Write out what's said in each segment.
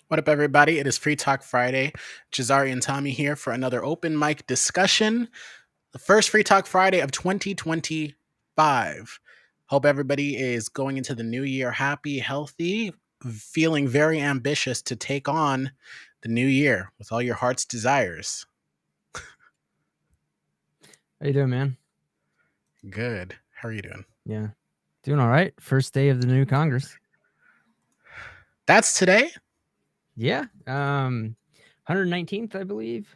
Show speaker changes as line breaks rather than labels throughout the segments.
What up, everybody? It is Free Talk Friday. Jazari and Tommy here for another open mic discussion. The first Free Talk Friday of 2025. Hope everybody is going into the new year happy, healthy, feeling very ambitious to take on the new year with all your heart's desires.
How you doing, man?
Good. How are you doing?
Yeah. Doing all right. First day of the new Congress.
That's today?
Yeah. 119th, I believe.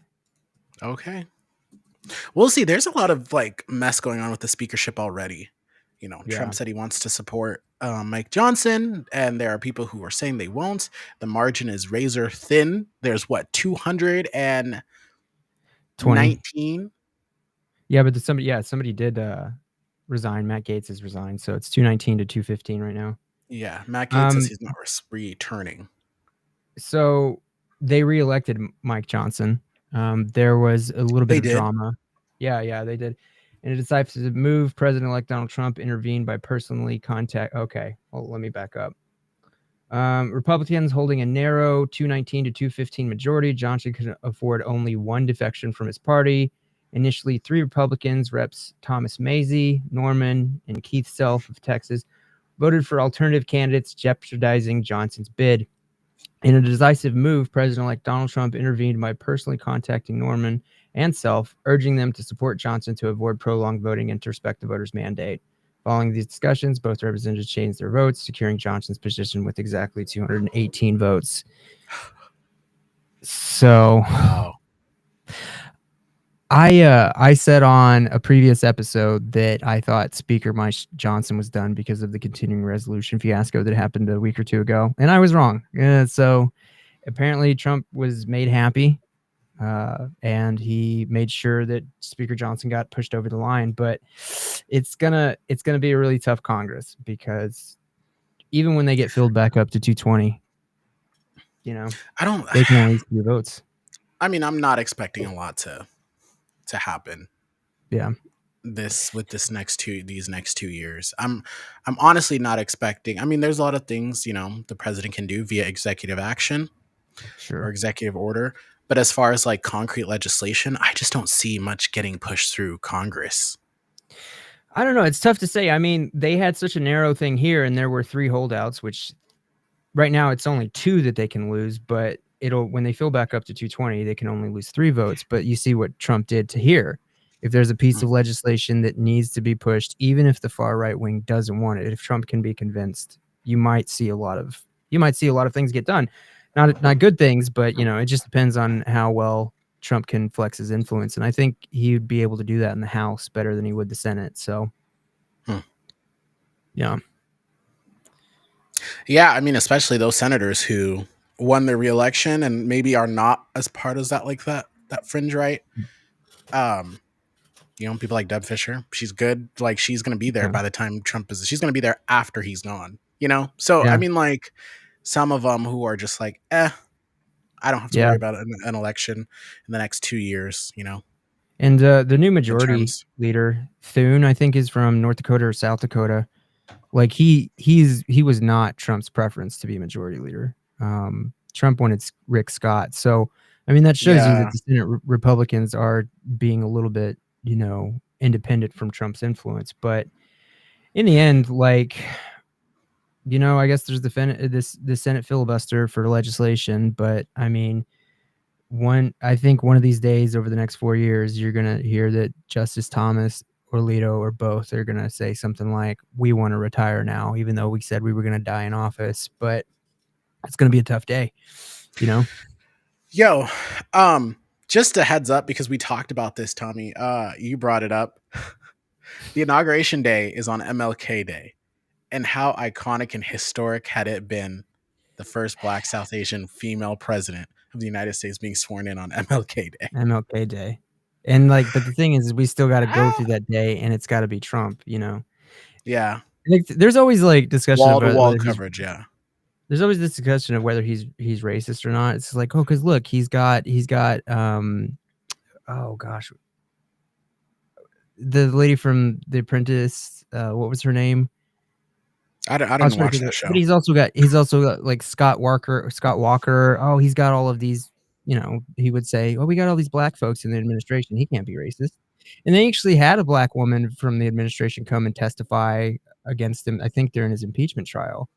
Okay. We'll see. There's a lot of mess going on with the speakership already. Trump
Yeah.
said he wants to support Mike Johnson, and there are people who are saying they won't. The margin is razor thin. There's what, 219?
20. Yeah, but somebody did resign. Matt Gaetz has resigned, so it's 219 to 215 right now.
Yeah, Matt Gaetz says he's not returning.
So they reelected Mike Johnson. There was a little bit of drama. Yeah, they did. In a decisive move, President-elect Donald Trump intervened by personally contact. Okay, well, let me back up. Republicans holding a narrow 219 to 215 majority. Johnson could afford only one defection from his party. Initially, 3 Republicans, Reps Thomas Mazie, Norman, and Keith Self of Texas, voted for alternative candidates, jeopardizing Johnson's bid. In a decisive move, President-elect Donald Trump intervened by personally contacting Norman and Self, urging them to support Johnson to avoid prolonged voting and to respect the voters' mandate. Following these discussions, both representatives changed their votes, securing Johnson's position with exactly 218 votes. So,
wow.
I said on a previous episode that I thought Speaker Mike Johnson was done because of the continuing resolution fiasco that happened a week or two ago, and I was wrong. So apparently Trump was made happy, and he made sure that Speaker Johnson got pushed over the line. But it's gonna be a really tough Congress, because even when they get filled back up to 220, they can only do votes.
I mean, I'm not expecting a lot to happen.
Yeah.
These next 2 years. I'm honestly not expecting. I mean, there's a lot of things, the president can do via executive action or executive order. But as far as concrete legislation, I just don't see much getting pushed through Congress.
I don't know. It's tough to say. I mean, they had such a narrow thing here, and there were 3 holdouts, which right now it's only 2 that they can lose, but when they fill back up to 220, they can only lose 3 votes. But you see what Trump did to here. If there's a piece of legislation that needs to be pushed, even if the far right wing doesn't want it, if Trump can be convinced, you might see a lot of things get done. Not good things, but it just depends on how well Trump can flex his influence. And I think he'd be able to do that in the House better than he would the Senate. So, yeah.
Yeah, I mean, especially those senators who won their reelection and maybe are not as part of that fringe right. People like Deb Fisher, she's good. She's going to be there by the time Trump is. She's going to be there after he's gone. So I mean, some of them who are just I don't have to worry about an election in the next 2 years.
And the new majority leader, Thune, I think, is from North Dakota or South Dakota. He was not Trump's preference to be majority leader. Trump wanted Rick Scott. So, I mean, that shows you that the Senate Republicans are being a little bit, independent from Trump's influence. But in the end, I guess there's the Senate filibuster for legislation. But I mean, I think one of these days over the next 4 years, you're going to hear that Justice Thomas or Alito or both are going to say something like, we want to retire now, even though we said we were going to die in office. But it's going to be a tough day,
Yo, just a heads up, because we talked about this, Tommy. You brought it up. The inauguration day is on MLK Day. And how iconic and historic had it been, the first Black South Asian female president of the United States being sworn in on MLK Day.
MLK Day. And but the thing is we still got to go through that day, and it's got to be Trump,
Yeah.
There's always discussion
about wall-to-wall coverage. Yeah.
There's always this discussion of whether he's racist or not. It's because look, he's got oh gosh, the lady from The Apprentice, what was her name?
I didn't watch that show.
But he's also got like Scott Walker. Oh, he's got all of these, he would say, oh, we got all these black folks in the administration. He can't be racist. And they actually had a black woman from the administration come and testify against him, I think during his impeachment trial.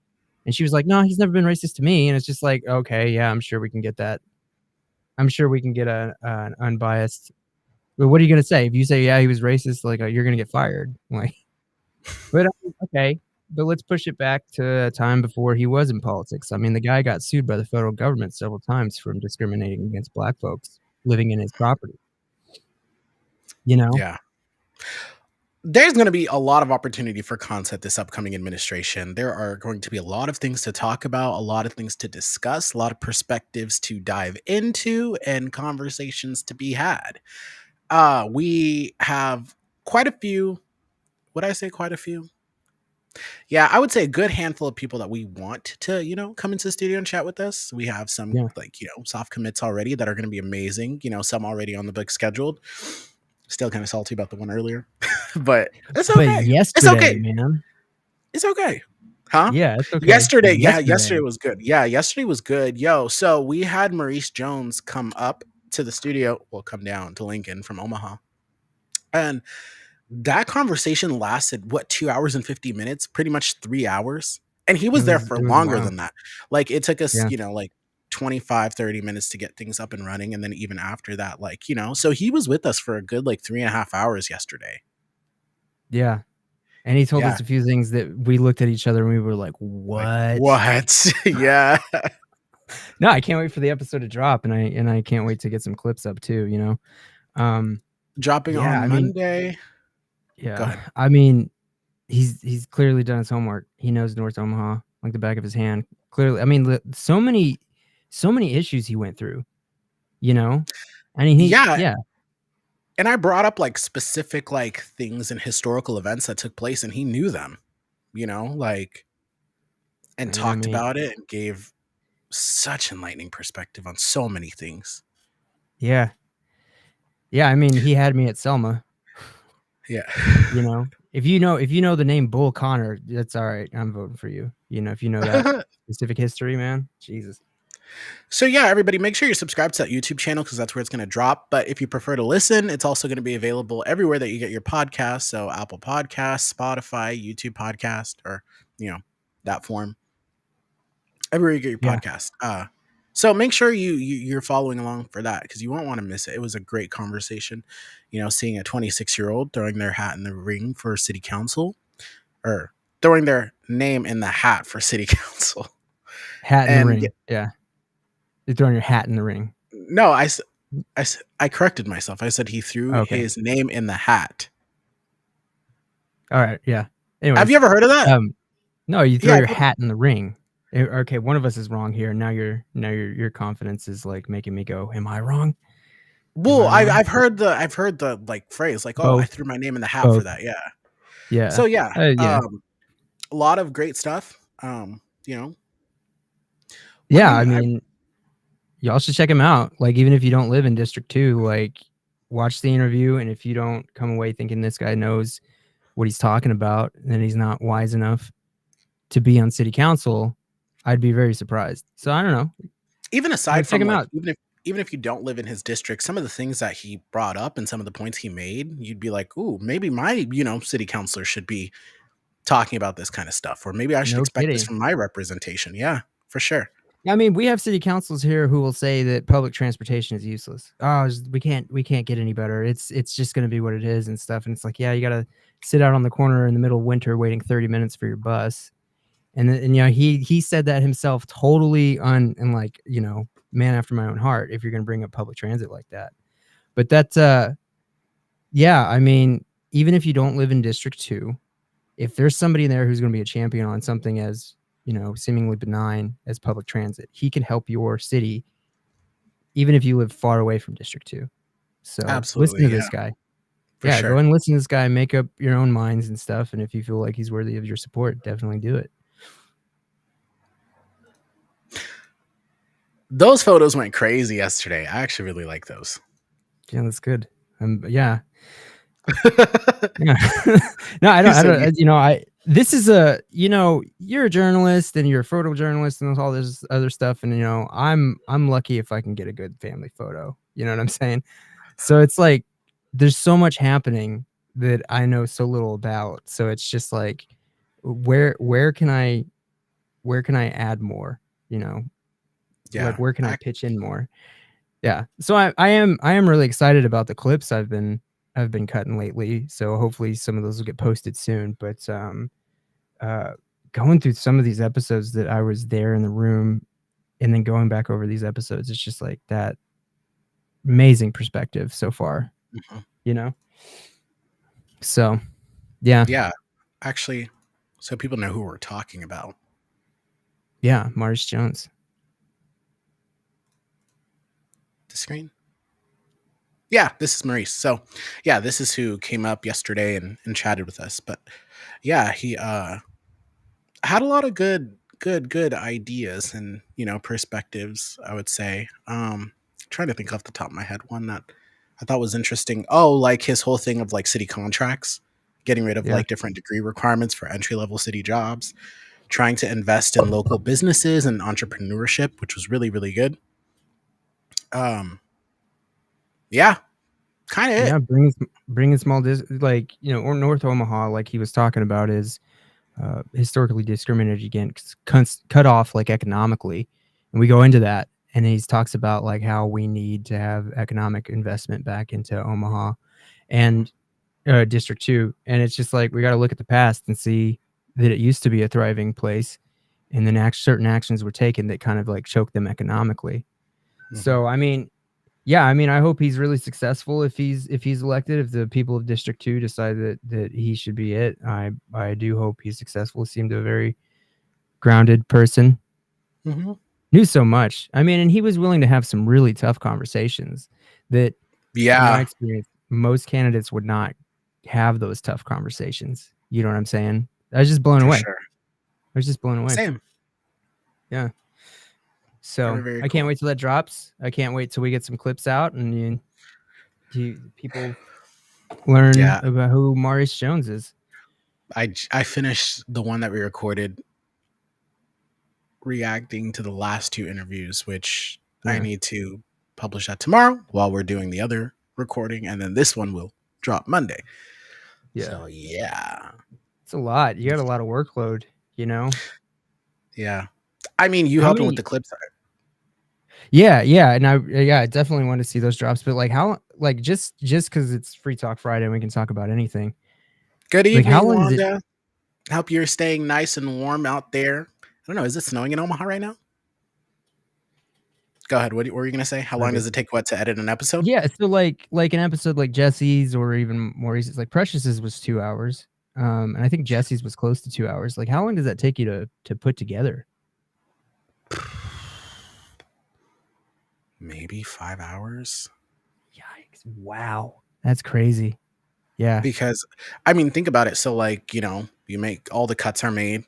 And she was like, no, he's never been racist to me. And it's just like, okay, yeah, I'm sure we can get that. I'm sure we can get an unbiased. But what are you going to say? If you say, yeah, he was racist, like, you're going to get fired. Like, but okay. But let's push it back to a time before he was in politics. I mean, the guy got sued by the federal government several times from discriminating against black folks living in his property.
Yeah. There's going to be a lot of opportunity for content this upcoming administration. There are going to be a lot of things to talk about, a lot of things to discuss, a lot of perspectives to dive into, and conversations to be had. We have quite a few. Would I say quite a few? Yeah, I would say a good handful of people that we want to, come into the studio and chat with us. We have some soft commits already that are going to be amazing. Some already on the book scheduled. Still kind of salty about the one earlier, but it's okay.
But yesterday, it's okay, man.
It's okay. Huh?
Yeah, it's okay.
Yesterday was good. Yeah, yesterday was good. Yo, so we had Maurice Jones come up to the studio. Well, come down to Lincoln from Omaha. And that conversation lasted, 2 hours and 50 minutes? Pretty much 3 hours. And he was there for longer than that. Like, it took us, like 25, 30 minutes to get things up and running. And then even after that, so he was with us for a good, 3.5 hours yesterday.
Yeah. And he told us a few things that we looked at each other and we were like, what?
What? Yeah.
No, I can't wait for the episode to drop. And I can't wait to get some clips up too,
Dropping on Monday.
Yeah. I mean, he's clearly done his homework. He knows North Omaha like the back of his hand. Clearly. I mean, so many issues he went through, I mean, yeah.
And I brought up specific things and historical events that took place and he knew them, and talked about it and gave such enlightening perspective on so many things.
Yeah. Yeah. I mean, he had me at Selma.
Yeah.
If you know the name Bull Connor, that's all right. I'm voting for you. If you know that specific history, man, Jesus.
So yeah, everybody, make sure you subscribe to that YouTube channel because that's where it's going to drop. But if you prefer to listen, it's also going to be available everywhere that you get your podcasts. So Apple Podcasts, Spotify, YouTube Podcast, or that form. Everywhere you get your podcast. So make sure you're following along for that because you won't want to miss it. It was a great conversation. Seeing a 26-year-old throwing their hat in the ring for city council, or throwing their name in the hat for city council.
Hat in the ring. Yeah. You're throwing your hat in the ring.
No, I corrected myself. I said he threw his name in the hat.
All right. Yeah. Anyways,
have you ever heard of that?
No, you throw your hat in the ring. Okay, one of us is wrong here. Now your confidence is making me go, am I wrong?
Well, I've heard the phrase I threw my name in the hat for that. Yeah.
Yeah.
So yeah. A lot of great stuff.
Yeah, I mean, y'all should check him out. Even if you don't live in District 2, watch the interview, and if you don't come away thinking this guy knows what he's talking about, then he's not wise enough to be on city council, I'd be very surprised. So I don't know.
Even aside from
him out.
Even if you don't live in his district, some of the things that he brought up and some of the points he made, you'd be like, ooh, maybe my, city councilor should be talking about this kind of stuff, or maybe I should expect this from my representation. Yeah, for sure.
I mean, we have city councils here who will say that public transportation is useless. Oh, we can't get any better. It's just going to be what it is and stuff. And it's like, yeah, you got to sit out on the corner in the middle of winter waiting 30 minutes for your bus. And he said that himself, totally man after my own heart, if you're going to bring up public transit like that. But that's yeah, I mean, even if you don't live in District 2, if there's somebody there who's going to be a champion on something as seemingly benign as public transit, he can help your city, even if you live far away from District 2. So listen to this guy. Go and listen to this guy, make up your own minds and stuff. And if you feel like he's worthy of your support, definitely do it.
Those photos went crazy yesterday. I actually really like those.
Yeah, that's good. Yeah. Yeah. No, I don't. this is you're a journalist and you're a photojournalist and all this other stuff, and I'm lucky if I can get a good family photo. You know what I'm saying? So it's like there's so much happening that I know so little about. So it's just like where can I add more?
Yeah.
Like where can I pitch in more? Yeah. So I am really excited about the clips I've been cutting lately. So hopefully some of those will get posted soon. But going through some of these episodes that I was there in the room and then going back over these episodes, it's just like that amazing perspective so far. So
yeah, actually, so people know who we're talking about.
Yeah, Maurice Jones.
The screen. Yeah, this is Maurice. So yeah, this is who came up yesterday and chatted with us. But yeah, he had a lot of good ideas and perspectives, I would say. Trying to think off the top of my head one that I thought was interesting. Oh, like his whole thing of like city contracts, getting rid of like different degree requirements for entry level city jobs, trying to invest in local businesses and entrepreneurship, which was really, really good. Yeah, kind of.
Yeah, bringing small or North Omaha, like he was talking about, is historically discriminated against, cut off like economically, and we go into that, and he talks about like how we need to have economic investment back into Omaha and District 2, and it's just like we got to look at the past and see that it used to be a thriving place, and then certain actions were taken that kind of like choked them economically. Mm-hmm. So I mean, I hope he's really successful if he's elected. If the people of District 2 decide that he should be it, I do hope he's successful. He seemed a very grounded person.
Mm-hmm.
Knew so much. I mean, and he was willing to have some really tough conversations that, in my experience, most candidates would not have those tough conversations. You know what I'm saying? I was just blown away. Sure. I was just blown away.
Same.
Yeah. So very, very I can't wait till that drops. I can't wait till we get some clips out and people learn about who Maurice Jones is.
I finished the one that we recorded reacting to the last two interviews, which I need to publish that tomorrow while we're doing the other recording, and then this one will drop Monday. Yeah. So yeah.
It's a lot. You got a lot of workload,
Yeah. I mean, you helping with the clips.
Yeah, and I definitely want to see those drops. But like, how, like, just because it's Free Talk Friday and we can talk about anything.
Good evening, like, Wanda. Hope you're staying nice and warm out there. I don't know. Is it snowing in Omaha right now? Go ahead. What were you gonna say? How long does it take to edit an episode?
Yeah, so like an episode like Jesse's or even Maurice's, like Precious's was 2 hours. And I think Jesse's was close to 2 hours. Like, how long does that take you to put together?
Maybe 5 hours.
Yikes. Wow. That's crazy. Yeah.
Because, I mean, think about it. So, like, you make all the cuts are made.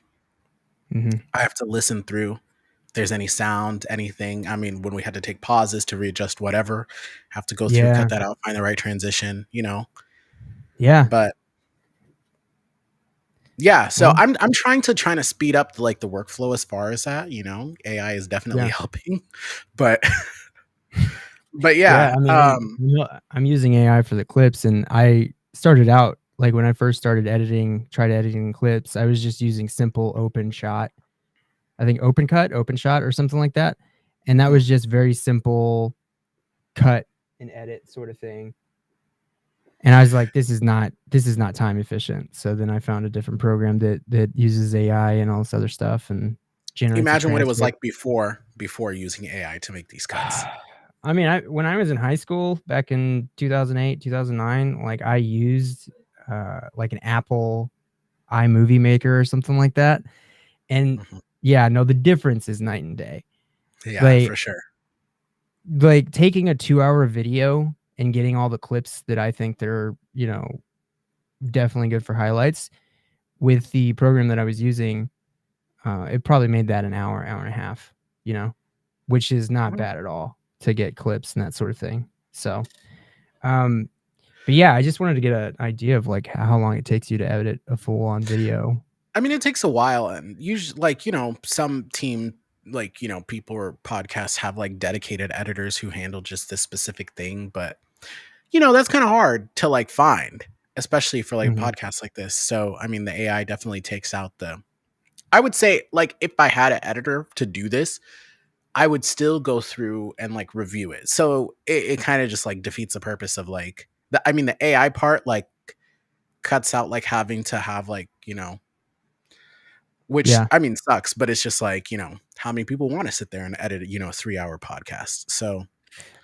Mm-hmm.
I have to listen through if there's any sound, anything. I mean, when we had to take pauses to readjust whatever, have to go through, cut that out, find the right transition,
Yeah.
But yeah, so I'm trying to speed up the workflow as far as that, AI is definitely helping, but yeah.
I mean, I'm using AI for the clips, and I started out like when I first started tried editing clips, I was just using simple OpenShot. I think OpenShot or something like that. And that was just very simple cut and edit sort of thing. And I was like, this is not time efficient. So then I found a different program that uses AI and all this other stuff and generates.
Imagine what it was like before using AI to make these cuts.
I mean, when I was in high school back in 2008, 2009, like I used like an Apple iMovie Maker or something like that. And the difference is night and day.
Yeah, for sure.
Like taking a 2-hour video and getting all the clips that I think they're, definitely good for highlights with the program that I was using, it probably made that an hour and a half, which is not bad at all to get clips and that sort of thing. So, but yeah, I just wanted to get an idea of like how long it takes you to edit a full on video.
I mean, it takes a while, and usually, like, some team, like, people or podcasts have like dedicated editors who handle just this specific thing, but that's kind of hard to like find, especially for like podcasts like this. So, I mean, the AI definitely takes out I would say, like, if I had an editor to do this, I would still go through and like review it. So it kind of just like defeats the purpose of like the AI part like cuts out like having to have like, which
Yeah.
I mean sucks, but it's just like, how many people want to sit there and edit, a 3-hour podcast. So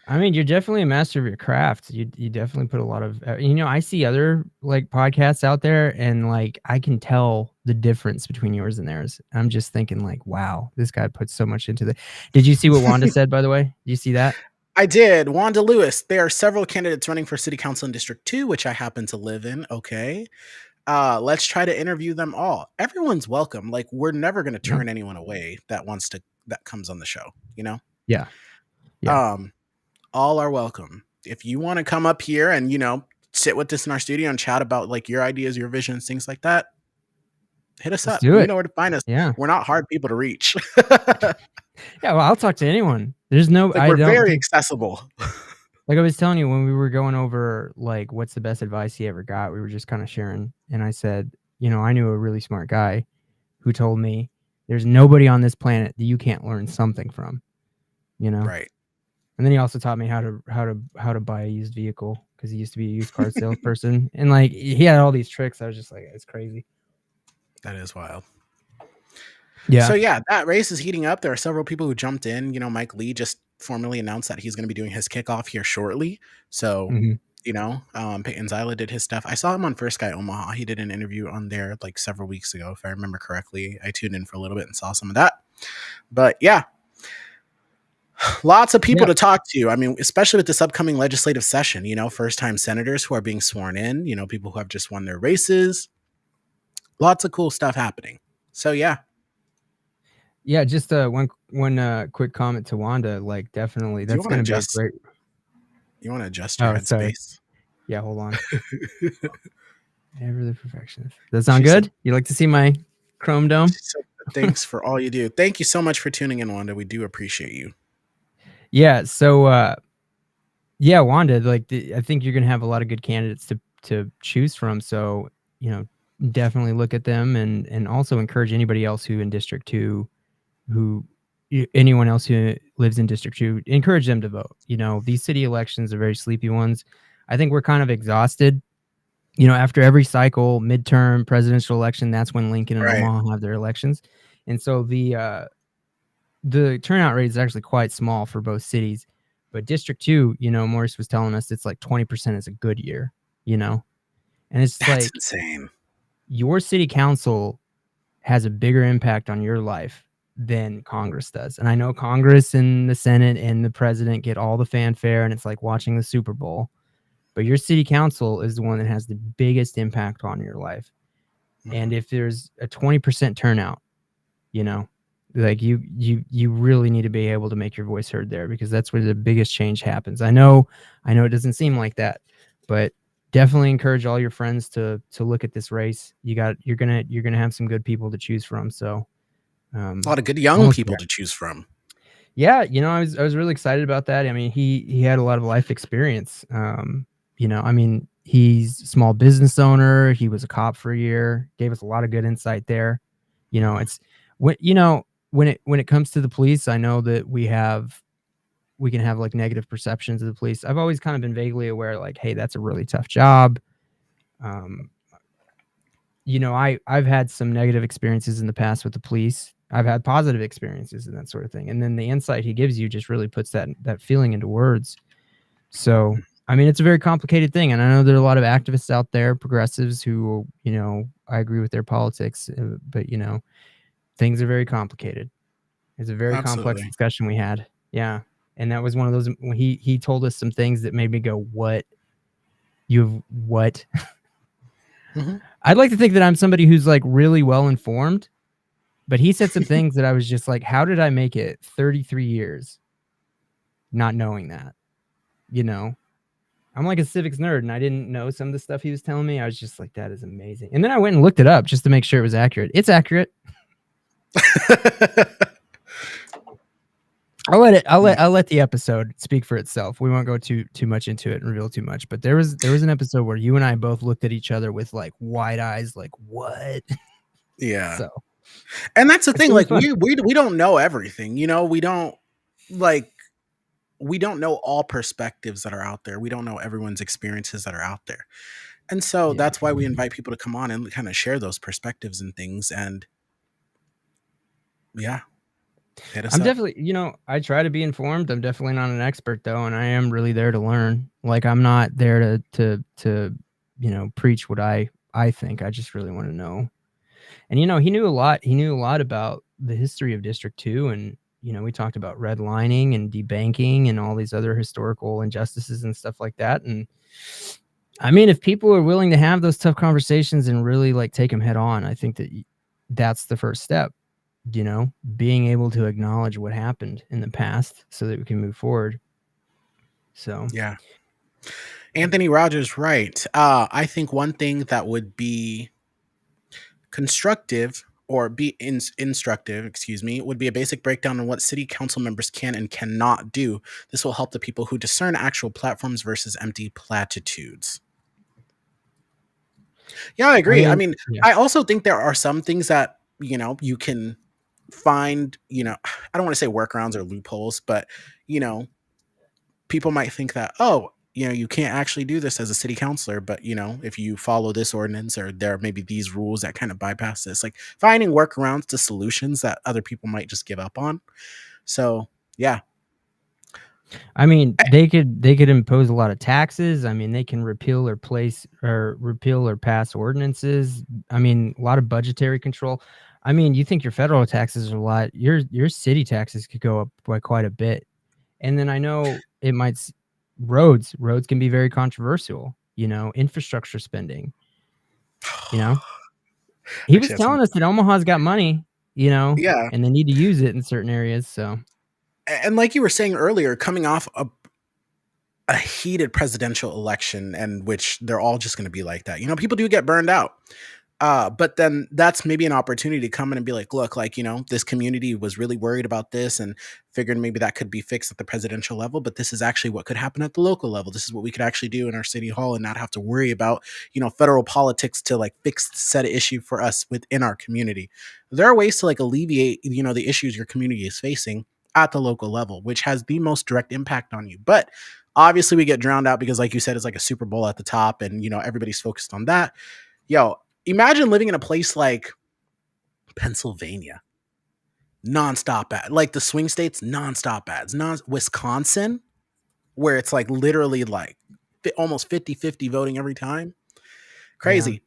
I mean, you're definitely a master of your craft. You definitely put a lot of, I see other like podcasts out there, and like I can tell the difference between yours and theirs. I'm just thinking like, wow, this guy puts so much into the. Did you see what Wanda said, by the way? Did you see that?
I did. Wanda Lewis. There are several candidates running for city council in District 2, which I happen to live in. Okay. Let's try to interview them all. Everyone's welcome. Like, we're never going to turn anyone away that comes on the show,
Yeah. Yeah.
All are welcome. If you want to come up here and, sit with us in our studio and chat about like your ideas, your visions, things like that, hit us
Let's
up.
do it.
You know where to find us.
Yeah.
We're not hard people to reach.
Yeah, well, I'll talk to anyone. There's no,
like, we're very accessible.
Like I was telling you when we were going over like what's the best advice he ever got, we were just kind of sharing, and I said, I knew a really smart guy who told me there's nobody on this planet that you can't learn something from,
Right.
And then he also taught me how to buy a used vehicle, because he used to be a used car salesperson, and like he had all these tricks. I was just like, it's crazy.
That is wild.
Yeah.
So yeah, that race is heating up. There are several people who jumped in. Mike Lee just formally announced that he's going to be doing his kickoff here shortly. So, Peyton Zyla did his stuff. I saw him on First Guy Omaha. He did an interview on there like several weeks ago, if I remember correctly. I tuned in for a little bit and saw some of that. But yeah, lots of people to talk to. I mean, especially with this upcoming legislative session, first-time senators who are being sworn in, people who have just won their races. Lots of cool stuff happening. So yeah.
Yeah, just one quick comment to Wanda. Like, definitely, that's going to be a great.
You want to adjust your headspace?
Yeah, hold on. Ever the perfectionist. Does that sound good? You like to see my Chrome Dome?
Thanks for all you do. Thank you so much for tuning in, Wanda. We do appreciate you.
Yeah. So, yeah, Wanda. Like, I think you're going to have a lot of good candidates to choose from. So, definitely look at them, and also encourage anybody else who in District 2. Anyone else who lives in District 2, encourage them to vote. These city elections are very sleepy ones. I think we're kind of exhausted. After every cycle, midterm, presidential election, that's when Lincoln and Omaha have their elections. And so the turnout rate is actually quite small for both cities. But District 2, Maurice was telling us it's like 20% is a good year, and it's
that's insane.
Your city council has a bigger impact on your life than Congress does. And I know Congress and the Senate and the president get all the fanfare, and it's like watching the Super Bowl, but your city council is the one that has the biggest impact on your life. And if there's a 20% turnout, like you really need to be able to make your voice heard there, because that's where the biggest change happens. I know it doesn't seem like that, but definitely encourage all your friends to look at this race. You're gonna have some good people to choose from. So
a lot of good young people to choose from.
Yeah, I was really excited about that. I mean, he had a lot of life experience. He's a small business owner. He was a cop for a year. Gave us a lot of good insight there. It's when it comes to the police, I know that we can have like negative perceptions of the police. I've always kind of been vaguely aware, like, hey, that's a really tough job. I've had some negative experiences in the past with the police. I've had positive experiences and that sort of thing. And then the insight he gives you just really puts that feeling into words. So, I mean, it's a very complicated thing. And I know there are a lot of activists out there, progressives, who, I agree with their politics, but, things are very complicated. It's a very complex discussion we had. Yeah. And that was one of those when he told us some things that made me go, what? I'd like to think that I'm somebody who's like really well informed, but he said some things that I was just like, how did I make it 33 years not knowing that? I'm like a civics nerd, and I didn't know some of the stuff he was telling me. I was just like, that is amazing. And then I went and looked it up just to make sure it was accurate. It's accurate. I'll let the episode speak for itself. We won't go too much into it and reveal too much. But there was an episode where you and I both looked at each other with like wide eyes, like what?
Yeah.
So,
and that's the thing. Like we don't know everything. You know, we don't know all perspectives that are out there. We don't know everyone's experiences that are out there. And so that's why we invite people to come on and kind of share those perspectives and things. And yeah.
I'm definitely, I try to be informed. I'm definitely not an expert though, and I am really there to learn. Like I'm not there to preach what I think. I just really want to know. And he knew a lot. He knew a lot about the history of District 2, and we talked about redlining and debanking and all these other historical injustices and stuff like that. And I mean, if people are willing to have those tough conversations and really like take them head on, I think that that's the first step. Being able to acknowledge what happened in the past so that we can move forward. So
yeah, Anthony Rogers, right? I think one thing that would be constructive or be instructive, would be a basic breakdown on what city council members can and cannot do. This will help the people who discern actual platforms versus empty platitudes. Yeah, I agree. I mean, I also think there are some things that, you can find, I don't want to say workarounds or loopholes, but, people might think that, oh, you can't actually do this as a city councilor, but if you follow this ordinance or there may be these rules that kind of bypass this, like finding workarounds to solutions that other people might just give up on. So yeah.
I mean, they could impose a lot of taxes. I mean, they can repeal or pass ordinances. I mean, a lot of budgetary control. I mean, you think your federal taxes are a lot, your city taxes could go up by quite a bit. And then I know it might roads can be very controversial, infrastructure spending. He was telling us that Omaha's got money,
yeah,
and they need to use it in certain areas. So,
and like you were saying earlier, coming off a heated presidential election, and which they're all just going to be like that. People do get burned out. But then that's maybe an opportunity to come in and be like, look, like, this community was really worried about this and figured maybe that could be fixed at the presidential level, but this is actually what could happen at the local level. This is what we could actually do in our city hall and not have to worry about, federal politics to like fix said issue for us within our community. There are ways to like alleviate, the issues your community is facing at the local level, which has the most direct impact on you. But obviously we get drowned out because, like you said, it's like a Super Bowl at the top and, everybody's focused on that. Imagine living in a place like Pennsylvania, nonstop ads, like the swing states, nonstop ads, Wisconsin, where it's like literally like almost 50-50 voting every time. Crazy.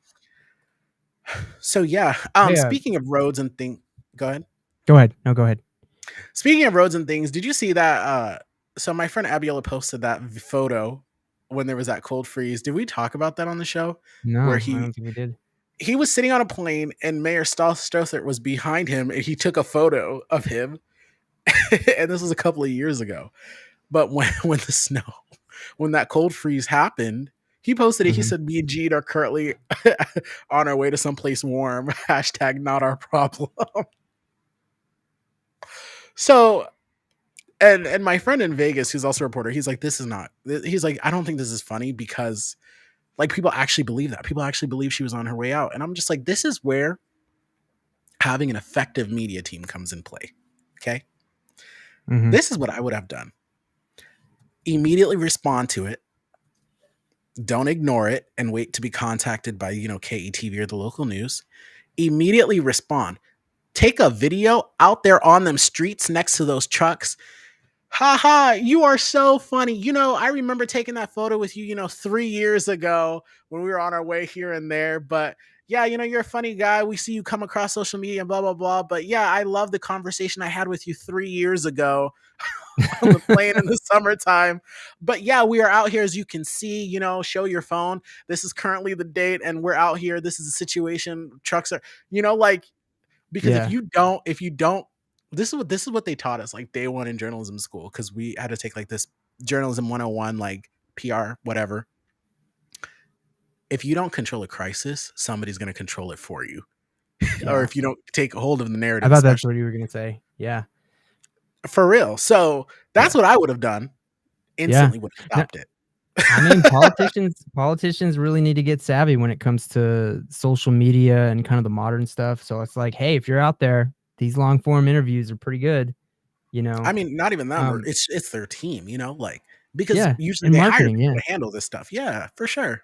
Yeah. So yeah. Speaking of roads and things, go ahead.
Go ahead. No, go ahead.
Speaking of roads and things, did you see that? So my friend Abiola posted that photo when there was that cold freeze. Did we talk about that on the show?
No, I don't think we did.
He was sitting on a plane and Mayor Stothert was behind him and he took a photo of him. And this was a couple of years ago. But when that cold freeze happened, he posted it. He said, me and Gene are currently on our way to someplace warm. # not our problem. So, and my friend in Vegas, who's also a reporter, he's like, I don't think this is funny because like people actually believe that. People actually believe she was on her way out. And I'm just like, this is where having an effective media team comes in play. Okay. This is what I would have done. Immediately respond to it. Don't ignore it and wait to be contacted by, KETV or the local news. Immediately respond. Take a video out there on them streets next to those trucks. Ha, you are so funny. I remember taking that photo with you, 3 years ago when we were on our way here and there. But yeah, you're a funny guy. We see you come across social media and blah, blah, blah. But yeah, I love the conversation I had with you 3 years ago on the plane in the summertime. But yeah, we are out here, as you can see, show your phone. This is currently the date and we're out here. This is the situation. Trucks are, because if you don't, this is what they taught us like day one in journalism school, because we had to take like this journalism 101 like PR, whatever. If you don't control a crisis, somebody's going to control it for you. Yeah. Or if you don't take hold of the narrative.
I thought that's what you were going to say. Yeah.
For real. So that's what I would have done. Instantly would have stopped it.
I mean, politicians really need to get savvy when it comes to social media and kind of the modern stuff. So it's like, hey, if you're out there, these long form interviews are pretty good. You know,
I mean, not even them. It's their team. You know, like because usually they hire people to handle this stuff. Yeah, for sure.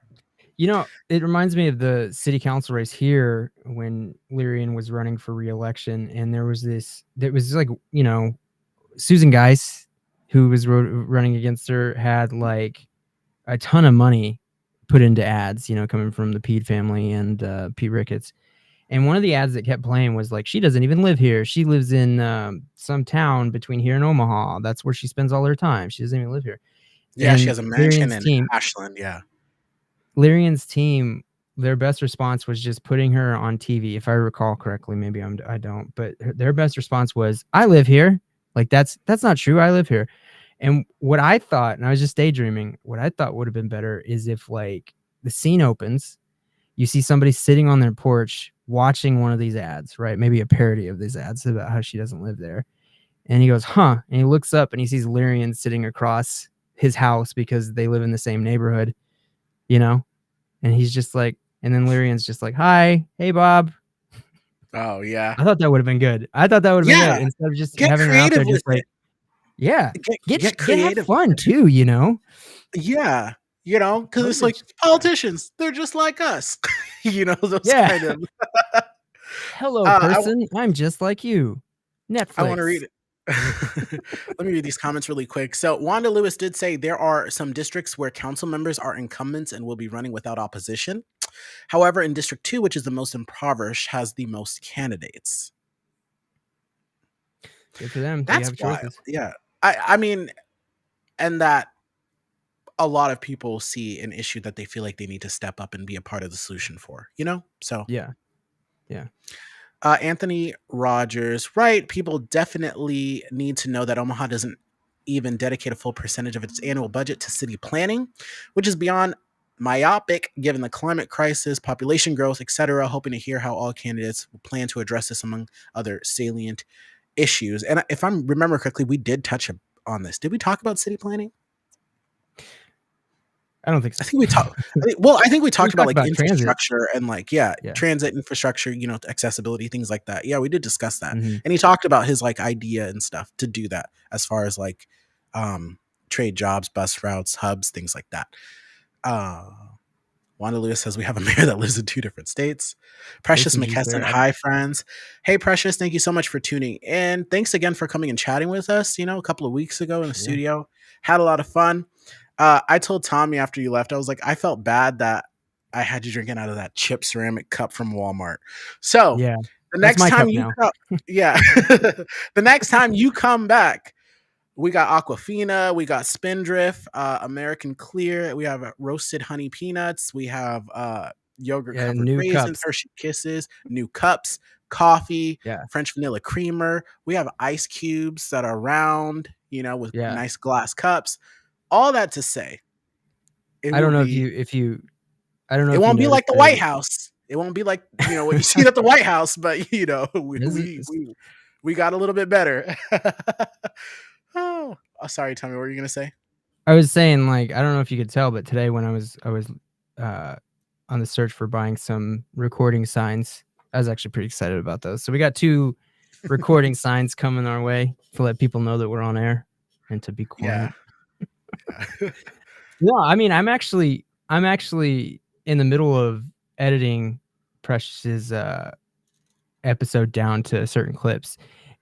You know, it reminds me of the city council race here when Lyrian was running for re-election, and there was like, you know, Susan Geis, who was running against her, had like a ton of money put into ads, you know, coming from the Pede family and Pete Ricketts. And one of the ads that kept playing was like, she doesn't even live here. She lives in some town between here and Omaha. That's where she spends all her time. She doesn't even live here.
Yeah, and she has a mansion in Ashland. Yeah.
Lyrian's team, their best response was just putting her on TV. If I recall correctly, maybe I don't, but their best response was, I live here. Like, that's not true. I live here. And what I thought, and I was just daydreaming, what I thought would have been better is if like the scene opens, you see somebody sitting on their porch watching one of these ads, right? Maybe a parody of these ads about how she doesn't live there. And he goes, huh? And he looks up and he sees Lyrian sitting across his house because they live in the same neighborhood, you know? And he's just like, and then Lyrian's just like, hi, hey, Bob.
Oh, yeah.
I thought that would have been good. I thought that would have been good. Instead of just having her out there just like, get creative, have fun too, you know?
Yeah. You know, because it's like politicians, they're just like us. You know, those kind of.
Hello, person. I'm just like you. Netflix.
I want to read it. Let me read these comments really quick. So Wanda Lewis did say there are some districts where council members are incumbents and will be running without opposition. However, in District 2, which is the most impoverished, has the most candidates.
Good for them.
That's wild. Yeah. I mean, and that a lot of people see an issue that they feel like they need to step up and be a part of the solution for, you know? So
yeah.
Anthony Rogers, right? People definitely need to know that Omaha doesn't even dedicate a full percentage of its annual budget to city planning, which is beyond myopic given the climate crisis, population growth, etc. Hoping to hear how all candidates will plan to address this among other salient issues. And if I remember correctly, we did touch on this. Did we talk about city planning?
I don't think so.
I think we talked. I think we talked about like infrastructure transit. And like, transit infrastructure, you know, accessibility, things like that. Yeah, we did discuss that. Mm-hmm. And he talked about his like idea and stuff to do that as far as like trade jobs, bus routes, hubs, things like that. Wanda Lewis says we have a mayor that lives in 2 different states. Precious McKesson, hi friends. Hey Precious, thank you so much for tuning in. Thanks again for coming and chatting with us, you know, a couple of weeks ago in the studio. Had a lot of fun. I told Tommy after you left, I was like, I felt bad that I had you drinking out of that chip ceramic cup from Walmart. So the next time you come, the next time you come back, we got Aquafina, we got Spindrift, American Clear, we have roasted honey peanuts, we have yogurt covered raisins, Hershey Kisses, new cups, coffee, French vanilla creamer. We have ice cubes that are round, you know, with nice glass cups. All that to say,
I don't know if you I don't know.
It won't be like the White House. It won't be like, you know, what you see at the White House, but you know, we got a little bit better. Oh, sorry, Tommy. What were you gonna say?
I was saying, like, I don't know if you could tell, but today when I was on the search for buying some recording signs, I was actually pretty excited about those. So we got 2 recording signs coming our way to let people know that we're on air and to be quiet. No, I mean, I'm actually in the middle of editing Precious's episode down to certain clips.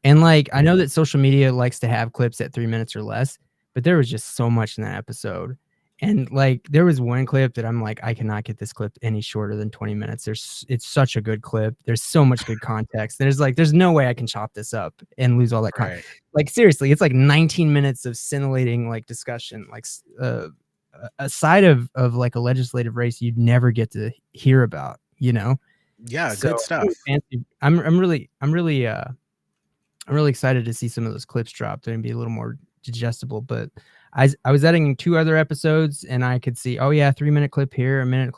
And like, I know that social media likes to have clips at 3 minutes or less, but there was just so much in that episode. And like, there was one clip that I'm like, I cannot get this clip any shorter than 20 minutes. It's such a good clip. There's so much good context. There's no way I can chop this up and lose all that context. Like, seriously, it's like 19 minutes of scintillating like discussion, like a side of like a legislative race you'd never get to hear about, you know?
Yeah, so, good stuff.
I'm really excited to see some of those clips drop. They're gonna be a little more digestible, but I was editing 2 other episodes and I could see, oh yeah, 3-minute clip here, a minute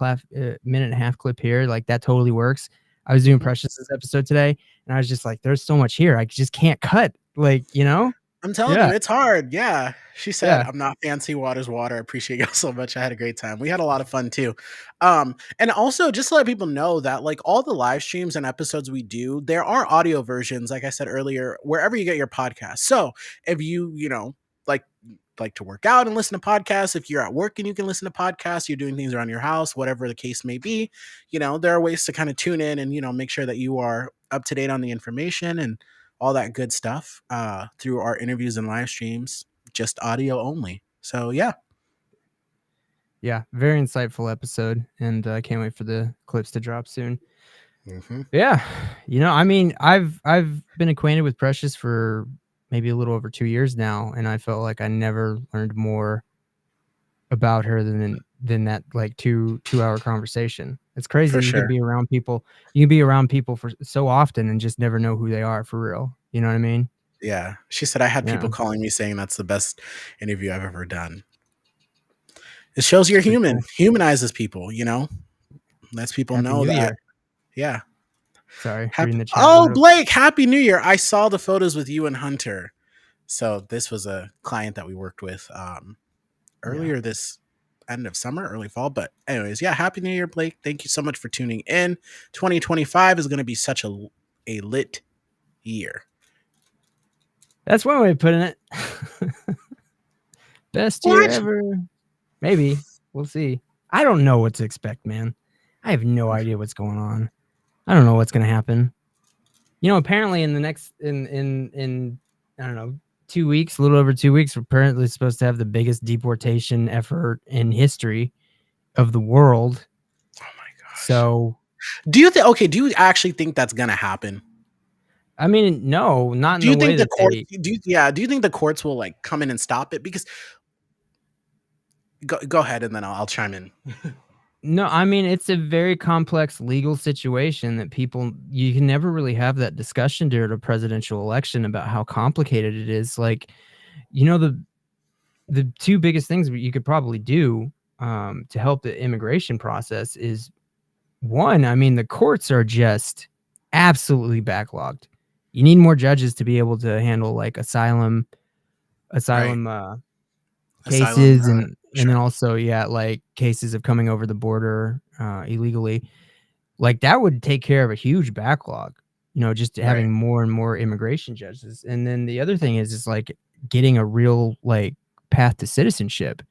minute and a half clip here, like that totally works. I was doing
Mhm.
Precious's episode today and I was just like, there's so much here. I just can't cut. Like, you know?
I'm telling
Yeah.
you, it's hard. Yeah. She said,
Yeah.
"I'm not fancy, water's water." I appreciate y'all so much. I had a great time. We had a lot of fun too. And also just to let people know that like all the live streams and episodes we do, there are audio versions, like I said earlier, wherever you get your podcast. So if like like to work out and listen to podcasts, if you're at work and you can listen to podcasts, you're doing things around your house, whatever the case may be, there are ways to kind of tune in and make sure that you are up to date on the information and all that good stuff through our interviews and live streams, just audio only. So yeah.
Yeah. Very insightful episode. And I can't wait for the clips to drop soon.
Mm-hmm.
Yeah. I mean, I've been acquainted with Precious for maybe a little over 2 years now, and I felt like I never learned more about her than that like 2-hour conversation. It's crazy.
For
You
sure.
could be around people. You can be around people for so often and just never know who they are for real. You know what I mean?
Yeah. She said I had
Yeah.
people calling me saying that's the best interview I've ever done. It shows you're
Pretty
human,
cool.
humanizes people, lets people
Happy
know
New
that.
Year.
Yeah.
Sorry, reading the chat.
Oh, Blake, Happy New Year. I saw the photos with you and Hunter. So this was a client that we worked with earlier this end of summer, early fall. But anyways, yeah, Happy New Year, Blake. Thank you so much for tuning in. 2025 is going to be such a lit year.
That's one way of putting it. Best year ever. Maybe. We'll see. I don't know what to expect, man. I have no idea what's going on. I don't know what's going to happen. Apparently in the next in I don't know, 2 weeks, a little over 2 weeks, we're apparently supposed to have the biggest deportation effort in history of the world.
Oh my gosh.
So
do you actually think that's going to happen?
I mean, no, not
do you
in the
think
way
the court do you think the courts will like come in and stop it? Because go ahead and then I'll chime in.
No, I mean, it's a very complex legal situation that you can never really have that discussion during a presidential election about how complicated it is. Like, the two biggest things you could probably do to help the immigration process is one, I mean, the courts are just absolutely backlogged. You need more judges to be able to handle like asylum cases and then also like cases of coming over the border illegally. Like that would take care of a huge backlog, just having more and more immigration judges. And then the other thing is like getting a real like path to citizenship,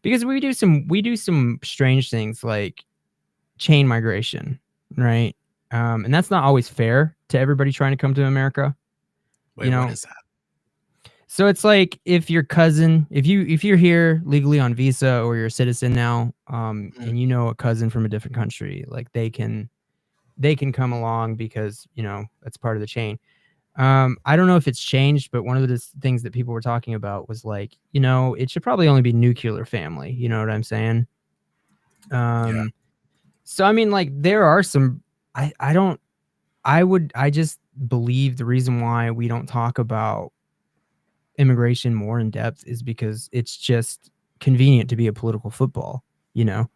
because we do some strange things like chain migration, right? And that's not always fair to everybody trying to come to America.
Wait, what is that?
So it's like if your cousin, if you're here legally on visa or you're a citizen now, and a cousin from a different country, like they can come along because that's part of the chain. I don't know if it's changed, but one of the things that people were talking about was like, it should probably only be nuclear family. You know what I'm saying?
Yeah.
So I mean, like there are some. I just believe the reason why we don't talk about immigration more in depth is because it's just convenient to be a political football, And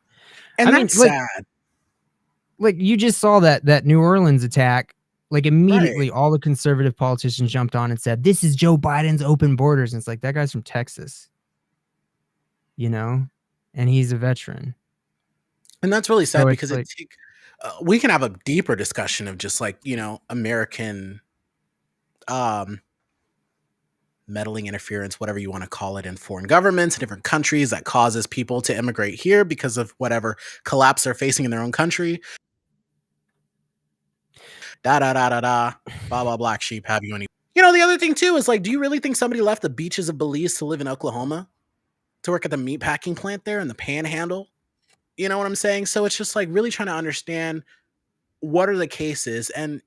that's sad.
Like you just saw that New Orleans attack, like immediately all the conservative politicians jumped on and said, this is Joe Biden's open borders. And it's like, that guy's from Texas, and he's a veteran.
And that's really sad because we can have a deeper discussion of just like, American meddling, interference, whatever you want to call it, in foreign governments, different countries that causes people to immigrate here because of whatever collapse they're facing in their own country. Blah, blah, black sheep, have you any? The other thing too is like, do you really think somebody left the beaches of Belize to live in Oklahoma to work at the meat packing plant there in the Panhandle? You know what I'm saying? So it's just like really trying to understand what are the cases, and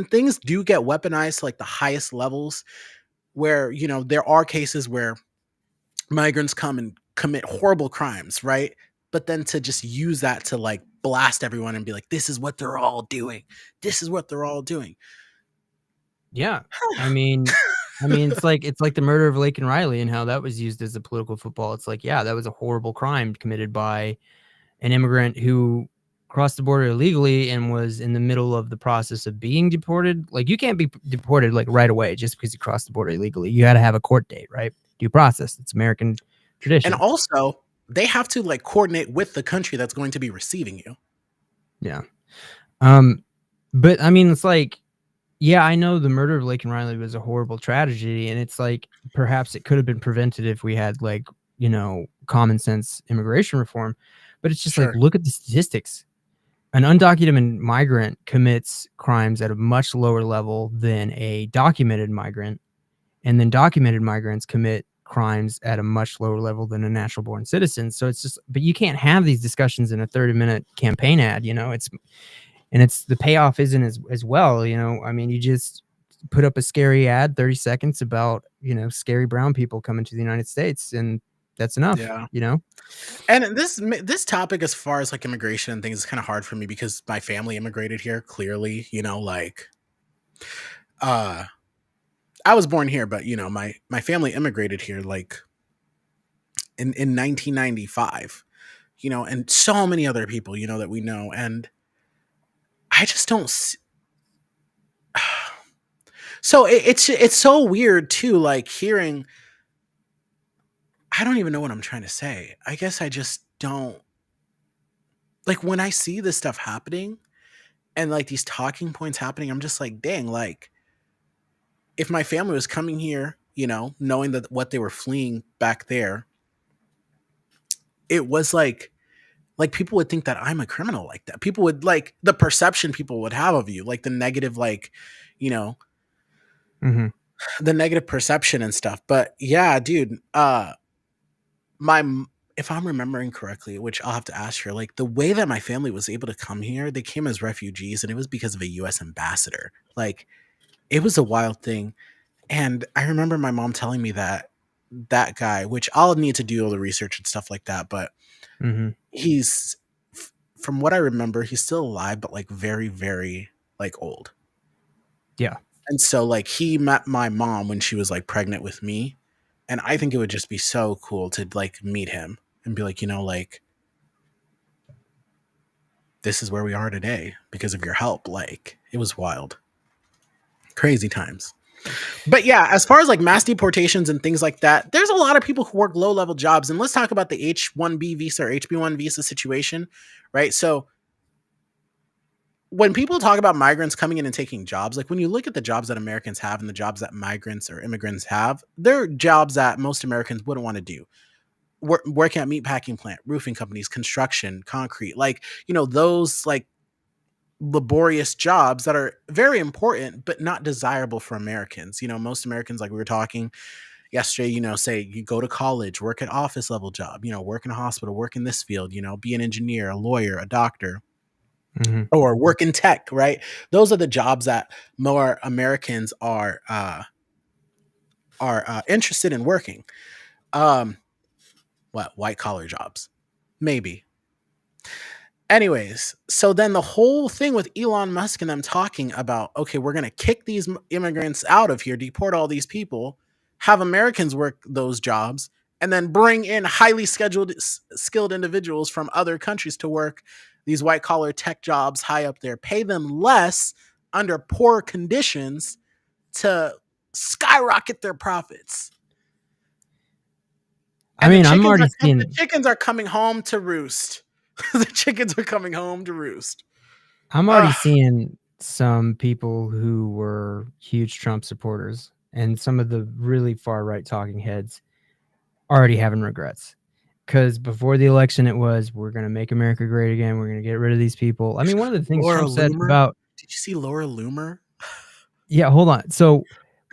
things do get weaponized to like the highest levels where, there are cases where migrants come and commit horrible crimes, right? But then to just use that to like blast everyone and be like, this is what they're all doing. This is what they're all doing.
Yeah. I mean, I mean, it's like the murder of Laken Riley and how that was used as a political football. It's like, yeah, that was a horrible crime committed by an immigrant who crossed the border illegally and was in the middle of the process of being deported. Like, you can't be deported like right away just because you crossed the border illegally. You got to have a court date, right? Due process. It's American tradition.
And also, they have to like coordinate with the country that's going to be receiving you.
Yeah. But I mean, it's like, yeah, I know the murder of Laken Riley was a horrible tragedy, and it's like perhaps it could have been prevented if we had like, common sense immigration reform. But it's just like, look at the statistics. An undocumented migrant commits crimes at a much lower level than a documented migrant, and then documented migrants commit crimes at a much lower level than a natural born citizen. So it's just, but you can't have these discussions in a 30-minute campaign ad, it's the payoff isn't as well, I mean, you just put up a scary ad, 30 seconds about, scary brown people coming to the United States, and that's enough.
Yeah. And this topic, as far as like immigration and things, is kind of hard for me because my family immigrated here, clearly, I was born here, but my family immigrated here like in 1995, and so many other people, that we know. And I just don't so it's so weird too, like hearing, I don't even know what I'm trying to say. I guess I just don't, like, when I see this stuff happening and like these talking points happening, I'm just like, dang, like if my family was coming here, knowing that what they were fleeing back there, it was like people would think that I'm a criminal like that. People would, like, the perception people would have of you, like the negative, like,
Mm-hmm.
the negative perception and stuff. But yeah, dude, if I'm remembering correctly, which I'll have to ask her, like the way that my family was able to come here, they came as refugees, and it was because of a US ambassador. Like, it was a wild thing. And I remember my mom telling me that guy, which I'll need to do all the research and stuff like that, but he's, from what I remember, he's still alive, but like very, very like old.
Yeah.
And so like he met my mom when she was like pregnant with me. And I think it would just be so cool to like meet him and be like, like, this is where we are today because of your help. Like, it was wild. Crazy times. But yeah, as far as like mass deportations and things like that, there's a lot of people who work low level jobs. And let's talk about the H-1B visa or HB1 visa situation, right? So when people talk about migrants coming in and taking jobs, like when you look at the jobs that Americans have and the jobs that migrants or immigrants have, they're jobs that most Americans wouldn't want to do. Working at meatpacking plant, roofing companies, construction, concrete, like, those like laborious jobs that are very important, but not desirable for Americans. Most Americans, like we were talking yesterday, say you go to college, work at office level job, work in a hospital, work in this field, be an engineer, a lawyer, a doctor, or work in tech, right? Those are the jobs that more Americans are interested in working. White collar jobs, maybe. Anyways, so then the whole thing with Elon Musk and them talking about, okay, we're going to kick these immigrants out of here, deport all these people, have Americans work those jobs, and then bring in highly skilled individuals from other countries to work these white collar tech jobs high up there, pay them less under poor conditions to skyrocket their profits.
And I mean, I'm already seeing
the chickens are coming home to roost. The chickens are coming home to roost.
I'm already seeing some people who were huge Trump supporters and some of the really far right talking heads already having regrets. Because before the election, it was, we're going to make America great again. We're going to get rid of these people. I mean, one of the things Trump said about...
Did you see Laura Loomer?
Yeah, hold on. So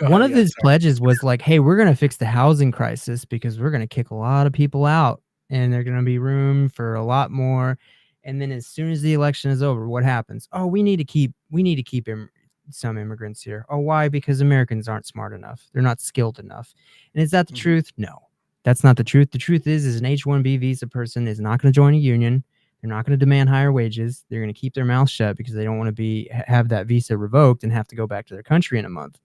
one of his pledges was like, hey, we're going to fix the housing crisis because we're going to kick a lot of people out and there's going to be room for a lot more. And then as soon as the election is over, what happens? Oh, we need to keep some immigrants here. Oh, why? Because Americans aren't smart enough. They're not skilled enough. And is that the truth? No. That's not the truth. The truth is an H-1B visa person is not going to join a union. They're not going to demand higher wages. They're going to keep their mouth shut because they don't want to have that visa revoked and have to go back to their country in a month.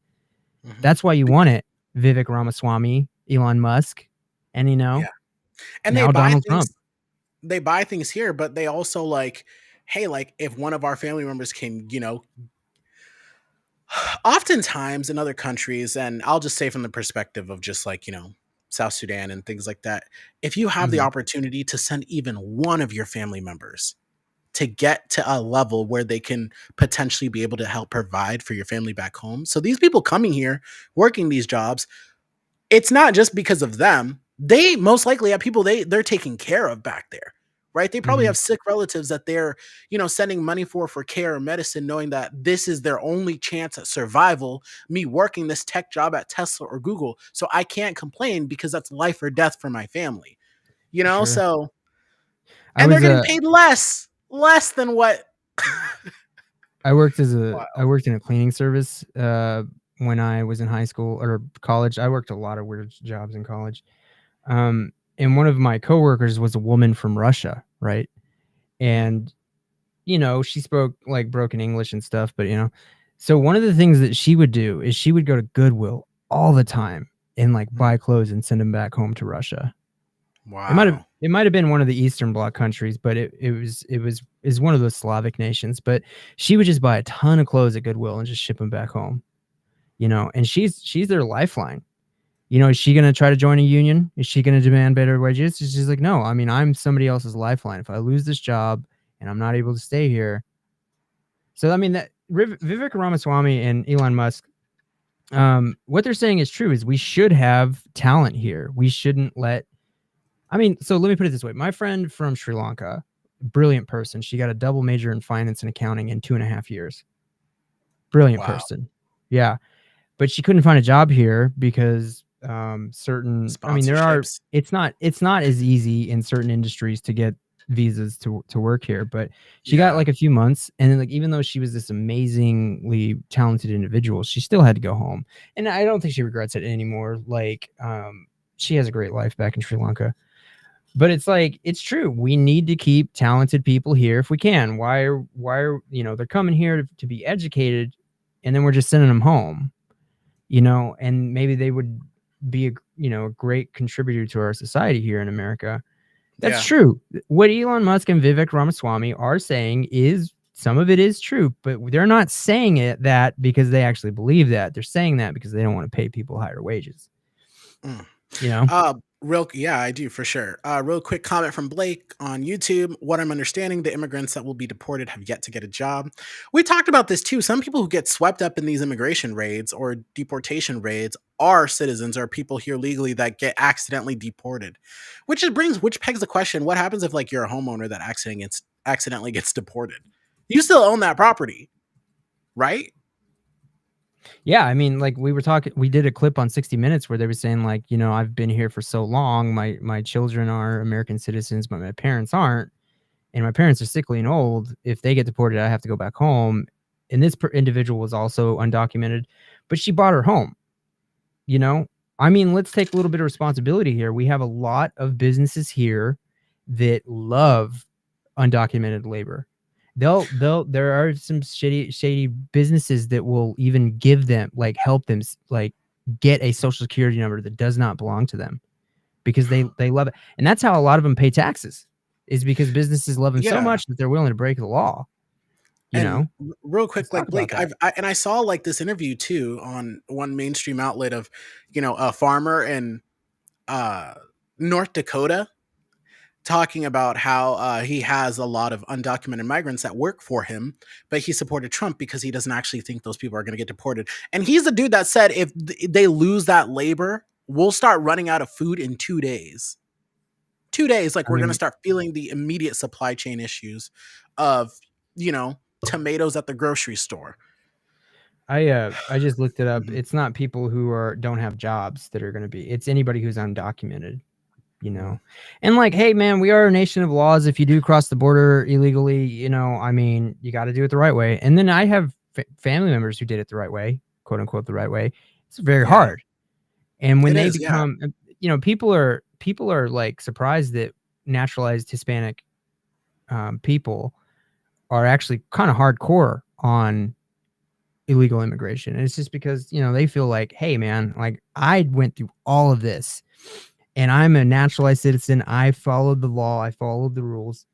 That's why you want it. Vivek Ramaswamy, Elon Musk, and
Yeah. And
now Donald Trump.
They buy things here, but they also like, hey, like if one of our family members can, oftentimes in other countries, and I'll just say from the perspective of just like, South Sudan and things like that, if you have the
Mhm.
opportunity to send even one of your family members to get to a level where they can potentially be able to help provide for your family back home. So these people coming here, working these jobs, it's not just because of them. They most likely have people they're taking care of back there, right? They probably
Mhm.
have sick relatives that they're, sending money for care or medicine, knowing that this is their only chance at survival, me working this tech job at Tesla or Google. So I can't complain because that's life or death for my family,
For sure.
so
I
and they're
was
getting paid less than what
I worked
wow.
in a cleaning service when I was in high school or college. I worked a lot of weird jobs in college. And one of my coworkers was a woman from Russia, right? And she spoke like broken English and stuff, but so one of the things that she would do is she would go to Goodwill all the time and like buy clothes and send them back home to Russia.
Wow.
It might have been one of the Eastern Bloc countries, but is one of those Slavic nations. But she would just buy a ton of clothes at Goodwill and just ship them back home. And she's their lifeline. Is she going to try to join a union? Is she going to demand better wages? She's like, no. I mean, I'm somebody else's lifeline. If I lose this job and I'm not able to stay here, so I mean that Vivek Ramaswamy and Elon Musk, what they're saying is true. Is we should have talent here. We shouldn't let. I mean, so let me put it this way. My friend from Sri Lanka, brilliant person. She got a double major in finance and accounting in 2.5 years. Brilliant
Wow.
person. Yeah. But she couldn't find a job here because certain, I mean,
Sponsorships.
it's not as easy in certain industries to get visas to work here, but she got
Yeah.
like a few months. And then like, even though she was this amazingly talented individual, she still had to go home. And I don't think she regrets it anymore. Like, she has a great life back in Sri Lanka. But it's like, it's true. We need to keep talented people here if we can. Why are they're coming here to be educated and then we're just sending them home, and maybe they would be a great contributor to our society here in America. That's true. What Elon Musk and Vivek Ramaswamy are saying is some of it is true, but they're not saying that because they actually believe that. They're saying that because they don't want to pay people higher wages.
Yeah, I do for sure. Real quick comment from Blake on YouTube. What I'm understanding, the immigrants that will be deported have yet to get a job. We talked about this too. Some people who get swept up in these immigration raids or deportation raids are citizens or people here legally that get accidentally deported, which pegs the question: what happens if like you're a homeowner that accidentally gets deported? You still own that property, right?
Yeah, I mean, like we did a clip on 60 Minutes where they were saying like, I've been here for so long, my children are American citizens, but my parents aren't, and my parents are sickly and old. If they get deported, I have to go back home. And this individual was also undocumented, but she bought her home. I mean, let's take a little bit of responsibility here. We have a lot of businesses here that love undocumented labor. There are some shady businesses that will even give them, like, help them like get a social security number that does not belong to them because they love it. And that's how a lot of them pay taxes, is because businesses love them so much that they're willing to break the law.
Real quick, like Blake,
that.
I saw like this interview too on one mainstream outlet of, a farmer in North Dakota talking about how he has a lot of undocumented migrants that work for him, but he supported Trump because he doesn't actually think those people are going to get deported. And he's the dude that said if they lose that labor, we'll start running out of food in 2 days. 2 days, like we're going to start feeling the immediate supply chain issues of, tomatoes at the grocery store.
I just looked it up. It's not people who don't have jobs that are going to be. It's anybody who's undocumented. And like, hey man, we are a nation of laws. If you do cross the border illegally, I mean, you got to do it the right way. And then I have family members who did it the right way, quote unquote, the right way. It's very hard. And when they become, people are like surprised that naturalized Hispanic people are actually kind of hardcore on illegal immigration. And it's just because, you know, they feel like, hey, man, like I went through all of this and I'm a naturalized citizen. I followed the law. I followed the rules,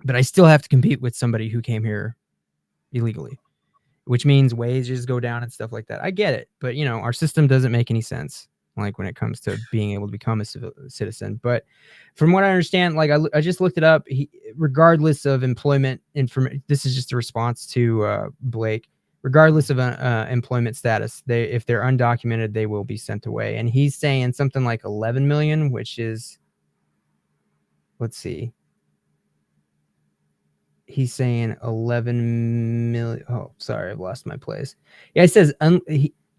but I still have to compete with somebody who came here illegally, which means wages go down and stuff like that. I get it. But, you know, our system doesn't make any sense, like when it comes to being able to become a citizen. But from what I understand, like I just looked it up, regardless of employment information, this is just a response to Blake. Regardless of employment status, if they're undocumented, they will be sent away. And he's saying something like 11 million, which is, let's see. He's saying 11 million. Oh, sorry, I've lost my place. Yeah, it says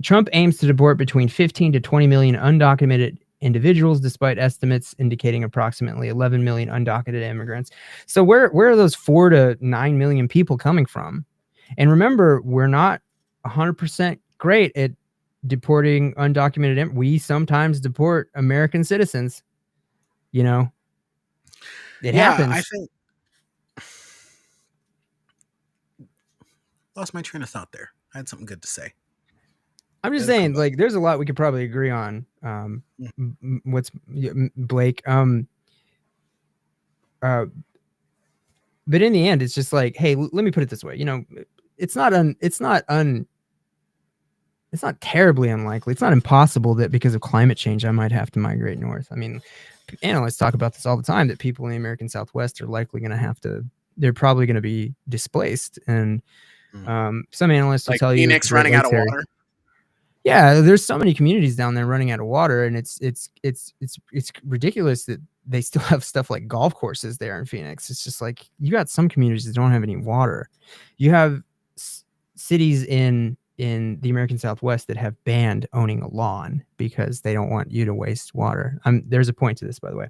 Trump aims to deport between 15 to 20 million undocumented individuals, despite estimates indicating approximately 11 million undocumented immigrants. So where are those 4 to 9 million people coming from? And remember, we're not 100% great at deporting undocumented. We sometimes deport American citizens. You know, it happens.
I think lost my train of thought there. I had something good to say.
I'm just saying, like, there's a lot we could probably agree on. What's Blake? But in the end, it's just like, hey, let me put it this way. You know, it's not terribly unlikely. It's not impossible that because of climate change, I might have to migrate north. I mean, analysts talk about this all the time, that people in the American Southwest are likely going to have to, they're probably going to be displaced. And some analysts will tell you
Phoenix running out of water.
Yeah, there's so many communities down there running out of water, and it's ridiculous that they still have stuff like golf courses there in Phoenix. It's just like, you got some communities that don't have any water. You have cities in the American Southwest that have banned owning a lawn because they don't want you to waste water. There's a point to this, by the way.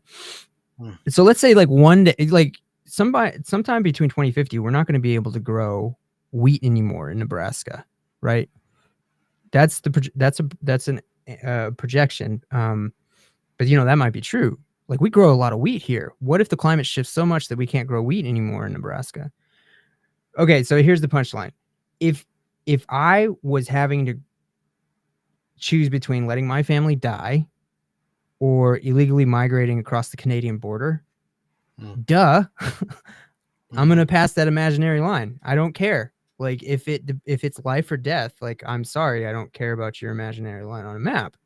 So let's say like one day, like sometime between 2050, we're not going to be able to grow wheat anymore in Nebraska, right? That's an projection. But you know, that might be true. Like, we grow a lot of wheat here. What if the climate shifts so much that we can't grow wheat anymore in Nebraska? Okay, so here's the punchline. If I was having to choose between letting my family die or illegally migrating across the Canadian border, I'm going to pass that imaginary line. I don't care. Like, if it's life or death, like, I'm sorry, I don't care about your imaginary line on a map.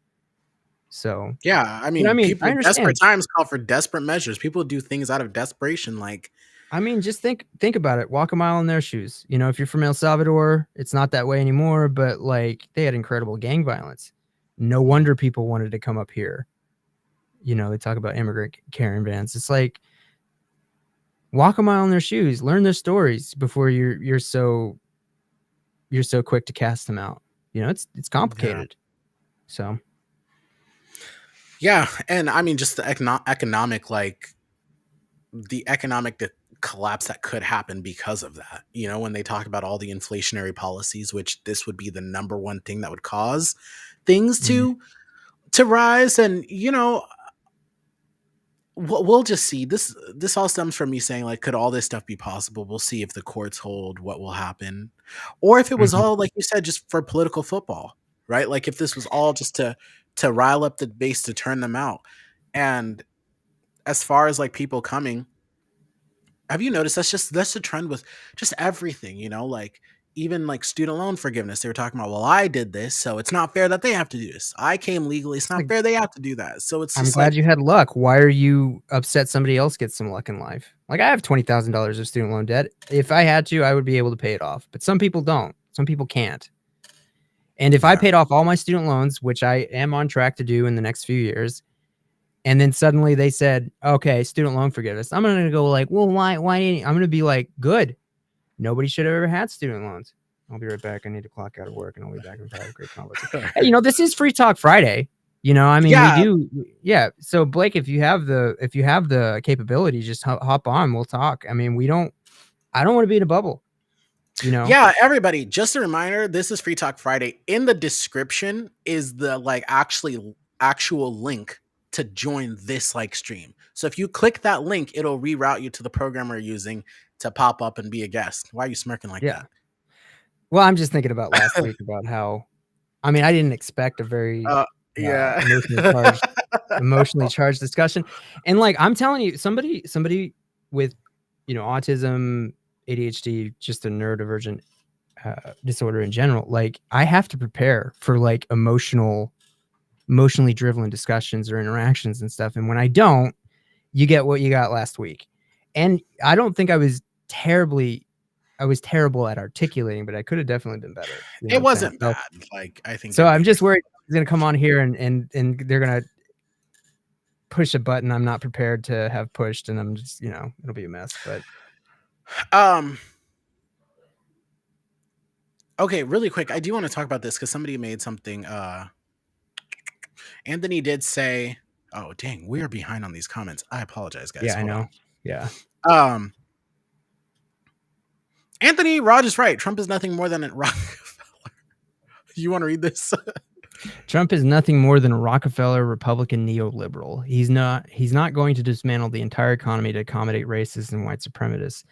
So
yeah, I mean, people in desperate times call for desperate measures. People do things out of desperation. Like,
I mean, just think about it. Walk a mile in their shoes. You know, if you're from El Salvador, it's not that way anymore, but like, they had incredible gang violence. No wonder people wanted to come up here. You know, they talk about immigrant caravans. It's like, walk a mile in their shoes, learn their stories before you're so quick to cast them out. You know, it's complicated. Yeah. So
yeah, and I mean, just the economic, like the economic collapse that could happen because of that. You know, when they talk about all the inflationary policies, which this would be the number one thing that would cause things to rise. And you know, we'll just see. This all stems from me saying, like, could all this stuff be possible? We'll see if the courts hold what will happen, or if it was all, like you said, just for political football, right? Like, if this was all just to rile up the base, to turn them out. And as far as like people coming, have you noticed that's the trend with just everything, you know, like even like student loan forgiveness. They were talking about, well, I did this, so it's not fair that they have to do this. I came legally. It's not fair they have to do that. So it's
I'm glad you had luck. Why are you upset somebody else gets some luck in life? Like, I have $20,000 of student loan debt. If I had to, I would be able to pay it off. But some people don't. Some people can't. And if I paid off all my student loans, which I am on track to do in the next few years, and then suddenly they said, okay, student loan forgiveness, I'm going to go like, well, why? I'm going to be like, good. Nobody should have ever had student loans. I'll be right back. I need to clock out of work, and I'll be back in 5. Great conversation. Hey, you know, this is Free Talk Friday. You know, I mean, we do. Yeah. So Blake, if you have the capability, just hop on. We'll talk. I mean, I don't want to be in a bubble. You know?
Yeah, everybody, just a reminder, this is Free Talk Friday. In the description is the like actual link to join this like stream. So if you click that link, it'll reroute you to the program we're using to pop up and be a guest. Why are you smirking like that?
Well, I'm just thinking about last week about how, I mean, I didn't expect a very
yeah.
emotionally charged discussion. And like, I'm telling you, somebody with, autism, ADHD, just a neurodivergent disorder in general, like I have to prepare for like emotionally driven discussions or interactions and stuff. And when I don't, you get what you got last week. And I don't think I was terrible at articulating, but I could have definitely been better.
It wasn't bad. Like, I think
so. I'm just worried he's gonna come on here and they're gonna push a button I'm not prepared to have pushed, and I'm just, it'll be a mess. But
okay, really quick, I do want to talk about this because somebody made something. Anthony did say, "Oh dang, we are behind on these comments. I apologize, guys."
Yeah,
Hold
I know.
on.
Yeah.
Anthony, Raj is right. Trump is nothing more than a Rockefeller. You want to read this?
Trump is nothing more than a Rockefeller Republican neoliberal. He's not going to dismantle the entire economy to accommodate racists and white supremacists.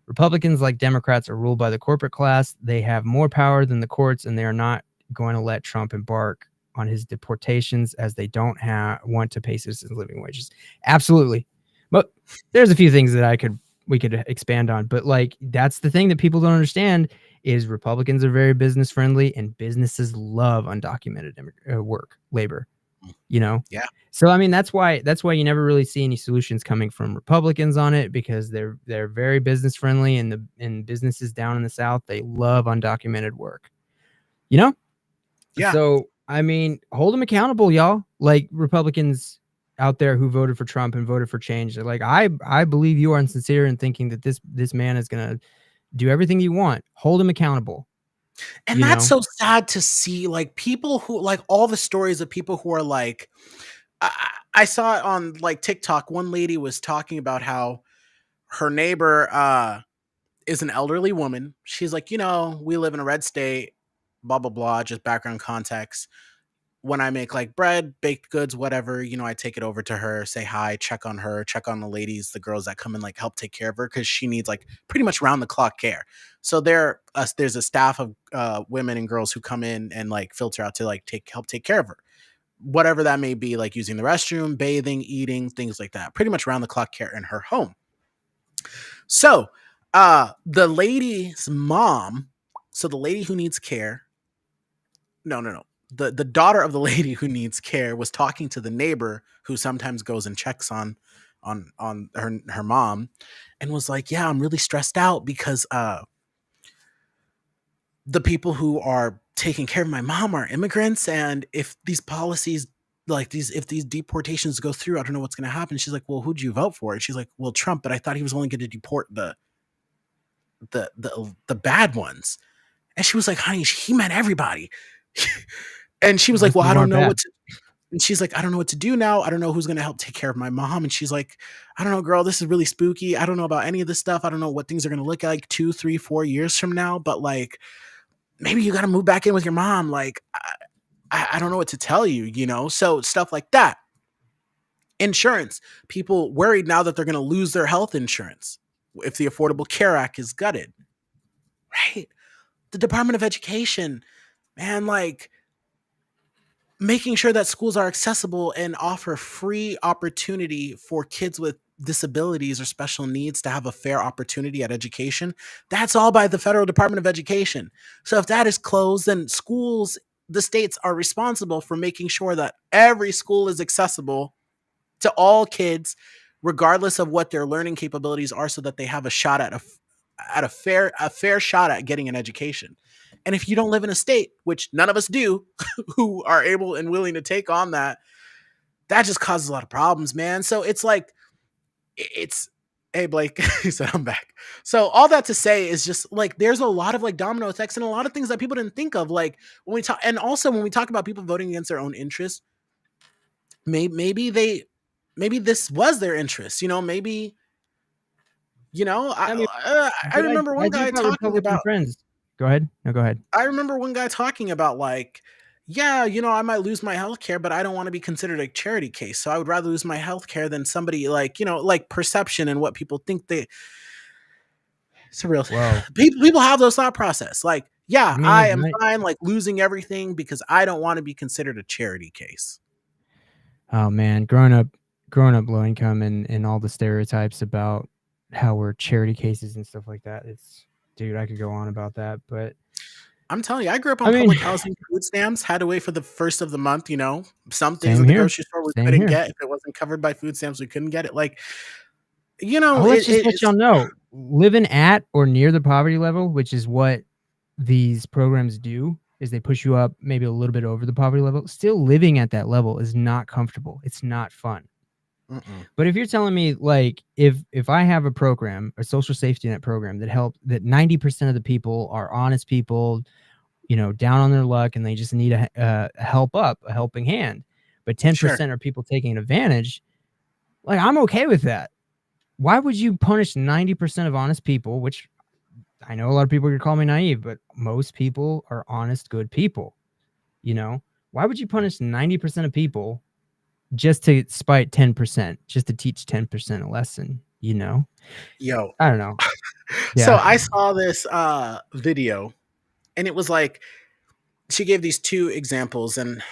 Republicans, like Democrats, are ruled by the corporate class. They have more power than the courts, and they are not going to let Trump embark on his deportations as they don't want to pay citizens living wages. Absolutely. But there's a few things that we could expand on. But like, that's the thing that people don't understand is Republicans are very business friendly, and businesses love undocumented labor. Yeah. So I mean, that's why you never really see any solutions coming from Republicans on it, because they're very business friendly, and businesses down in the South, they love undocumented work. Yeah. So I mean, hold them accountable, y'all. Like, Republicans out there who voted for Trump and voted for change. They're like, I believe you are insincere in thinking that this man is gonna do everything you want. Hold him accountable.
And that's so sad to see, like, people who, like, all the stories of people who are like, I saw it on like TikTok. One lady was talking about how her neighbor is an elderly woman. She's like, we live in a red state, blah, blah, blah, just background context. When I make like bread, baked goods, whatever, I take it over to her, say hi, check on her, check on the ladies, the girls that come and like help take care of her, because she needs like pretty much round the clock care. So there's a staff of women and girls who come in and like filter out to like help take care of her, whatever that may be, like using the restroom, bathing, eating, things like that. Pretty much round the clock care in her home. So the lady's mom, so the lady who needs care, no. The daughter of the lady who needs care was talking to the neighbor who sometimes goes and checks on her mom, and was like, yeah, I'm really stressed out because the people who are taking care of my mom are immigrants, and if these policies, like if these deportations go through, I don't know what's going to happen. She's like, well, who'd you vote for? And she's like, well, Trump, but I thought he was only going to deport the bad ones. And she was like, honey, he meant everybody. And she was like, well, I don't know what to, and she's like, I don't know what to do now. I don't know who's going to help take care of my mom. And she's like, I don't know, girl, this is really spooky. I don't know about any of this stuff. I don't know what things are going to look like 2, 3, 4 years from now, but like, maybe you got to move back in with your mom. Like, I don't know what to tell you, so stuff like that. Insurance, people worried now that they're going to lose their health insurance if the Affordable Care Act is gutted, right? The Department of Education, man, like making sure that schools are accessible and offer free opportunity for kids with disabilities or special needs to have a fair opportunity at education. That's all by the Federal Department of Education. So if that is closed, then schools, the states are responsible for making sure that every school is accessible to all kids, regardless of what their learning capabilities are, so that they have a shot at a fair shot at getting an education. And if you don't live in a state, which none of us do, who are able and willing to take on that just causes a lot of problems, man. So it's like, hey, Blake, he said, I'm back. So all that to say is just like, there's a lot of like domino effects and a lot of things that people didn't think of. Like when we talk, and also when we talk about people voting against their own interests, maybe this was their interest, maybe, I remember one guy talking about
friends. Go ahead. No, go ahead.
I remember one guy talking about like, yeah, I might lose my health care, but I don't want to be considered a charity case. So I would rather lose my health care than somebody like, like perception and what people think it's a real thing. People have those thought process. Like, Yeah,
I mean,
I am fine like losing everything because I don't want to be considered a charity case.
Oh man, growing up low income and all the stereotypes about how we're charity cases and stuff like that. Dude, I could go on about that, but
I'm telling you, I grew up on
I mean,
public housing, food stamps, had to wait for the first of the month, you know. Some things
same
at the
here.
grocery store we
Same
couldn't
here.
get. If it wasn't covered by food stamps, we couldn't get it. Like, you know,
Let's just let y'all know, living at or near the poverty level, which is what these programs do, is they push you up maybe a little bit over the poverty level. Still living at that level is not comfortable. It's not fun. But if you're telling me, like, if I have a program, a social safety net program that 90% of the people are honest people, you know, down on their luck, and they just need a helping hand, but 10% are people taking advantage, like, I'm okay with that. Why would you punish 90% of honest people, which I know a lot of people are calling me naive, but most people are honest, good people, you know? Why would you punish 90% of people just to spite 10%, just to teach 10% a lesson, you know?
Yo.
I don't know.
Yeah. So I saw this video, and it was like, she gave these two examples, and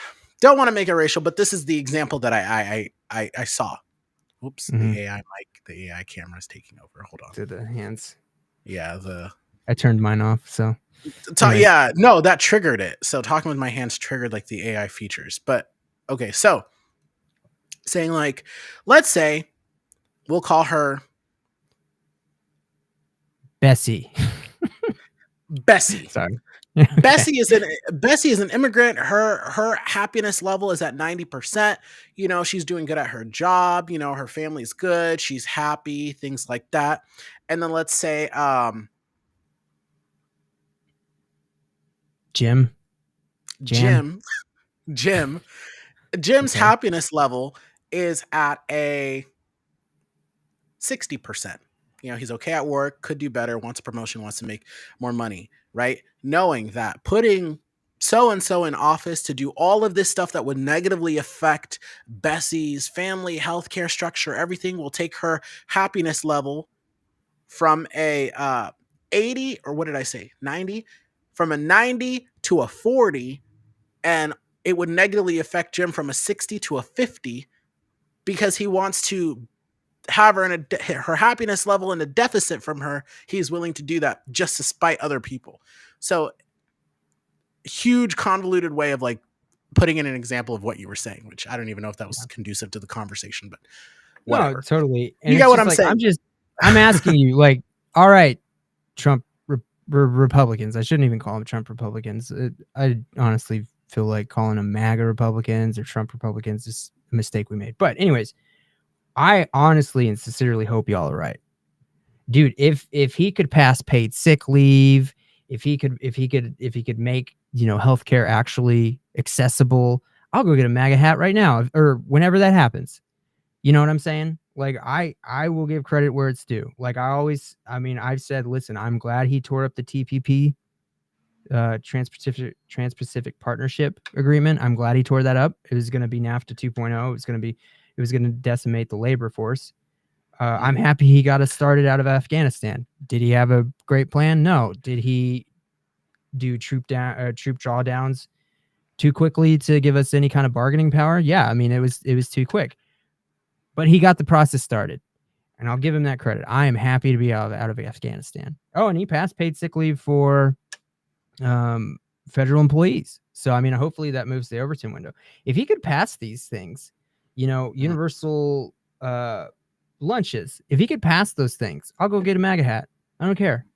don't want to make it racial, but this is the example that I saw. Oops, the AI mic, the AI camera is taking over. Hold on.
To the hands.
Yeah,
I turned mine off, so.
Yeah, no, that triggered it. So talking with my hands triggered like the AI features. But okay, so saying like, let's say we'll call her
Bessie.
Bessie.
Sorry.
Bessie is an immigrant. Her happiness level is at 90%. You know, she's doing good at her job. You know, her family's good. She's happy, things like that. And then let's say Jim's okay. Happiness level is at a 60%. You know, he's okay at work, could do better, wants a promotion, wants to make more money, right? Knowing that putting so-and-so in office to do all of this stuff that would negatively affect Bessie's family, healthcare structure, everything will take her happiness level from a 80, or what did I say, 90? From a 90 to a 40, and it would negatively affect Jim from a 60 to a 50 because he wants to have her in her happiness level in a deficit from her. He's willing to do that just to spite other people. So huge convoluted way of like putting in an example of what you were saying, which I don't even know if that was conducive to the conversation, but whatever.
No, totally. And
you got what I'm saying.
I'm asking you, like, all right, Trump Republicans. I shouldn't even call them Trump Republicans. I honestly feel like calling them MAGA Republicans or Trump Republicans is a mistake we made. But anyways, I honestly and sincerely hope y'all are right. Dude, if he could pass paid sick leave, if he could make, you know, healthcare actually accessible, I'll go get a MAGA hat right now, or whenever that happens. You know what I'm saying? Like, I will give credit where it's due. Like, I've said, listen, I'm glad he tore up the TPP, Trans-Pacific Partnership Agreement. I'm glad he tore that up. It was going to be NAFTA 2.0. It was going to decimate the labor force. I'm happy he got us started out of Afghanistan. Did he have a great plan? No. Did he do troop drawdowns too quickly to give us any kind of bargaining power? Yeah, I mean, it was too quick. But he got the process started, and I'll give him that credit. I am happy to be out of Afghanistan. Oh, and he passed paid sick leave for federal employees. So, I mean, hopefully that moves the Overton window. If he could pass these things, you know, universal lunches, if he could pass those things, I'll go get a MAGA hat. I don't care,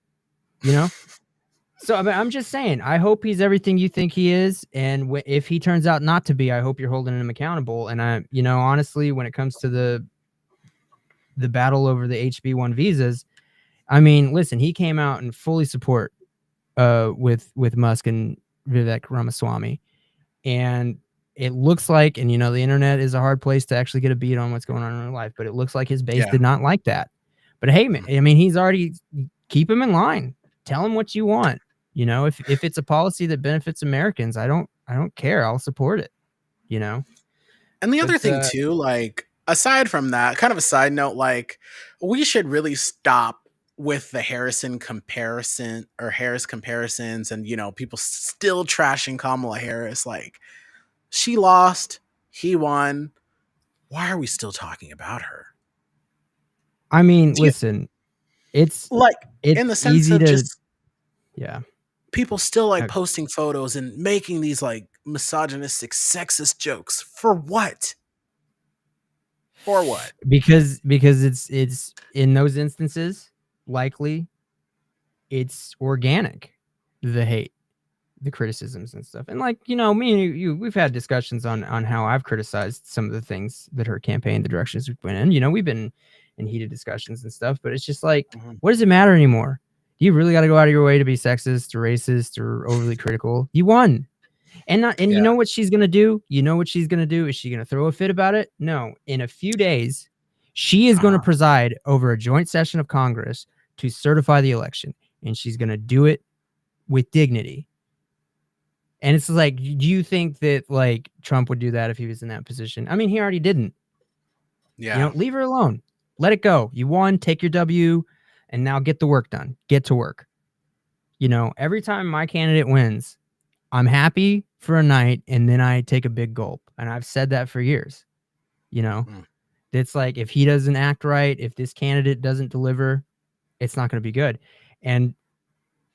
you know? So, I mean, I'm just saying, I hope he's everything you think he is. And if he turns out not to be, I hope you're holding him accountable. And you know, honestly, when it comes to the battle over the HB1 visas, I mean, listen, he came out in fully support with Musk and Vivek Ramaswamy. And it looks like, and you know, the internet is a hard place to actually get a beat on what's going on in real life, but it looks like his base did not like that. But hey, man, I mean, he's already, keep him in line. Tell him what you want. You know, if it's a policy that benefits Americans, I don't care. I'll support it, you know?
And the other thing too, like, aside from that, kind of a side note, like, we should really stop with the Harris comparisons, and people still trashing Kamala Harris. Like, she lost, he won. Why are we still talking about her?
I mean, listen, it's
like in the sense
easy
of
to,
just
yeah,
people still like posting photos and making these like misogynistic, sexist jokes for what? For what?
Because it's in those instances likely it's organic, the hate, the criticisms and stuff. And like, me and you, we've had discussions on how I've criticized some of the things that her campaign, the directions we went in. We've been in heated discussions and stuff, but it's just like, what does it matter anymore? Do you really got to go out of your way to be sexist or racist or overly critical? You won. And you know what she's going to do? You know what she's going to do? Is she going to throw a fit about it? No. In a few days, she is going to preside over a joint session of Congress to certify the election. And she's going to do it with dignity. And it's like, do you think that like Trump would do that if he was in that position? I mean, he already didn't.
Yeah.
Leave her alone. Let it go. You won, take your W, and now get the work done. Get to work. Every time my candidate wins, I'm happy for a night and then I take a big gulp. And I've said that for years. It's like, if he doesn't act right, if this candidate doesn't deliver, it's not going to be good. And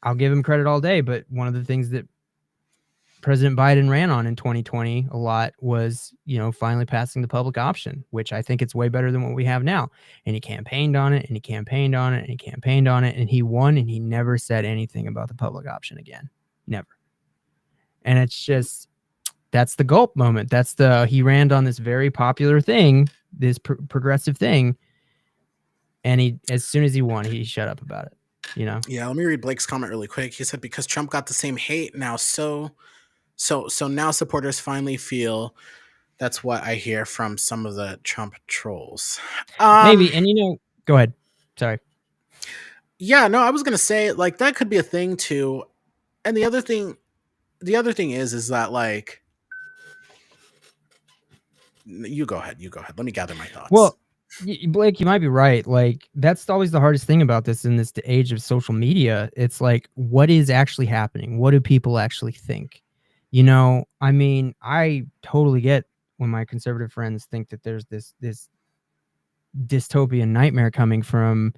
I'll give him credit all day. But one of the things that President Biden ran on in 2020 a lot was, finally passing the public option, which I think it's way better than what we have now. And he campaigned on it and he campaigned on it and he campaigned on it and he won, and he never said anything about the public option again. Never. And it's just, that's the gulp moment. He ran on this very popular thing, this progressive thing. And as soon as he won, he shut up about it,
Yeah. Let me read Blake's comment really quick. He said, because Trump got the same hate now. So now supporters finally feel. That's what I hear from some of the Trump trolls.
Maybe. And go ahead. Sorry.
Yeah, no, I was going to say like that could be a thing too. And the other thing is that like, you go ahead. Let me gather my thoughts.
Well, Blake, you might be right. Like, that's always the hardest thing about this in this age of social media. It's like, what is actually happening? What do people actually think? I mean, I totally get when my conservative friends think that there's this dystopian nightmare coming from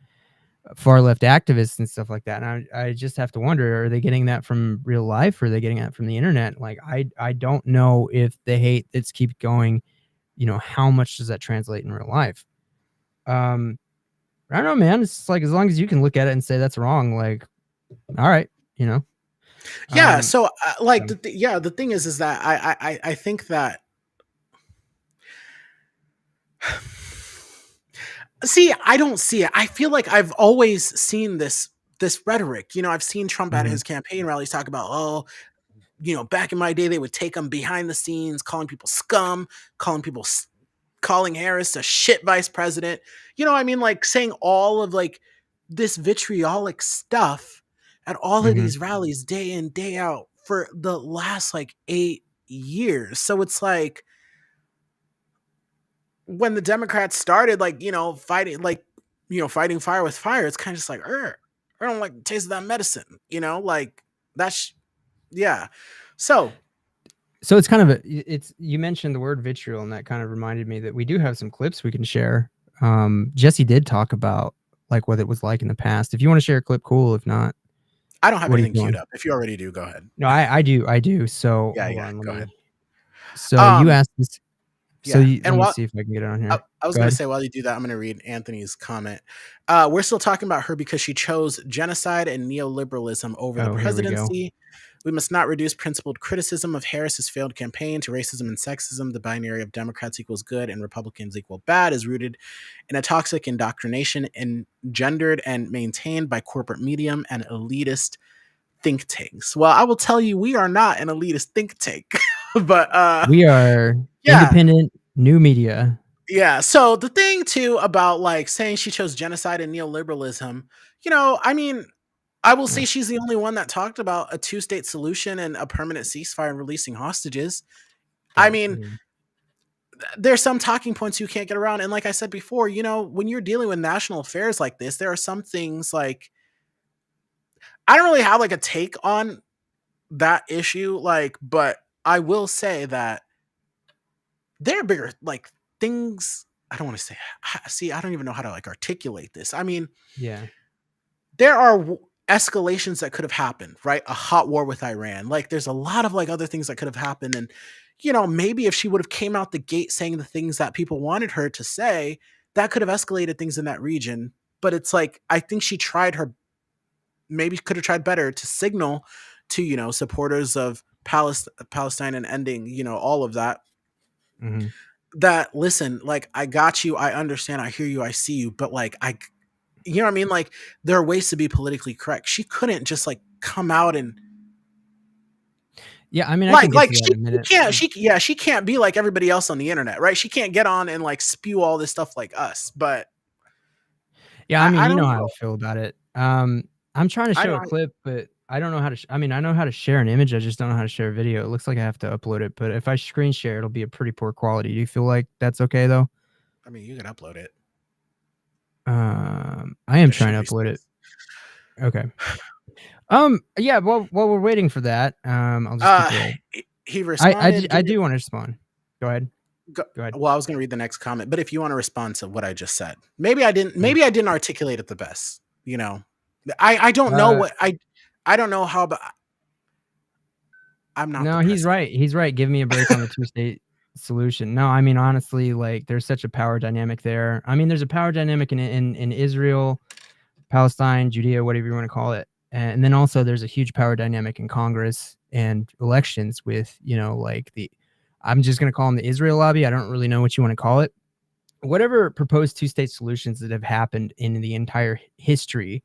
far left activists and stuff like that. And I just have to wonder, are they getting that from real life, or are they getting that from the internet? Like, I don't know if the hate that's keep going, how much does that translate in real life? I don't know, man. It's like, as long as you can look at it and say that's wrong, like, all right,
Yeah. So like, the thing is that I think that, see, I don't see it. I feel like I've always seen this rhetoric. I've seen Trump at his campaign rallies talk about, back in my day, they would take him behind the scenes, calling people scum, calling Harris a shit vice president. I mean, like, saying all of like this vitriolic stuff at all of these rallies day in, day out for the last like 8 years. So it's like, when the Democrats started like, fighting fire with fire, it's kind of just like, I don't like the taste of that medicine, like that's, yeah. So
it's kind of you mentioned the word vitriol, and that kind of reminded me that we do have some clips we can share. Jesse did talk about like what it was like in the past. If you want to share a clip, cool. If not,
I don't have anything queued up. If you already do, go ahead.
No, I do. So
yeah, go ahead.
So you asked this. So let me see if I can get it on here.
I was going to say, while you do that, I'm going to read Anthony's comment. We're still talking about her because she chose genocide and neoliberalism over the presidency. We must not reduce principled criticism of Harris's failed campaign to racism and sexism. The binary of Democrats equals good and Republicans equal bad is rooted in a toxic indoctrination engendered and maintained by corporate media and elitist think tanks. Well, I will tell you, we are not an elitist think tank, but
we are independent new media.
Yeah. So the thing too about like saying she chose genocide and neoliberalism, I mean, I will say she's the only one that talked about a 2-state solution and a permanent ceasefire and releasing hostages. I mean, there's some talking points you can't get around. And like I said before, you know, when you're dealing with national affairs like this, there are some things like I don't really have like a take on that issue, like, but I will say that there are bigger like things. I don't want to say. See, I don't even know how to like articulate this. I mean,
Yeah.
there are escalations that could have happened, right? A hot war with Iran. Like, there's a lot of like other things that could have happened, and you know, maybe if she would have came out the gate saying the things that people wanted her to say, that could have escalated things in that region. But it's like I think she tried her maybe could have tried better to signal to, you know, supporters of Palestine and ending, you know, all of that.
Mm-hmm.
That listen, like I got you, I understand, I hear you, I see you, but like you know what I mean? Like there are ways to be politically correct. She couldn't just like come out and
yeah, I mean, I can get to that in a minute.
She can't be like everybody else on the internet, right? She can't get on and like spew all this stuff like us. But
yeah, I mean,
I
you
don't
know
know.
how I feel about it. I'm trying to show a clip, but I don't know how to. I mean, I know how to share an image. I just don't know how to share a video. It looks like I have to upload it, but if I screen share, it'll be a pretty poor quality. Do you feel like that's okay though?
I mean, you can upload it.
I am trying to upload it. Okay. Yeah. Well, while we're waiting for that, I'll just keep going.
He responded.
I do want to respond. Go ahead.
Go ahead. Well, I was going to read the next comment, but if you want to respond to what I just said, maybe I didn't articulate it the best. You know, I don't know what I don't know how, but I'm not.
No, he's right. He's right. Give me a break on the 2-state solution. No, I mean, honestly, like there's such a power dynamic there. I mean, there's a power dynamic in Israel, Palestine, Judea, whatever you want to call it. And then also there's a huge power dynamic in Congress and elections with, you know, like I'm just going to call them the Israel lobby. I don't really know what you want to call it. Whatever proposed 2-state solutions that have happened in the entire history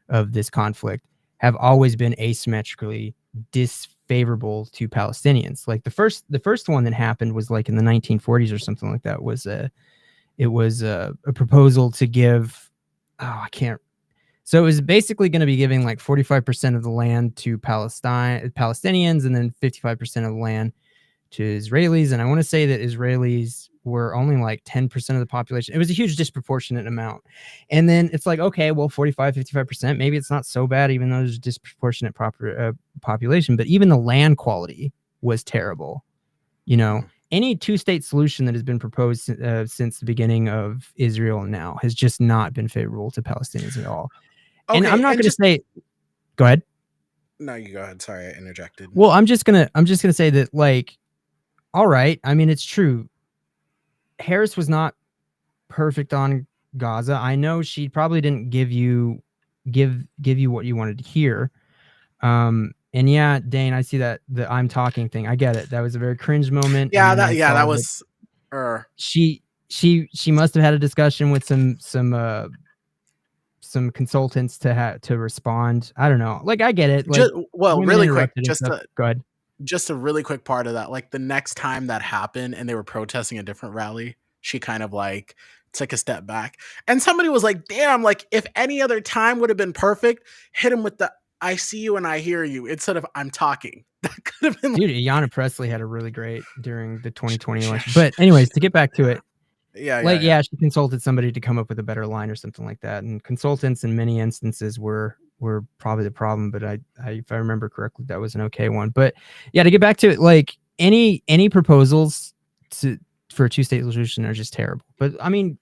of this conflict have always been asymmetrically disfavorable to Palestinians. Like the first one that happened was like in the 1940s or something like that. It was a proposal to give, so it was basically going to be giving like 45% of the land to Palestinians and then 55% of the land to Israelis. And I want to say that Israelis were only like 10% of the population. It was a huge disproportionate amount. And then it's like, okay, well, 55%, maybe it's not so bad, even though there's a disproportionate population, but even the land quality was terrible. You know, any 2-state solution that has been proposed since the beginning of Israel now has just not been favorable to Palestinians at all. Okay, and I'm not going to say, go ahead.
No, you go ahead. Sorry, I interjected.
Well, I'm just gonna say that, like, all right. I mean, it's true. Harris was not perfect on Gaza. I know she probably didn't give you what you wanted to hear. And yeah, Dane, I see that the I'm talking thing. I get it. That was a very cringe moment.
Yeah, that was.
She must have had a discussion with some consultants to respond. I don't know. Like, I get it. Like,
really quick,
go ahead.
Just a really quick part of that. Like the next time that happened and they were protesting a different rally, she kind of like took a step back. And somebody was like, damn, like if any other time would have been perfect, hit him with the I see you and I hear you instead of I'm talking. That could have been
dude, Ayanna Pressley had a really great during the 2020 election. But anyways, to get back to it. Yeah, she consulted somebody to come up with a better line or something like that. And consultants in many instances were probably the problem, but I if I remember correctly, that was an okay one. But yeah, to get back to it, like any proposals for a 2-state solution are just terrible. But I mean,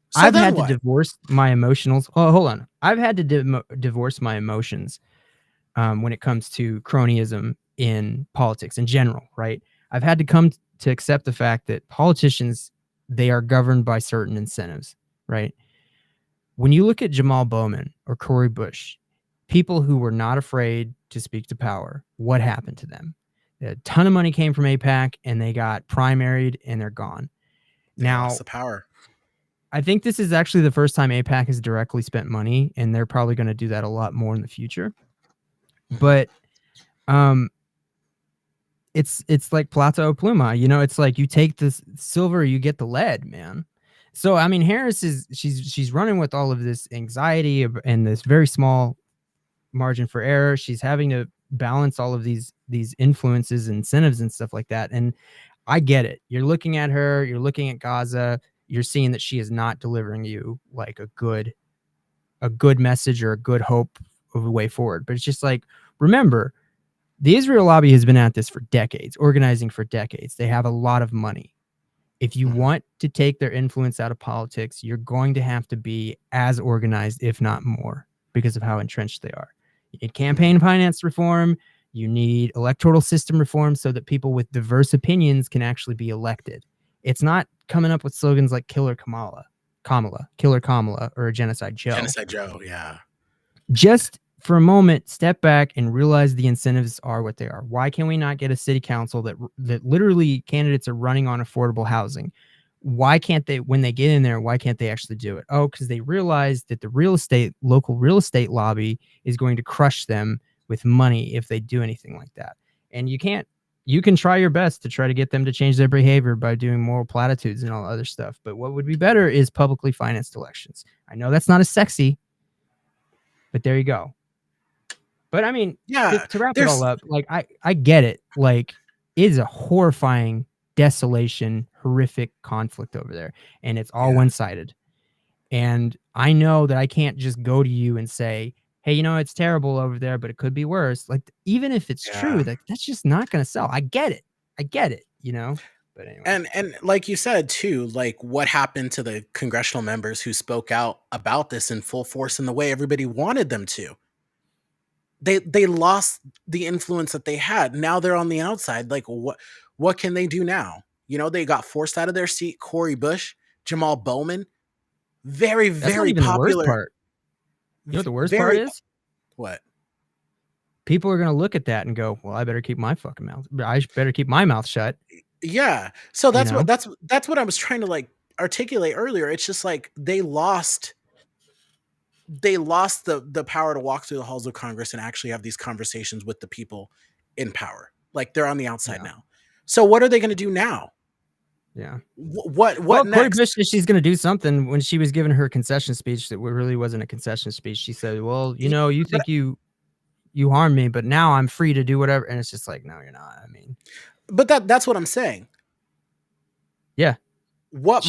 so I've had to divorce my emotionals. Oh, hold on. I've had to divorce my emotions when it comes to cronyism in politics in general, right? I've had to come to accept the fact that politicians, they are governed by certain incentives, right? When you look at Jamal Bowman or Cori Bush, people who were not afraid to speak to power, what happened to them? A ton of money came from AIPAC and they got primaried and they're gone. Now,
lost the power.
I think this is actually the first time AIPAC has directly spent money, and they're probably going to do that a lot more in the future. But it's like Plata o Pluma, you know, it's like you take this silver, you get the lead, man. So I mean, Harris she's running with all of this anxiety and this very small margin for error. She's having to balance all of these influences, incentives, and stuff like that. And I get it. You're looking at her, you're looking at Gaza, you're seeing that she is not delivering you like a good message or a good hope of a way forward. But it's just like, remember, the Israel lobby has been at this for decades, organizing for decades. They have a lot of money. If you want to take their influence out of politics, you're going to have to be as organized, if not more, because of how entrenched they are. You need campaign finance reform. You need electoral system reform so that people with diverse opinions can actually be elected. It's not coming up with slogans like Killer Kamala, Killer Kamala, or Genocide Joe.
Genocide Joe, yeah.
Just for a moment, step back and realize the incentives are what they are. Why can we not get a city council that literally candidates are running on affordable housing? Why can't they, when they get in there, why can't they actually do it? Oh, because they realize that the local real estate lobby is going to crush them with money if they do anything like that. And you can try your best to try to get them to change their behavior by doing moral platitudes and all other stuff. But what would be better is publicly financed elections. I know that's not as sexy, but there you go. But I mean,
yeah,
to wrap it all up, like I get it. Like, it is a horrifying desolation, horrific conflict over there, and it's all one-sided. And I know that I can't just go to you and say, hey, it's terrible over there, but it could be worse. Like, even if it's true, that's just not going to sell. I get it. But anyway.
And like you said too, like, what happened to the congressional members who spoke out about this in full force in the way everybody wanted them to? They lost the influence that they had. Now they're on the outside. Like, what can they do now? They got forced out of their seat. Cori Bush, Jamal Bowman, very, very popular.
The worst part. You know what the worst part is?
What?
People are going to look at that and go, well, I better keep my fucking mouth. I better keep my mouth shut.
Yeah. So that's what I was trying to like articulate earlier. It's just like they lost the power to walk through the halls of Congress and actually have these conversations with the people in power. Like, they're on the outside now. So what are they going to do now?
Yeah.
What next?
Cori Bush said she's going to do something. When she was giving her concession speech, that really wasn't a concession speech. She said, well, you think you harmed me, but now I'm free to do whatever. And it's just like, no, you're not. I mean,
but that's what I'm saying.
Yeah.
What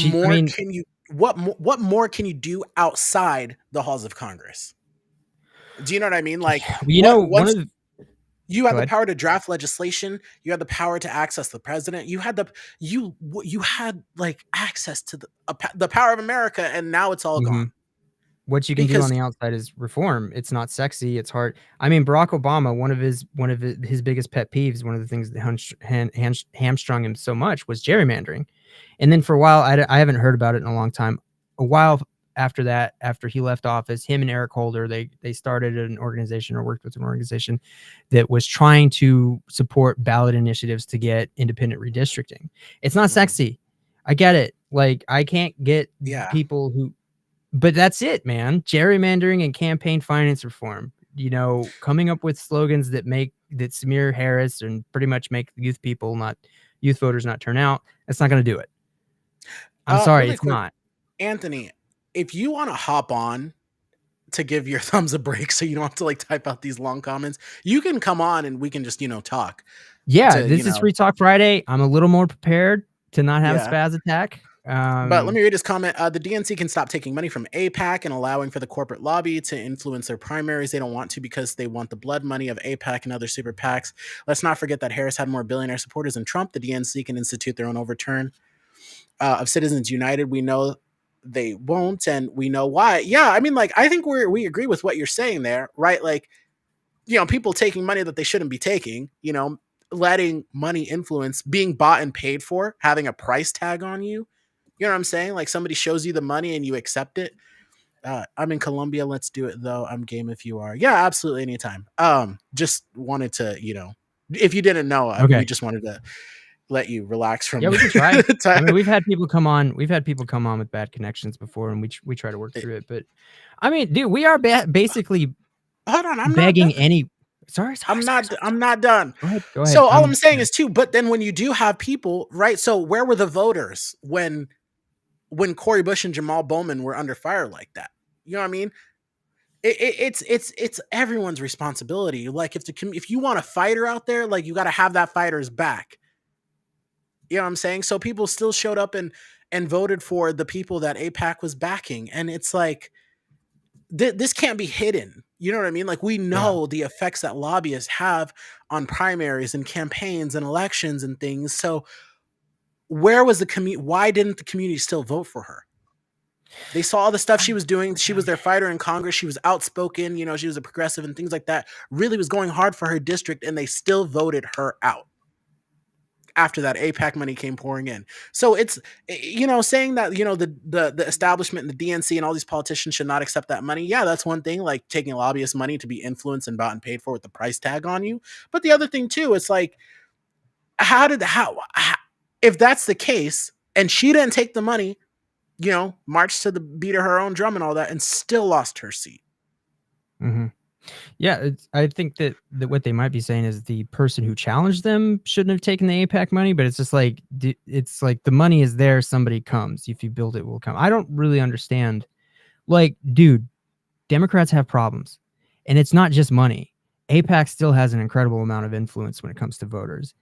more can you do outside the halls of Congress? Do you know what I mean? Like, you had the power to draft legislation. You had the power to access the president. You had like access to the power of America, and now it's all gone.
What you can do on the outside is reform. It's not sexy. It's hard. I mean, Barack Obama, one of his biggest pet peeves, one of the things that hamstrung him so much was gerrymandering. And then for a while, I haven't heard about it in a long time. A while after that, after he left office, him and Eric Holder, they started an organization, or worked with an organization that was trying to support ballot initiatives to get independent redistricting. It's not sexy. I get it. Like, I can't get people who, but that's it, man. Gerrymandering and campaign finance reform, coming up with slogans that smear Harris and pretty much make youth voters not turn out. That's not going to do it. I'm sorry, really, it's not.
Anthony, if you want to hop on to give your thumbs a break so you don't have to like type out these long comments, you can come on and we can just, talk.
Yeah, this is Free Talk Friday. I'm a little more prepared to not have a spaz attack.
But let me read his comment. The DNC can stop taking money from AIPAC and allowing for the corporate lobby to influence their primaries. They don't want to because they want the blood money of AIPAC and other super PACs. Let's not forget that Harris had more billionaire supporters than Trump. The DNC can institute their own overturn of Citizens United. We know they won't, and we know why. Yeah, I mean, like, I think we agree with what you're saying there, right? Like, people taking money that they shouldn't be taking, letting money influence, being bought and paid for, having a price tag on you. You know what I'm saying? Like, somebody shows you the money and you accept it. I'm in Colombia. Let's do it, though. I'm game if you are. Yeah, absolutely. Anytime. Just wanted to, if you didn't know, we just wanted to let you relax from.
Yeah, we can try. I mean, we've had people come on with bad connections before, and we try to work through it. But I mean, dude, we are basically
hold on. I'm
begging
not
any. Sorry.
I'm not done.
Go ahead.
So all I'm saying is too. But then when you do have people, right? So where were the voters when Cori Bush and Jamal Bowman were under fire like that? You know what I mean? It's everyone's responsibility. Like, if you want a fighter out there, like, you got to have that fighter's back. You know what I'm saying? So people still showed up and voted for the people that AIPAC was backing. And it's like, this can't be hidden. You know what I mean? Like, we
Yeah.
know the effects that lobbyists have on primaries and campaigns and elections and things. So where was the community? Why didn't the community still vote for her? They saw the stuff she was doing. She was their fighter in Congress. She was outspoken. You know, she was a progressive and things like that. Really was going hard for her district, and they still voted her out after that AIPAC money came pouring in. So it's, you know, saying that, you know, the establishment and the DNC and all these politicians should not accept that money. Yeah, that's one thing, like taking lobbyist money to be influenced and bought and paid for with the price tag on you. But the other thing too, it's like, how if that's the case and she didn't take the money, you know, march to the beat of her own drum and all that, and still lost her seat.
Mm-hmm. Yeah, I think that what they might be saying is the person who challenged them shouldn't have taken the AIPAC money, but it's just like, it's like the money is there, somebody comes. If you build it, will come. I don't really understand. Like, dude, Democrats have problems, and it's not just money. AIPAC still has an incredible amount of influence when it comes to voters.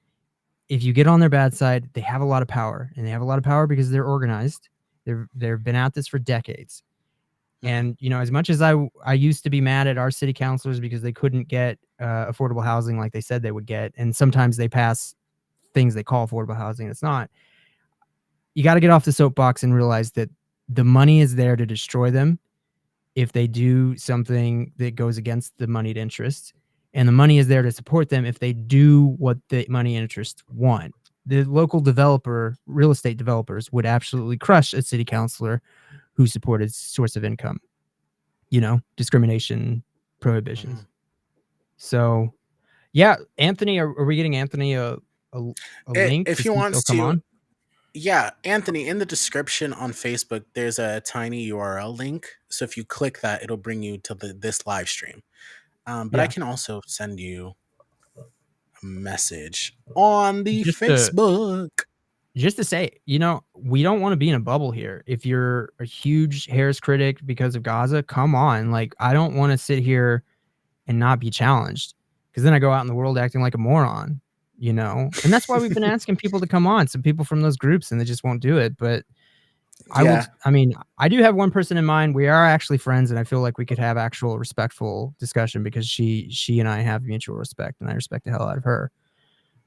If you get on their bad side, they have a lot of power, and they have a lot of power because they're organized. They've been at this for decades. And, you know, as much as I used to be mad at our city councilors because they couldn't get affordable housing like they said they would get, and sometimes they pass things they call affordable housing, it's not. You got to get off the soapbox and realize that the money is there to destroy them if they do something that goes against the moneyed interests, and the money is there to support them if they do what the money interests want. The local real estate developers would absolutely crush a city councilor who supported source of income, you know, discrimination, prohibitions. So, yeah, Anthony, are we getting Anthony a link
if he wants to?
Come on?
Yeah, Anthony, in the description on Facebook, there's a tiny URL link. So if you click that, it'll bring you to this live stream. But yeah. I can also send you a message on the Facebook.
Just to say, you know, we don't want to be in a bubble here. If you're a huge Harris critic because of Gaza, come on. Like, I don't want to sit here and not be challenged, because then I go out in the world acting like a moron, you know? And that's why we've been asking people to come on, some people from those groups, and they just won't do it. But yeah. I do have one person in mind. We are actually friends, and I feel like we could have actual respectful discussion because she and I have mutual respect, and I respect the hell out of her.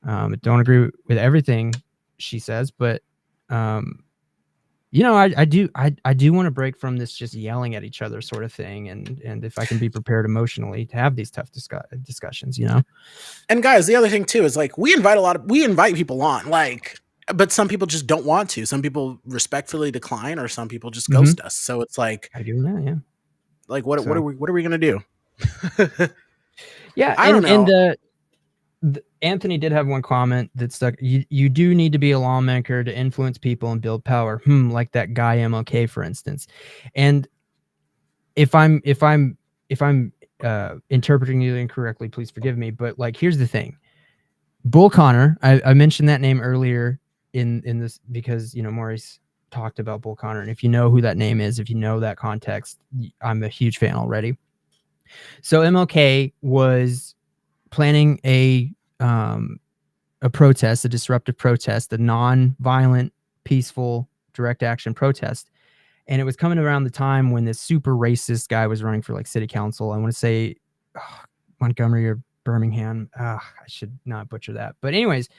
I don't agree with everything she says, but you know, I do want to break from this just yelling at each other sort of thing, and if I can be prepared emotionally to have these tough discussions, you know.
And guys, the other thing too is, like, we invite people on, like, but some people just don't want to. Some people respectfully decline, or some people just ghost us. So it's like,
I do that, yeah.
Like, what are we gonna do?
Yeah, I don't know. And Anthony did have one comment that stuck. You do need to be a lawmaker to influence people and build power. Like that guy MLK, for instance. And if I'm interpreting you incorrectly, please forgive me. But, like, here's the thing. Bull Connor, I mentioned that name earlier in this because, you know, Maurice talked about Bull Connor. And if you know who that name is, if you know that context, I'm a huge fan already. So MLK was planning a protest, a disruptive protest, a non-violent, peaceful, direct action protest. And it was coming around the time when this super racist guy was running for, like, city council. I want to say Montgomery or Birmingham. I should not butcher that. But anyways,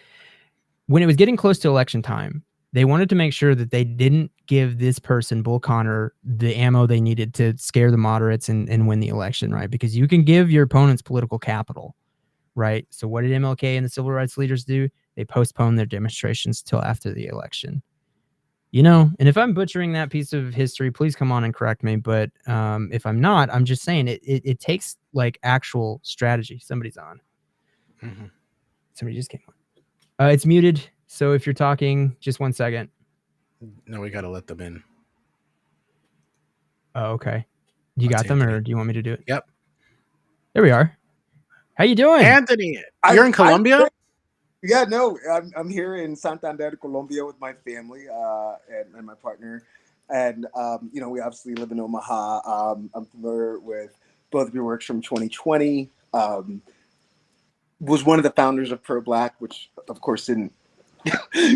when it was getting close to election time, they wanted to make sure that they didn't give this person, Bull Connor, the ammo they needed to scare the moderates and win the election, right? Because you can give your opponents political capital, right? So what did MLK and the civil rights leaders do? They postponed their demonstrations till after the election. You know, and if I'm butchering that piece of history, please come on and correct me. But if I'm not, I'm just saying it takes, like, actual strategy. Somebody's on.
Mm-hmm.
Somebody just came on. It's muted. So if you're talking, just 1 second.
No, we got to let them in.
Oh, okay. You got them, or do you want me to do it?
Yep.
There we are. How you doing?
Anthony, you're in Colombia?
Yeah, no, I'm here in Santander, Colombia with my family and my partner. And, you know, we obviously live in Omaha. I'm familiar with both of your works from 2020. Was one of the founders of Pro Black, which, of course, didn't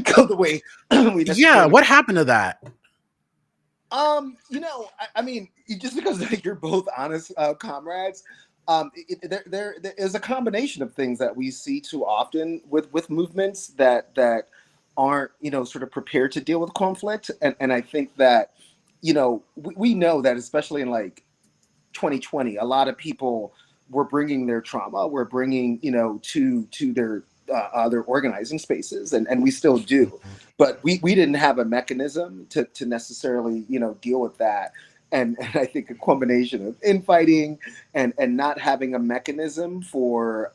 go the way we necessarily.
What happened to that?
You know, I mean, just because you're both honest comrades, there is a combination of things that we see too often with movements that aren't, you know, sort of prepared to deal with conflict, and I think that, you know, we know that especially in like 2020, a lot of people were bringing their trauma, were bringing, you know, to their organizing spaces, and we still do, but we didn't have a mechanism to necessarily, you know, deal with that, and I think a combination of infighting and not having a mechanism for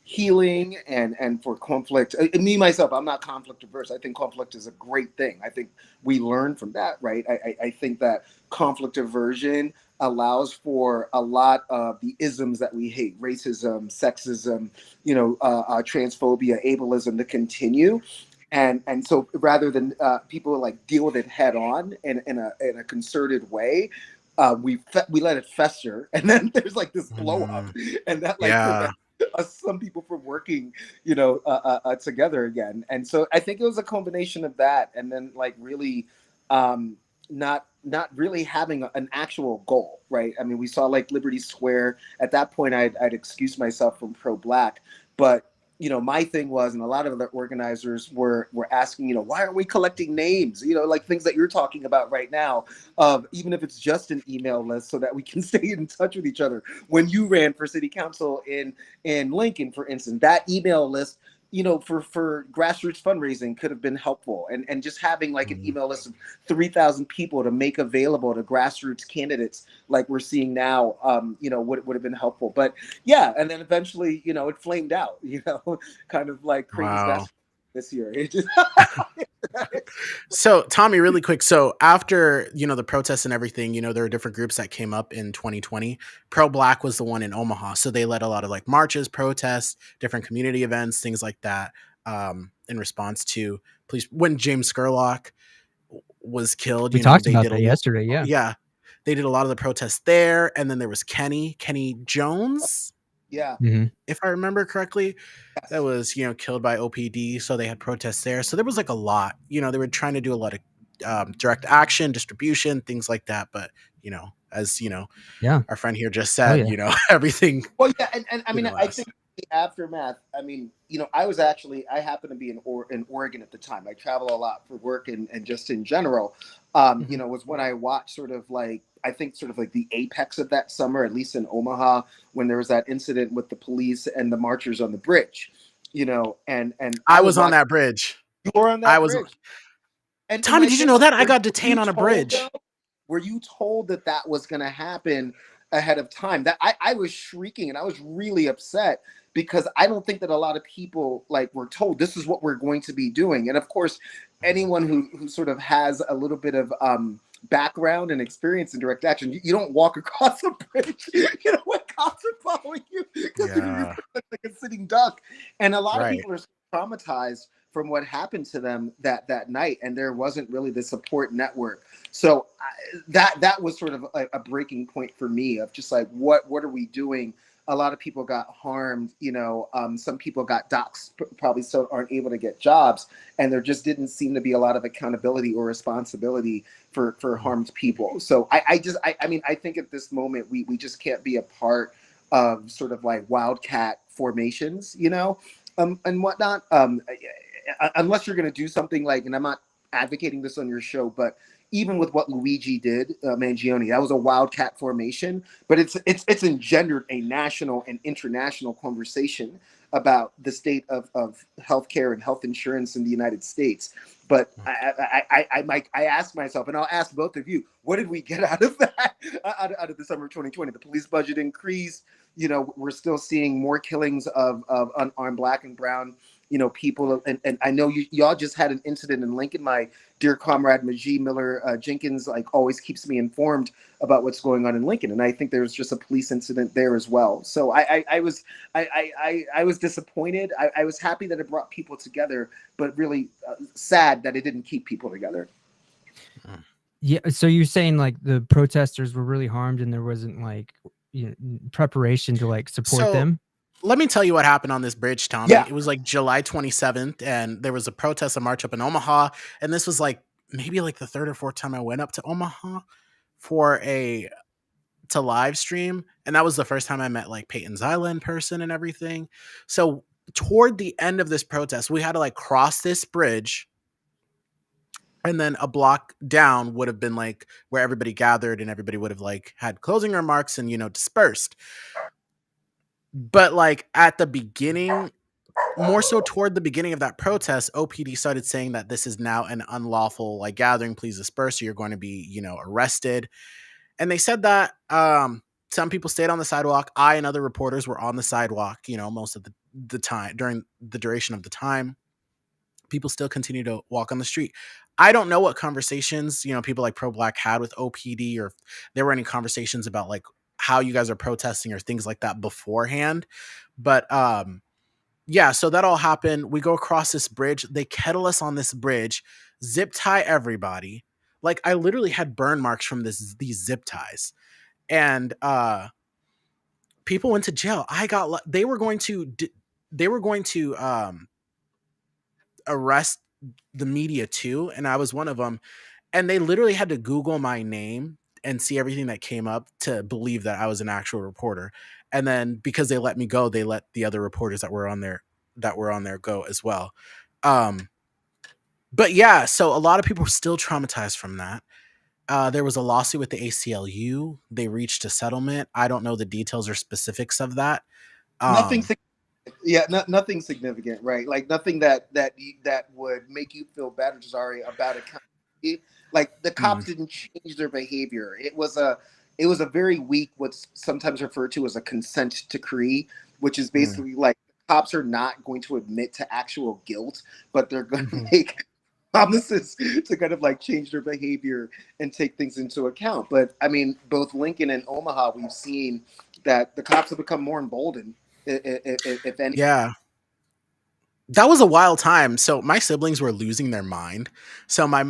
healing and for conflict. Me myself, I'm not conflict averse. I think conflict is a great thing. I think we learn from that, right? I think that conflict aversion allows for a lot of the isms that we hate: racism, sexism, you know, transphobia, ableism, to continue. And so rather than people like deal with it head on in a concerted way, we let it fester, and then there's like this blow up, and that like prevents some people from working, you know, together again. And so I think it was a combination of that, and then like really not really having an actual goal, right? I mean, we saw like Liberty Square. At that point, I'd excused myself from pro-Black, but you know, my thing was, and a lot of the organizers were asking, you know, why aren't we collecting names? You know, like things that you're talking about right now, even if it's just an email list, so that we can stay in touch with each other. When you ran for city council in Lincoln, for instance, that email list, you know, for grassroots fundraising could have been helpful, and just having like an email list of 3,000 people to make available to grassroots candidates like we're seeing now, you know, would have been helpful. But yeah, and then eventually, you know, it flamed out, you know, kind of like crazy basketball this year. It just
So Tommy, really quick. So after, you know, the protests and everything, you know, there are different groups that came up in 2020. Pro-Black was the one in Omaha. So they led a lot of like marches, protests, different community events, things like that, in response to police. When James Scurlock was killed,
we talked about that yesterday.
Yeah. They did a lot of the protests there. And then there was Kenny Jones.
Yeah.
Mm-hmm.
If I remember correctly, that was, you know, killed by OPD. So they had protests there. So there was like a lot, you know, they were trying to do a lot of direct action, distribution, things like that. But, you know, as, you know, our friend here just said, you know, everything.
Well, yeah. And I mean, I think the aftermath, I mean, you know, I happened to be in Oregon at the time. I travel a lot for work and just in general, you know, was when I watched sort of like, I think sort of like the apex of that summer, at least in Omaha, when there was that incident with the police and the marchers on the bridge, you know, and
I was on that bridge.
You were on that bridge.
And Tommy, did you know that I got detained on a bridge?
Were you told that was going to happen ahead of time? That I was shrieking and I was really upset because I don't think that a lot of people like were told this is what we're going to be doing. And of course, anyone who sort of has a little bit of background and experience in direct action, you don't walk across a bridge, you know, when cops are following you because you're like a sitting duck. And a lot of people are traumatized from what happened to them that night, and there wasn't really the support network. So that was sort of a breaking point for me of just like what are we doing? A lot of people got harmed, you know, some people got doxxed, probably still aren't able to get jobs, and there just didn't seem to be a lot of accountability or responsibility for harmed people. So I mean, I think at this moment we just can't be a part of sort of like wildcat formations, you know, and whatnot. Unless you're going to do something like, and I'm not advocating this on your show, but even with what Luigi did, Mangione, that was a wildcat formation, but it's engendered a national and international conversation about the state of healthcare and health insurance in the United States. But I ask myself, and I'll ask both of you, what did we get out of that, out of the summer of 2020? The police budget increased. You know, we're still seeing more killings of unarmed Black and brown, you know, people. And I know y'all just had an incident in Lincoln. My dear comrade Majee Miller Jenkins like always keeps me informed about what's going on in Lincoln, and I think there's just a police incident there as well. So I was disappointed. I was happy that it brought people together, but really sad that it didn't keep people together.
Yeah. So you're saying like the protesters were really harmed, and there wasn't like, you know, preparation to like support them?
let me tell you what happened on this bridge, Tommy.
Yeah.
It was like July 27th, and there was a protest, a march up in Omaha. And this was like maybe like the third or fourth time I went up to Omaha for to live stream. And that was the first time I met like Peyton Zyla in person and everything. So toward the end of this protest, we had to like cross this bridge. And then a block down would have been like where everybody gathered and everybody would have like had closing remarks and, dispersed. But like at the beginning, more so toward the beginning of that protest, OPD started saying that this is now an unlawful like gathering. Please disperse, or you're going to be, arrested. And they said that some people stayed on the sidewalk. I and other reporters were on the sidewalk, most of the time during the duration of the time. People still continue to walk on the street. I don't know what conversations, people like Pro Black had with OPD, or if there were any conversations about like how you guys are protesting or things like that beforehand. But yeah, so that all happened. We go across this bridge. They kettle us on this bridge, zip tie everybody. Like I literally had burn marks from these zip ties. And people went to jail. They were going to arrest the media too, and I was one of them. And they literally had to Google my name and see everything that came up to believe that I was an actual reporter. And then because they let me go, they let the other reporters that were on there go as well. But yeah, so a lot of people were still traumatized from that. There was a lawsuit with the ACLU. They reached a settlement. I don't know the details or specifics of that.
Nothing significant, right? Like nothing that would make you feel better, Jazari, about it. Like the cops didn't change their behavior. It was a very weak, what's sometimes referred to as a consent decree, which is basically like cops are not going to admit to actual guilt, but they're going to make promises to kind of like change their behavior and take things into account. But I mean, both Lincoln and Omaha, we've seen that the cops have become more emboldened, if any.
Yeah. That was a wild time. So my siblings were losing their mind. So my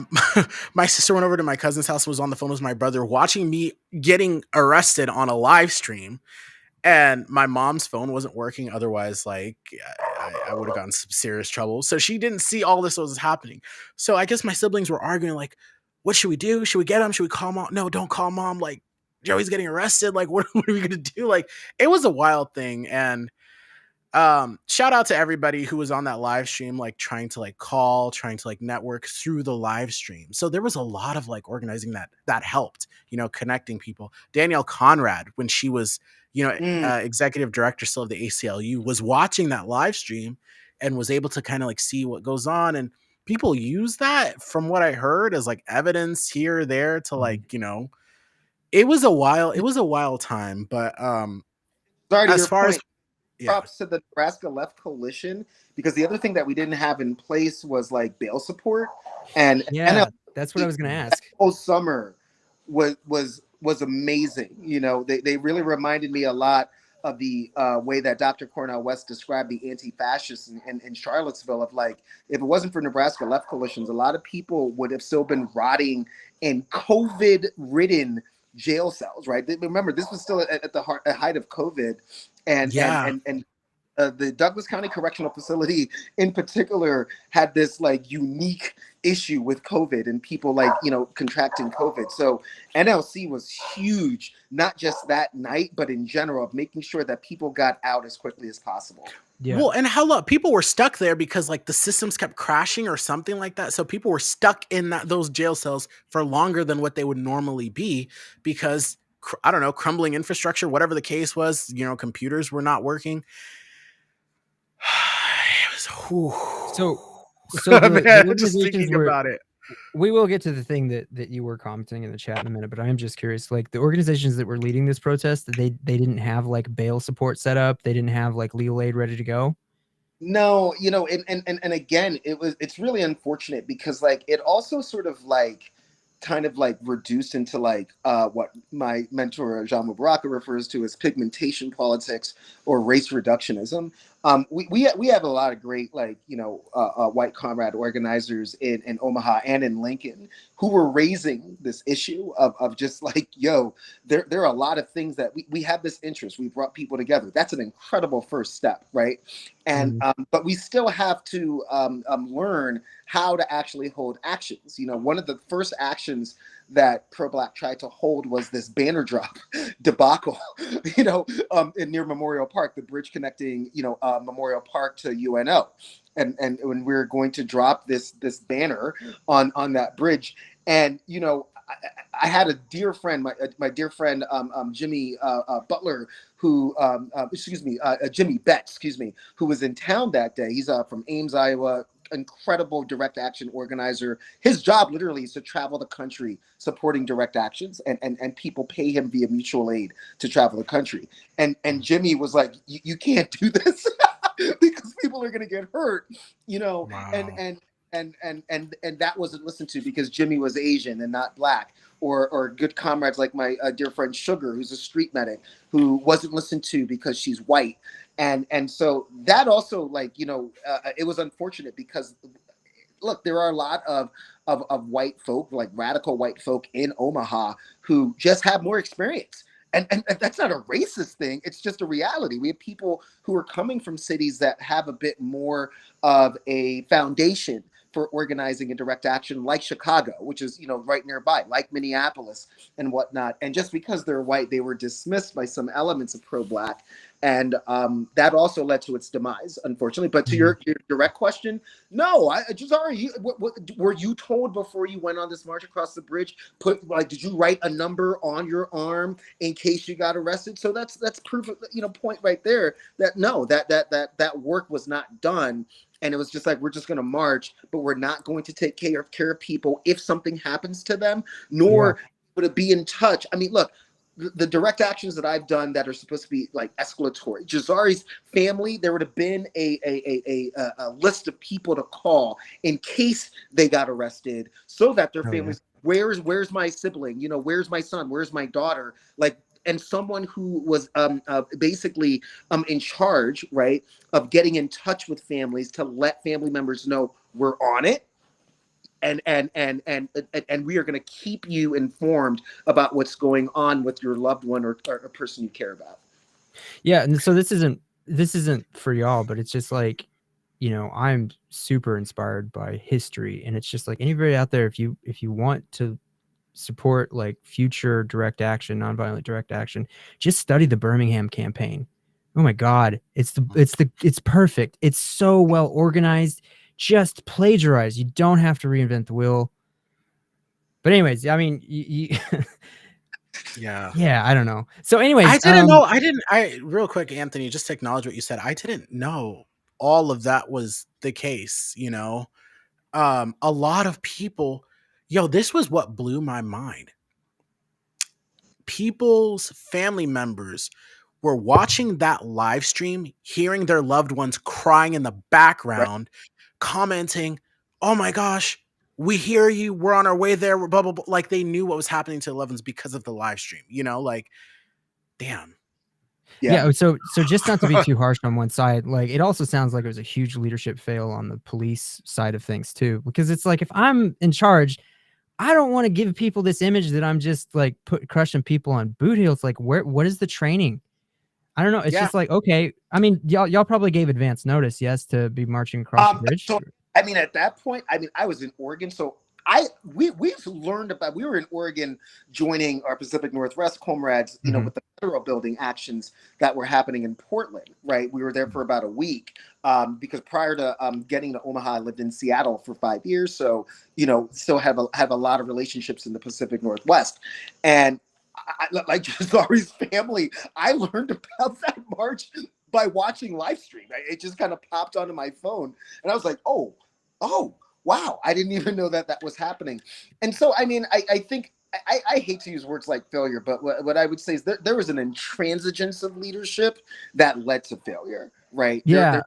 my sister went over to my cousin's house, was on the phone with my brother, watching me getting arrested on a live stream. And my mom's phone wasn't working. Otherwise, like I would have gotten some serious trouble. So she didn't see all this was happening. So I guess my siblings were arguing, like, what should we do? Should we get him? Should we call mom? No, don't call mom. Like, Joey's getting arrested. Like, what are we gonna do? Like, it was a wild thing. And shout out to everybody who was on that live stream, like trying to like network through the live stream. So there was a lot of like organizing that helped, connecting people. Danielle Conrad, when she was, executive director still of the ACLU, was watching that live stream and was able to kind of like see what goes on. And people use that, from what I heard, as like evidence here or there to like, it was a wild time. But
Sorry, to
as
your
far
point,
as
props to the Nebraska Left Coalition, because the other thing that we didn't have in place was like bail support. And
yeah, that's what I was going to ask.
Whole summer was amazing. They really reminded me a lot of the way that Dr. Cornel West described the anti-fascists in Charlottesville. Of like, if it wasn't for Nebraska Left Coalitions, a lot of people would have still been rotting in COVID-ridden jail cells, right? Remember, this was still at the height of COVID, and the Douglas County Correctional Facility in particular had this like unique issue with COVID and people like, contracting COVID. So NLC was huge, not just that night, but in general, of making sure that people got out as quickly as possible.
Yeah.
Well, and people were stuck there because like the systems kept crashing or something like that. So people were stuck in those jail cells for longer than what they would normally be because, I don't know, crumbling infrastructure, whatever the case was, computers were not working. It was,
so the
just thinking about it.
We will get to the thing that you were commenting in the chat in a minute, but I am just curious, like the organizations that were leading this protest, they didn't have like bail support set up. They didn't have like legal aid ready to go.
No, and again, it's really unfortunate because like it also sort of like kind of like reduced into like what my mentor Jean Mubaraka refers to as pigmentation politics or race reductionism. we have a lot of great, like, white comrade organizers in Omaha and in Lincoln who were raising this issue of just like, yo, there are a lot of things that we have this interest. We brought people together. That's an incredible first step, right? And but we still have to learn how to actually hold actions. One of the first actions that pro-black tried to hold was this banner drop debacle, near Memorial Park, the bridge connecting, Memorial Park to UNO. And when we were going to drop this banner on that bridge, and I had a dear friend, my dear friend Jimmy Butler, who Jimmy Betts, excuse me, who was in town that day. He's from Ames, Iowa. Incredible direct action organizer. His job literally is to travel the country supporting direct actions, and people pay him via mutual aid to travel the country. And Jimmy was like, you can't do this because people are going to get hurt, wow. and that wasn't listened to because Jimmy was Asian and not black, or good comrades like my dear friend Sugar, who's a street medic, who wasn't listened to because she's white. And so that also, it was unfortunate because, look, there are a lot of white folk, like radical white folk in Omaha, who just have more experience. And that's not a racist thing. It's just a reality. We have people who are coming from cities that have a bit more of a foundation for organizing in direct action, like Chicago, which is, right nearby, like Minneapolis and whatnot. And just because they're white, they were dismissed by some elements of pro-black. And that also led to its demise, unfortunately. But to your direct question, no, were you told before you went on this march across the bridge, did you write a number on your arm in case you got arrested? So that's proof of, point right there that no, that work was not done. And it was just like, we're just going to march, but we're not going to take care of people if something happens to them, nor would it be in touch. I mean, look, the direct actions that I've done that are supposed to be like escalatory. Jazari's family, there would have been a list of people to call in case they got arrested, so that their families, where's my sibling? Where's my son? Where's my daughter? And someone who was basically in charge, right, of getting in touch with families to let family members know we're on it. And we are going to keep you informed about what's going on with your loved one or a person you care about.
Yeah, and so this isn't for y'all, but it's just like, I'm super inspired by history, and it's just like anybody out there, if you want to support like future direct action, nonviolent direct action, just study the Birmingham campaign. Oh my God, it's perfect. It's so well organized. Just plagiarize. You don't have to reinvent the wheel. But anyways, I mean, yeah, I don't know. So anyways,
I didn't real quick, Anthony, just to acknowledge what you said. I didn't know all of that was the case. A lot of people, this was what blew my mind. People's family members were watching that live stream, hearing their loved ones crying in the background, commenting, "Oh my gosh, we hear you. We're on our way there." Blah, blah, blah. Like they knew what was happening to loved ones because of the live stream. Damn.
Yeah. So just not to be too harsh on one side, like it also sounds like it was a huge leadership fail on the police side of things too, because it's like if I'm in charge, I don't want to give people this image that I'm just like crushing people on boot heels. Like what is the training? I don't know. It's just like, okay. I mean, y'all probably gave advance notice, yes, to be marching across the bridge.
So, I mean, at that point, I was in Oregon, so we learned about. We were in Oregon joining our Pacific Northwest comrades, with the federal building actions that were happening in Portland. Right, we were there for about a week because prior to getting to Omaha, I lived in Seattle for 5 years, so still have a lot of relationships in the Pacific Northwest, and like Jazari's family, I learned about that march by watching live stream. It just kind of popped onto my phone, and I was like, oh, wow, I didn't even know that was happening. And so, I mean, I think I hate to use words like failure, but what I would say is there was an intransigence of leadership that led to failure, right?
Yeah.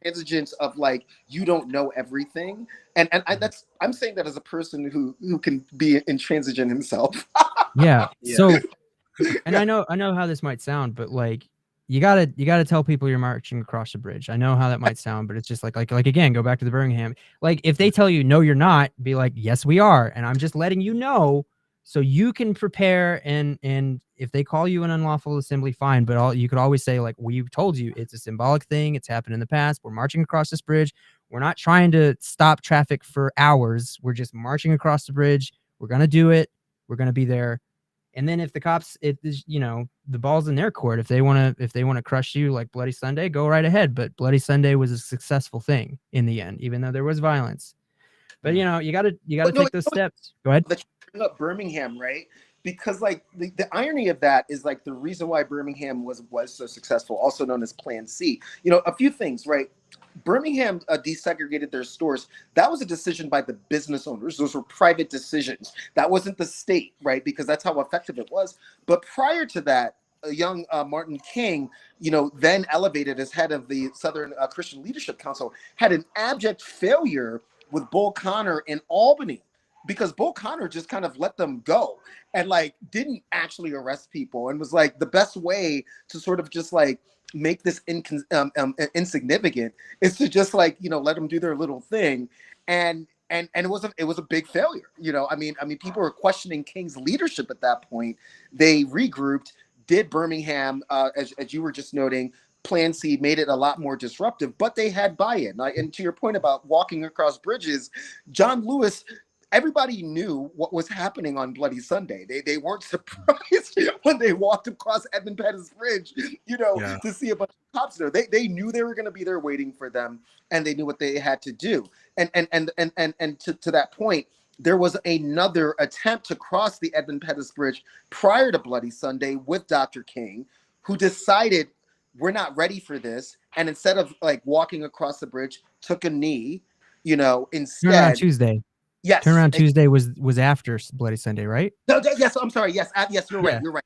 Intransigence of like, you don't know everything. And I'm saying that as a person who can be intransigent himself.
Yeah. So, and I know how this might sound, but like, you gotta tell people you're marching across the bridge. I know how that might sound, but it's just like again, go back to the Birmingham. Like if they tell you no, you're not, be like, yes, we are, and I'm just letting you know so you can prepare. And if they call you an unlawful assembly, fine. But you could always say like, we've told you it's a symbolic thing. It's happened in the past. We're marching across this bridge. We're not trying to stop traffic for hours. We're just marching across the bridge. We're gonna do it. We're gonna be there. And then if the cops, it is, the ball's in their court. If they want to crush you like Bloody Sunday, go right ahead. But Bloody Sunday was a successful thing in the end, even though there was violence. But you gotta take those steps. Go ahead.
Let's bring up Birmingham, right? Because like the irony of that is like the reason why Birmingham was so successful, also known as Plan C. A few things, right? Birmingham desegregated their stores. That was a decision by the business owners. Those were private decisions. That wasn't the state, right? Because that's how effective it was. But prior to that, a young Martin King, then elevated as head of the Southern Christian Leadership Council, had an abject failure with Bull Connor in Albany, because Bull Connor just kind of let them go and like didn't actually arrest people, and was like, the best way to sort of just like make this insignificant is to just like let them do their little thing, and it was a big failure. I mean people were questioning King's leadership at that point. They regrouped, did Birmingham, as you were just noting. Plan C made it a lot more disruptive, but they had buy-in. And to your point about walking across bridges, John Lewis, everybody knew what was happening on Bloody Sunday. They weren't surprised when they walked across Edmund Pettus Bridge, to see a bunch of cops there. They knew they were going to be there waiting for them, and they knew what they had to do. And to that point, there was another attempt to cross the Edmund Pettus Bridge prior to Bloody Sunday with Dr. King, who decided, we're not ready for this, and instead of like walking across the bridge, took a knee. Instead.
Turnaround Tuesday.
Yes.
Turnaround Tuesday was after Bloody Sunday, right?
No, yes, I'm sorry. Yes, you're right. You're right.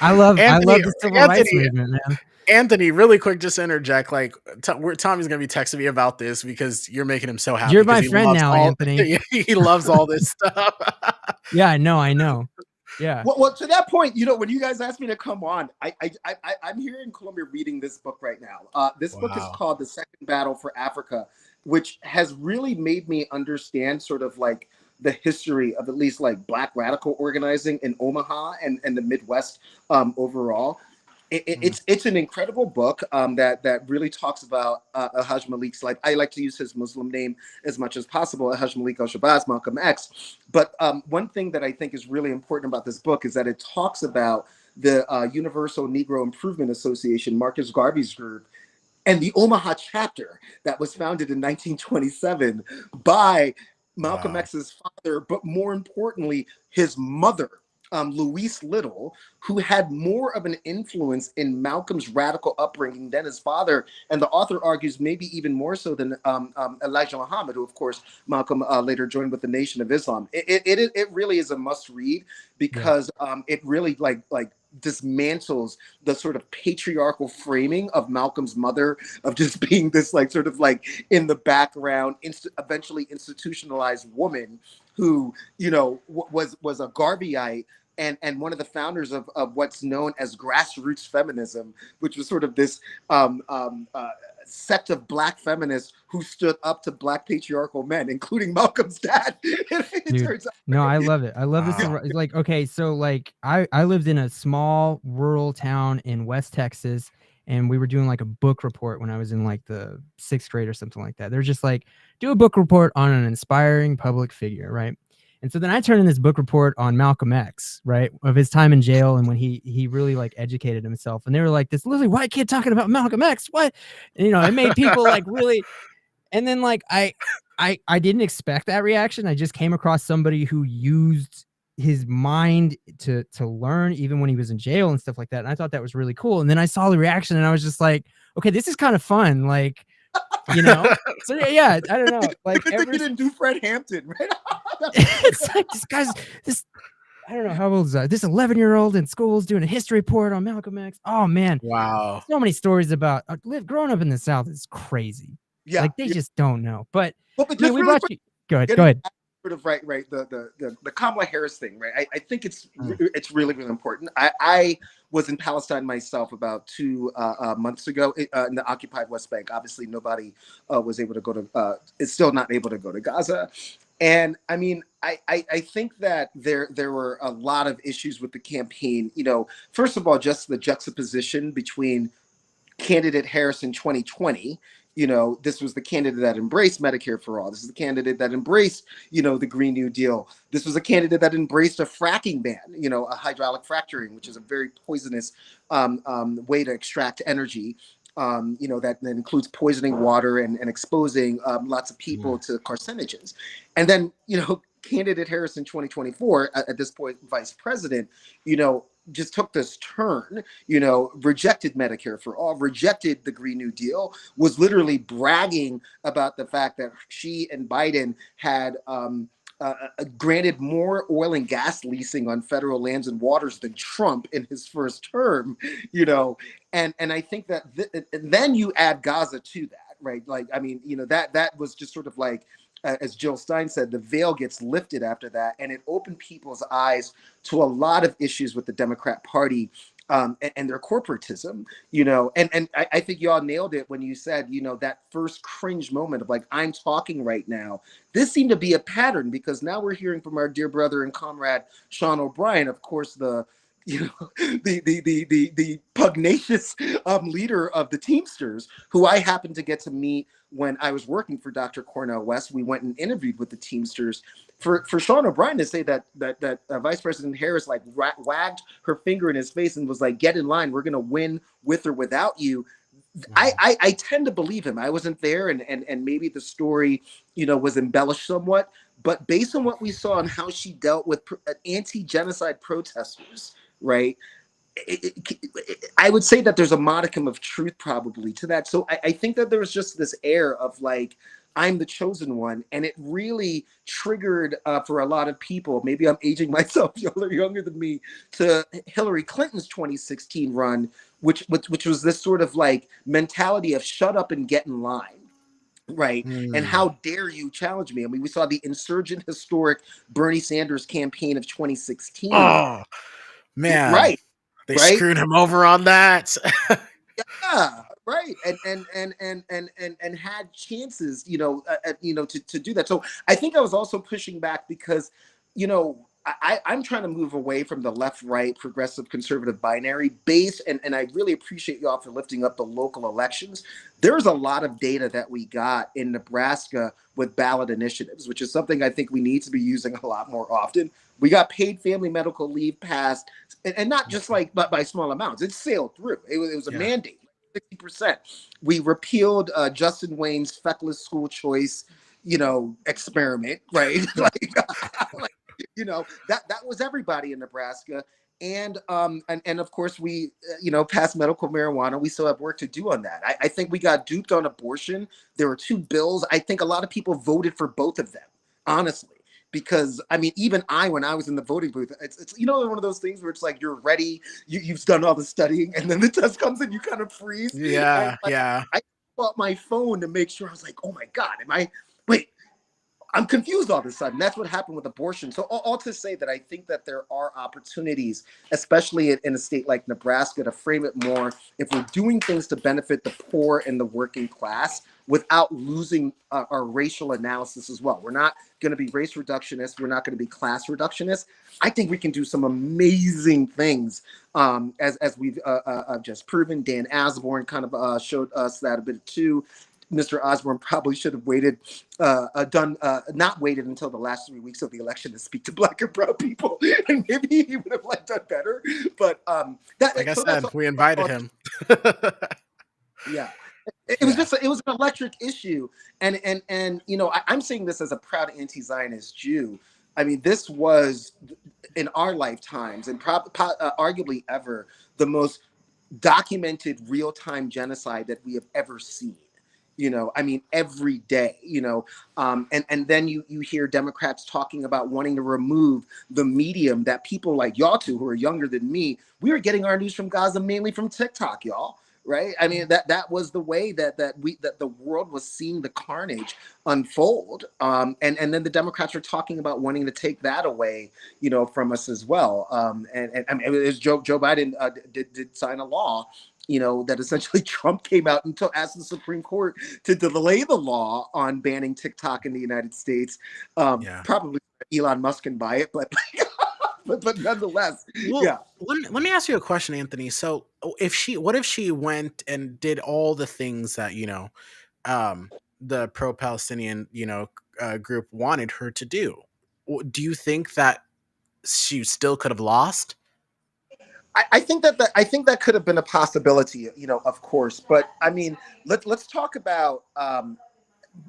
I love the civil rights movement, man.
Anthony, really quick, just to interject, like Tommy's gonna be texting me about this because you're making him so happy.
You're my friend now, Anthony.
He loves all this stuff.
Yeah, I know. Yeah.
Well, to that point, when you guys asked me to come on, I'm here in Colombia reading this book right now. This book is called The Second Battle for Africa, which has really made me understand sort of like the history of at least like Black radical organizing in Omaha and the Midwest overall. It's an incredible book that really talks about Alhaj Malik's life. I like to use his Muslim name as much as possible, Alhaj Malik al-Shabazz, Malcolm X. But one thing that I think is really important about this book is that it talks about the Universal Negro Improvement Association, Marcus Garvey's group, and the Omaha chapter that was founded in 1927 by Malcolm X's father, but more importantly, his mother, Louise Little, who had more of an influence in Malcolm's radical upbringing than his father. And the author argues maybe even more so than Elijah Muhammad, who, of course, Malcolm later joined with the Nation of Islam. It really is a must read because it really like dismantles the sort of patriarchal framing of Malcolm's mother of just being this like sort of like in the background, eventually institutionalized woman who, was a Garveyite and one of the founders of what's known as grassroots feminism, which was sort of this sect of Black feminists who stood up to Black patriarchal men, including Malcolm's dad.
No, I love it. I love this. Like, okay, so like I lived in a small rural town in West Texas, and we were doing like a book report when I was in like the 6th grade or something like that. They're just like, do a book report on an inspiring public figure, right? And so then I turned in this book report on Malcolm X, right, of his time in jail and when he really like educated himself. And they were like, this literally white kid talking about Malcolm X, what? And, it made people like really. And then like I didn't expect that reaction. I just came across somebody who used his mind to learn even when he was in jail and stuff like that. And I thought that was really cool. And then I saw the reaction and I was just like, okay, this is kind of fun. Like, so yeah, I don't know. Like,
you didn't do Fred Hampton, right?
It's like this I don't know how old is that? This 11-year-old in school is doing a history report on Malcolm X. Oh man,
wow!
So many stories about growing up in the South is crazy.
Yeah,
like they just don't know. But
just
we
really
watch. Go ahead.
sort of right. The Kamala Harris thing, right? I think it's really, really important. I was in Palestine myself about 2 months ago in the occupied West Bank. Obviously, nobody was able to go to. Is still not able to go to Gaza. And I mean, I think that there were a lot of issues with the campaign. You know, first of all, just the juxtaposition between candidate Harris in 2020. You know, this was the candidate that embraced Medicare for all. This is the candidate that embraced, you know, the Green New Deal. This was a candidate that embraced a fracking ban, you know, a hydraulic fracturing, which is a very poisonous way to extract energy. You know, that includes poisoning water and exposing lots of people to carcinogens. And then, you know, candidate Harris in 2024, at this point, vice president, you know, just took this turn, you know, rejected Medicare for all, rejected the Green New Deal, was literally bragging about the fact that she and Biden had granted more oil and gas leasing on federal lands and waters than Trump in his first term, you know, and I think that and then you add Gaza to that, right? Like, I mean, you know, that was just sort of like, as Jill Stein said, the veil gets lifted after that, and it opened people's eyes to a lot of issues with the Democrat Party and their corporatism, you know. And I think y'all nailed it when you said, you know, that first cringe moment of like, I'm talking right now. This seemed to be a pattern, because now we're hearing from our dear brother and comrade Sean O'Brien, of course, the pugnacious leader of the Teamsters, who I happened to get to meet when I was working for Dr. Cornel West. We went and interviewed with the Teamsters. For Sean O'Brien to say that Vice President Harris like wagged her finger in his face and was like, "Get in line, we're going to win with or without you." I tend to believe him. I wasn't there, and maybe the story, you know, was embellished somewhat. But based on what we saw and how she dealt with anti-genocide protesters, right? I would say that there's a modicum of truth probably to that. So I think that there was just this air of like, I'm the chosen one. And it really triggered for a lot of people, maybe I'm aging myself, y'all are younger than me, to Hillary Clinton's 2016 run, which was this sort of like mentality of shut up and get in line. Right. And how dare you challenge me? I mean, we saw the insurgent, historic Bernie Sanders campaign of 2016.
Oh, man.
Right.
They screwed him over on that.
Yeah, right. And had chances, you know, to do that. So I think I was also pushing back because, you know, I'm trying to move away from the left-right progressive conservative binary base, and I really appreciate y'all for lifting up the local elections. There's a lot of data that we got in Nebraska with ballot initiatives, which is something I think we need to be using a lot more often. We got paid family medical leave passed, and not just like but by small amounts. It sailed through. It was a mandate, 60%. We repealed Justin Wayne's feckless school choice, you know, experiment, right? like you know, that was everybody in Nebraska. And of course we, you know, passed medical marijuana. We still have work to do on that. I think we got duped on abortion. There were 2 bills. I think a lot of people voted for both of them, honestly, because I mean, even when I was in the voting booth, it's you know, one of those things where it's like you're ready, you've done all the studying, and then the test comes and you kind of freeze.
Yeah,
and, I pulled out my phone to make sure. I was like, oh my God, I'm confused all of a sudden. That's what happened with abortion. So all to say that I think that there are opportunities, especially in a state like Nebraska, to frame it more. If we're doing things to benefit the poor and the working class without losing our racial analysis as well. We're not going to be race reductionists. We're not going to be class reductionists. I think we can do some amazing things, as we've just proven. Dan Asborn kind of showed us that a bit too. Mr. Osborne probably should have not waited until the last 3 weeks of the election to speak to Black and brown people, and maybe he would have done better. But
like I said, we invited him.
Yeah, it was an electric issue, and you know, I'm saying this as a proud anti-Zionist Jew. I mean, this was in our lifetimes, and arguably ever, the most documented real-time genocide that we have ever seen. You know, I mean, every day, you know, and then you hear Democrats talking about wanting to remove the medium that people like y'all two, who are younger than me, we were getting our news from Gaza mainly from TikTok, y'all. right? I mean, that was the way that the world was seeing the carnage unfold. And then the Democrats are talking about wanting to take that away, from us as well. And I mean, it was Joe Biden did sign a law, that essentially Trump came out and asked the Supreme Court to delay the law on banning TikTok in the United States. Probably Elon Musk can buy it, but but nonetheless,
well,
yeah.
Let me ask you a question, Anthony. So, what if she went and did all the things that the pro-Palestinian group wanted her to do? Do you think that she still could have lost?
I think that could have been a possibility, of course. But I mean, let's talk about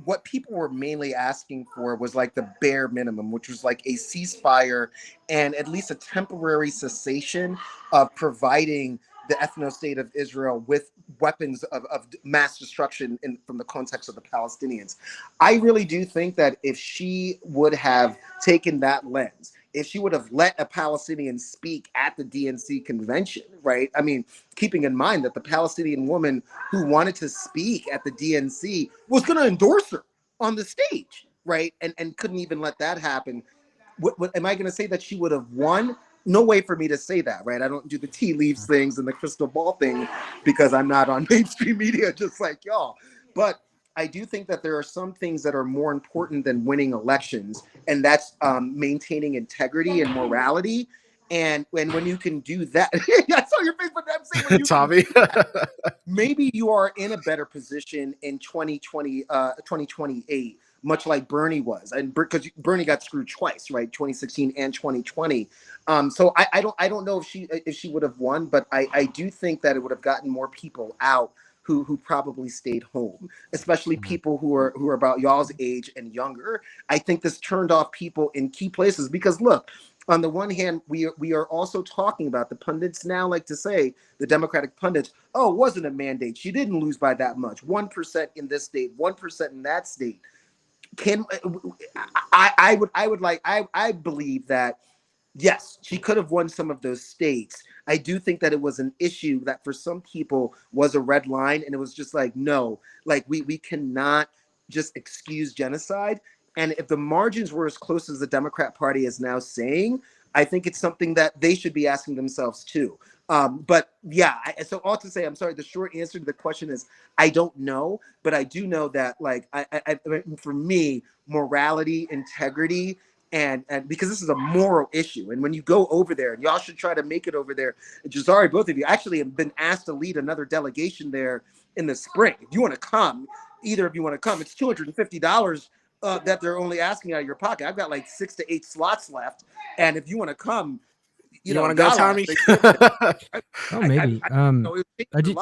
what people were mainly asking for was like the bare minimum, which was like a ceasefire and at least a temporary cessation of providing the ethno-state of Israel with weapons of mass destruction from the context of the Palestinians. I really do think that if she would have taken that lens, if she would have let a Palestinian speak at the DNC convention, right? I mean, keeping in mind that the Palestinian woman who wanted to speak at the DNC was going to endorse her on the stage, right? And couldn't even let that happen. What am I going to say that she would have won? No way for me to say that, right? I don't do the tea leaves things and the crystal ball thing because I'm not on mainstream media just like y'all. But I do think that there are some things that are more important than winning elections, and that's maintaining integrity and morality. And when you can do that, I saw your face, but I'm saying when you
Tommy,
maybe you are in a better position in 2028, much like Bernie was, and because Bernie got screwed twice, right? 2016 and 2020. So I don't know if she would have won, but I do think that it would have gotten more people out who probably stayed home, especially people who are about y'all's age and younger. I think this turned off people in key places because look, on the one hand, we are also talking about, the pundits now like to say, the Democratic pundits, oh, it wasn't a mandate. She didn't lose by that much. 1% in this state, 1% in that state. I believe that yes, she could have won some of those states. I do think that it was an issue that for some people was a red line, and it was just like, no, like we cannot just excuse genocide. And if the margins were as close as the Democrat Party is now saying, I think it's something that they should be asking themselves too. But yeah, so all to say, I'm sorry, the short answer to the question is I don't know, but I do know that like for me, morality, integrity, and because this is a moral issue, and when you go over there, and y'all should try to make it over there. Jazari, both of you actually have been asked to lead another delegation there in the spring. If you want to come, either of you want to come, it's $250 that they're only asking out of your pocket. I've got like 6 to 8 slots left, and if you want to come,
you want to go, Tommy?
Maybe.
I do.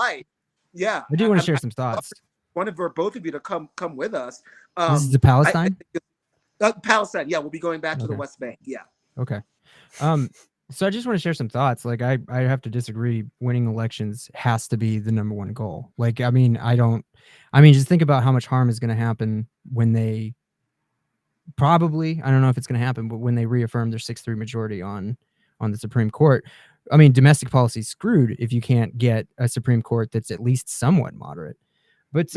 Yeah,
I do want to share some thoughts.
One of or both of you to come with us.
This is the Palestine.
Palestine, yeah, we'll be going back to the West Bank. Yeah.
Okay. So I just want to share some thoughts. Like I have to disagree. Winning elections has to be the number one goal. Like, I mean, just think about how much harm is going to happen when they I don't know if it's going to happen, but when they reaffirm their 6-3 majority on the Supreme Court. I mean, domestic policy is screwed if you can't get a Supreme Court that's at least somewhat moderate. But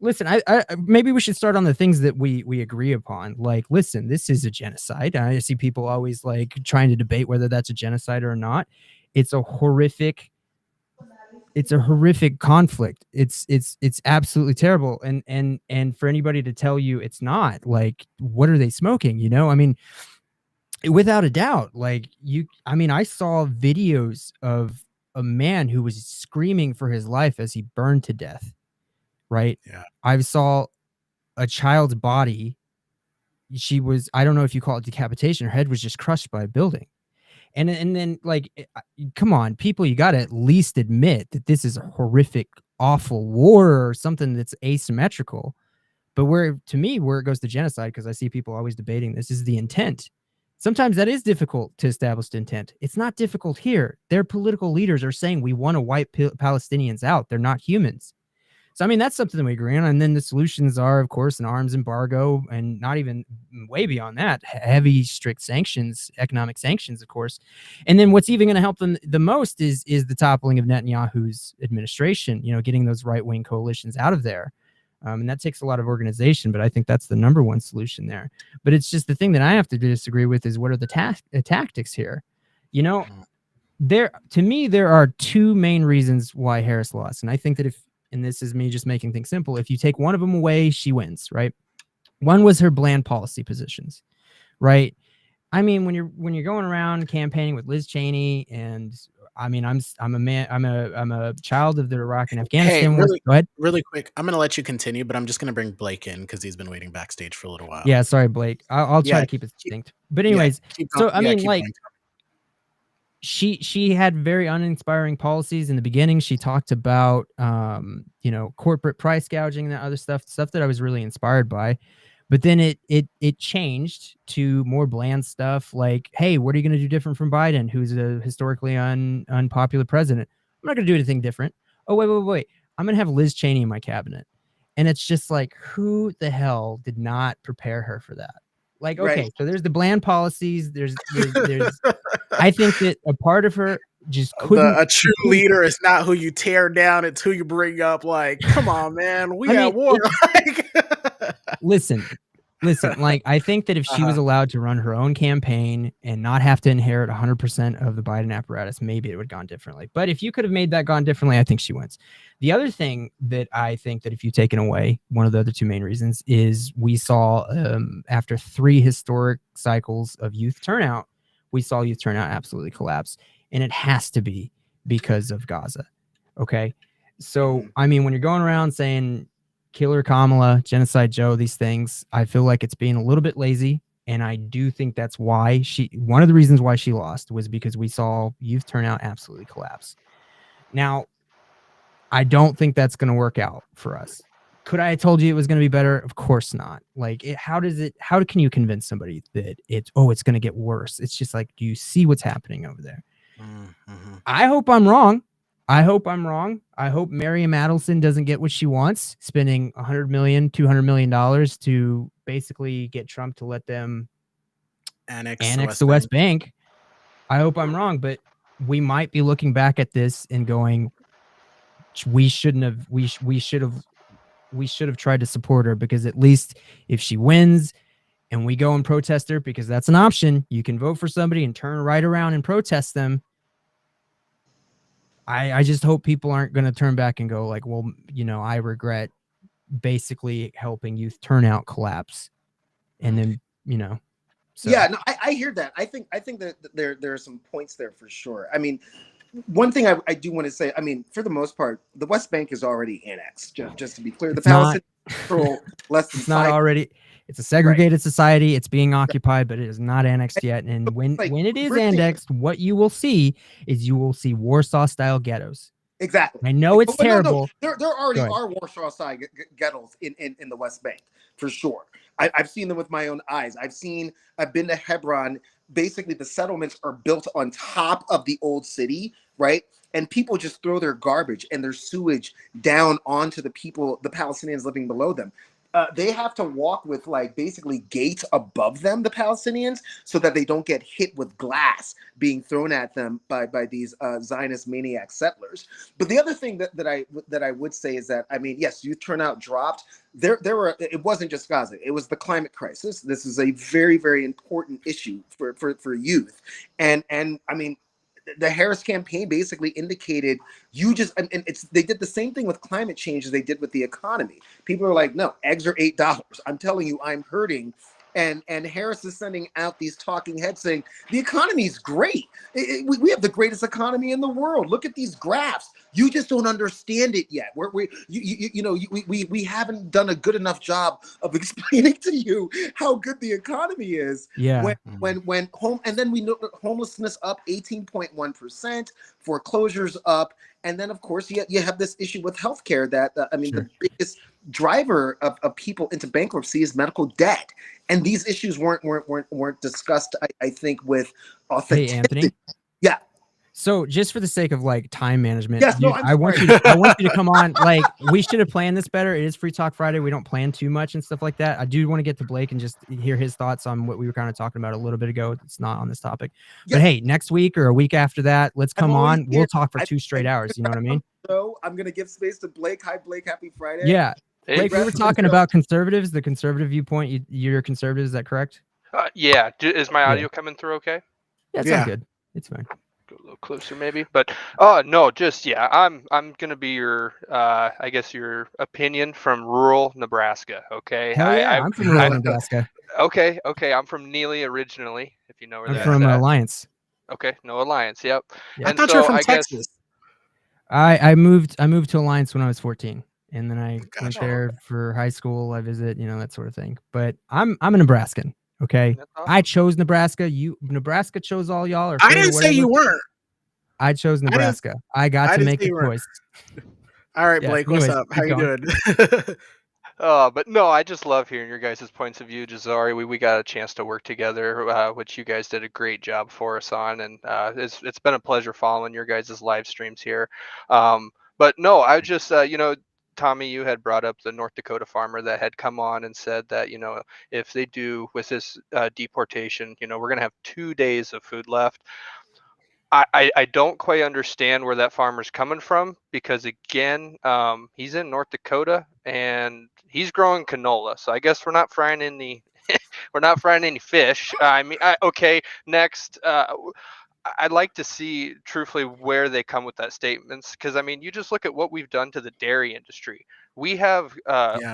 listen, I maybe we should start on the things that we agree upon. Like, listen, this is a genocide. I see people always like trying to debate whether that's a genocide or not. It's a horrific conflict. It's absolutely terrible. And for anybody to tell you it's not, like, what are they smoking? I mean, without a doubt, like I saw videos of a man who was screaming for his life as he burned to death. Right.
Yeah.
I saw a child's body. I don't know if you call it decapitation. Her head was just crushed by a building. And then like, come on, people, you got to at least admit that this is a horrific, awful war or something that's asymmetrical. But where it goes to genocide, because I see people always debating this, is the intent. Sometimes that is difficult to establish intent. It's not difficult here. Their political leaders are saying we want to wipe Palestinians out. They're not humans. So, I mean, that's something that we agree on. And then the solutions are, of course, an arms embargo, and not even way beyond that, heavy, strict sanctions, economic sanctions, of course. And then what's even going to help them the most is the toppling of Netanyahu's administration, getting those right-wing coalitions out of there. And that takes a lot of organization, but I think that's the number one solution there. But it's just the thing that I have to disagree with is what are the tactics here? To me, there are two main reasons why Harris lost. And I think that and this is me just making things simple, if you take one of them away, she wins, right? One was her bland policy positions, right? I mean, when you're going around campaigning with Liz Cheney, and I mean, I'm a child of the Iraq and Afghanistan.
Hey,
Go ahead.
Really quick, I'm gonna let you continue, but I'm just gonna bring Blake in because he's been waiting backstage for a little while.
Yeah, sorry, Blake. I'll try to keep it succinct. But anyways, she had very uninspiring policies in the beginning. She talked about corporate price gouging and that other stuff that I was really inspired by. But then it changed to more bland stuff like, hey, what are you going to do different from Biden, who's a historically unpopular president? I'm not going to do anything different. Oh, wait. I'm going to have Liz Cheney in my cabinet. And it's just like, who the hell did not prepare her for that? Like, okay, right. So there's the bland policies. There's I think that a part of her just couldn't.
A true leader is not who you tear down, it's who you bring up. Like, come on, man, we at war.
Listen, like, I think that if she was allowed to run her own campaign and not have to inherit 100% of the Biden apparatus, maybe it would have gone differently. But if you could have made that gone differently, I think she wins. The other thing that I think that if you've taken away, one of the other two main reasons is we saw after 3 historic cycles of youth turnout, we saw youth turnout absolutely collapse. And it has to be because of Gaza. Okay. So, I mean, when you're going around saying Killer Kamala, Genocide Joe, these things, I feel like it's being a little bit lazy. And I do think that's why one of the reasons why she lost was because we saw youth turnout absolutely collapse. Now, I don't think that's going to work out for us. Could I have told you it was going to be better? Of course not. Like, how can you convince somebody that it's going to get worse? It's just like, do you see what's happening over there? Mm-hmm. I hope I'm wrong. I hope Miriam Adelson doesn't get what she wants, spending $100 million, $200 million to basically get Trump to let them annex the West Bank. I hope I'm wrong, but we might be looking back at this and going, we should have tried to support her, because at least if she wins and we go and protest her, because that's an option, you can vote for somebody and turn right around and protest them. I just hope people aren't going to turn back and go like, well, I regret basically helping youth turnout collapse. And then, so.
Yeah, no, I hear that. I think that there are some points there for sure. I mean, one thing I do want to say, I mean, for the most part, the West Bank is already annexed. Just to be clear, the Palestinians control less than.
It's not already. It's a segregated society. It's being occupied, but it is not annexed yet. And when it is annexed, what you will see is Warsaw-style ghettos.
Exactly.
I know it's terrible.
No. There already are Warsaw-style ghettos in the West Bank, for sure. I've seen them with my own eyes. I've been to Hebron. Basically, the settlements are built on top of the old city, right? And people just throw their garbage and their sewage down onto the Palestinians living below them. They have to walk with basically gates above them, the Palestinians, so that they don't get hit with glass being thrown at them by these Zionist maniac settlers. But the other thing that I would say is that, I mean, yes, youth turnout dropped. It wasn't just Gaza. It was the climate crisis. This is a very, very important issue for youth. And I mean, the Harris campaign basically indicated they did the same thing with climate change as they did with the economy. People are like, no, eggs are $8. I'm telling you, I'm hurting. And Harris is sending out these talking heads saying the economy is great. We have the greatest economy in the world. Look at these graphs. You just don't understand it yet. We haven't done a good enough job of explaining to you how good the economy is.
Yeah.
And then we know homelessness up 18.1%, foreclosures up. And then, of course, you have this issue with healthcare that, the biggest driver of people into bankruptcy is medical debt. And these issues weren't discussed, I think, with authenticity.
Hey, Anthony.
Yeah.
So just for the sake of like time management,
Yes, no,
dude,
I'm
I want
sorry.
I want you to come on. Like, we should have planned this better. It is Free Talk Friday. We don't plan too much and stuff like that. I do want to get to Blake and just hear his thoughts on what we were kind of talking about a little bit ago. It's not on this topic.
Yes.
But hey, next week or a week after that, let's come on. We'll talk for 2 straight hours. You know what I mean?
So I'm gonna give space to Blake. Hi, Blake. Happy Friday.
Yeah.
Hey,
Blake, we were talking about conservatives, the conservative viewpoint. You're conservative, is that correct?
Yeah. Is my audio coming through okay?
Yeah, it's all good. It's fine.
Go a little closer maybe, but no, just I'm gonna be your I guess your opinion from rural Nebraska. Okay.
Hell yeah, I'm from rural Nebraska.
Okay, I'm from Neely originally, if you know where
I'm
that's
from
at.
Alliance.
Okay, no, Alliance. Yep.
Yeah.
And
I thought you were from Texas.
I moved to Alliance when I was 14, and then I went there for high school. I visit, that sort of thing. But I'm a Nebraskan. Okay, awesome. I chose Nebraska. Nebraska chose all y'all. Or
I didn't say you weren't.
I chose Nebraska. I got to make the choice.
All right, Blake, what's up? How you doing?
But no, I just love hearing your guys' points of view, Jazari. We got a chance to work together, which you guys did a great job for us on, and it's been a pleasure following your guys' live streams here. But no, I just Tommy, you had brought up the North Dakota farmer that had come on and said that, if they do with this deportation, we're going to have 2 days of food left. I don't quite understand where that farmer's coming from, because again, he's in North Dakota and he's growing canola. So I guess we're not frying any fish. Okay, next, I'd like to see truthfully where they come with that statements, because you just look at what we've done to the dairy industry. We have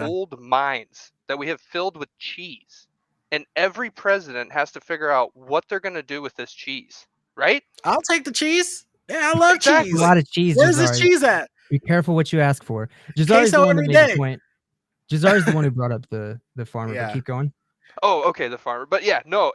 old mines that we have filled with cheese, and every president has to figure out what they're going to do with this cheese, right?
I'll take the cheese. Yeah, I love cheese.
A lot of cheese.
Where's this cheese at?
Be careful what you ask for. Jazari's the one that made the point. Jazari's the one who brought up the farmer. But keep going.
Oh, okay, the farmer. But yeah, no,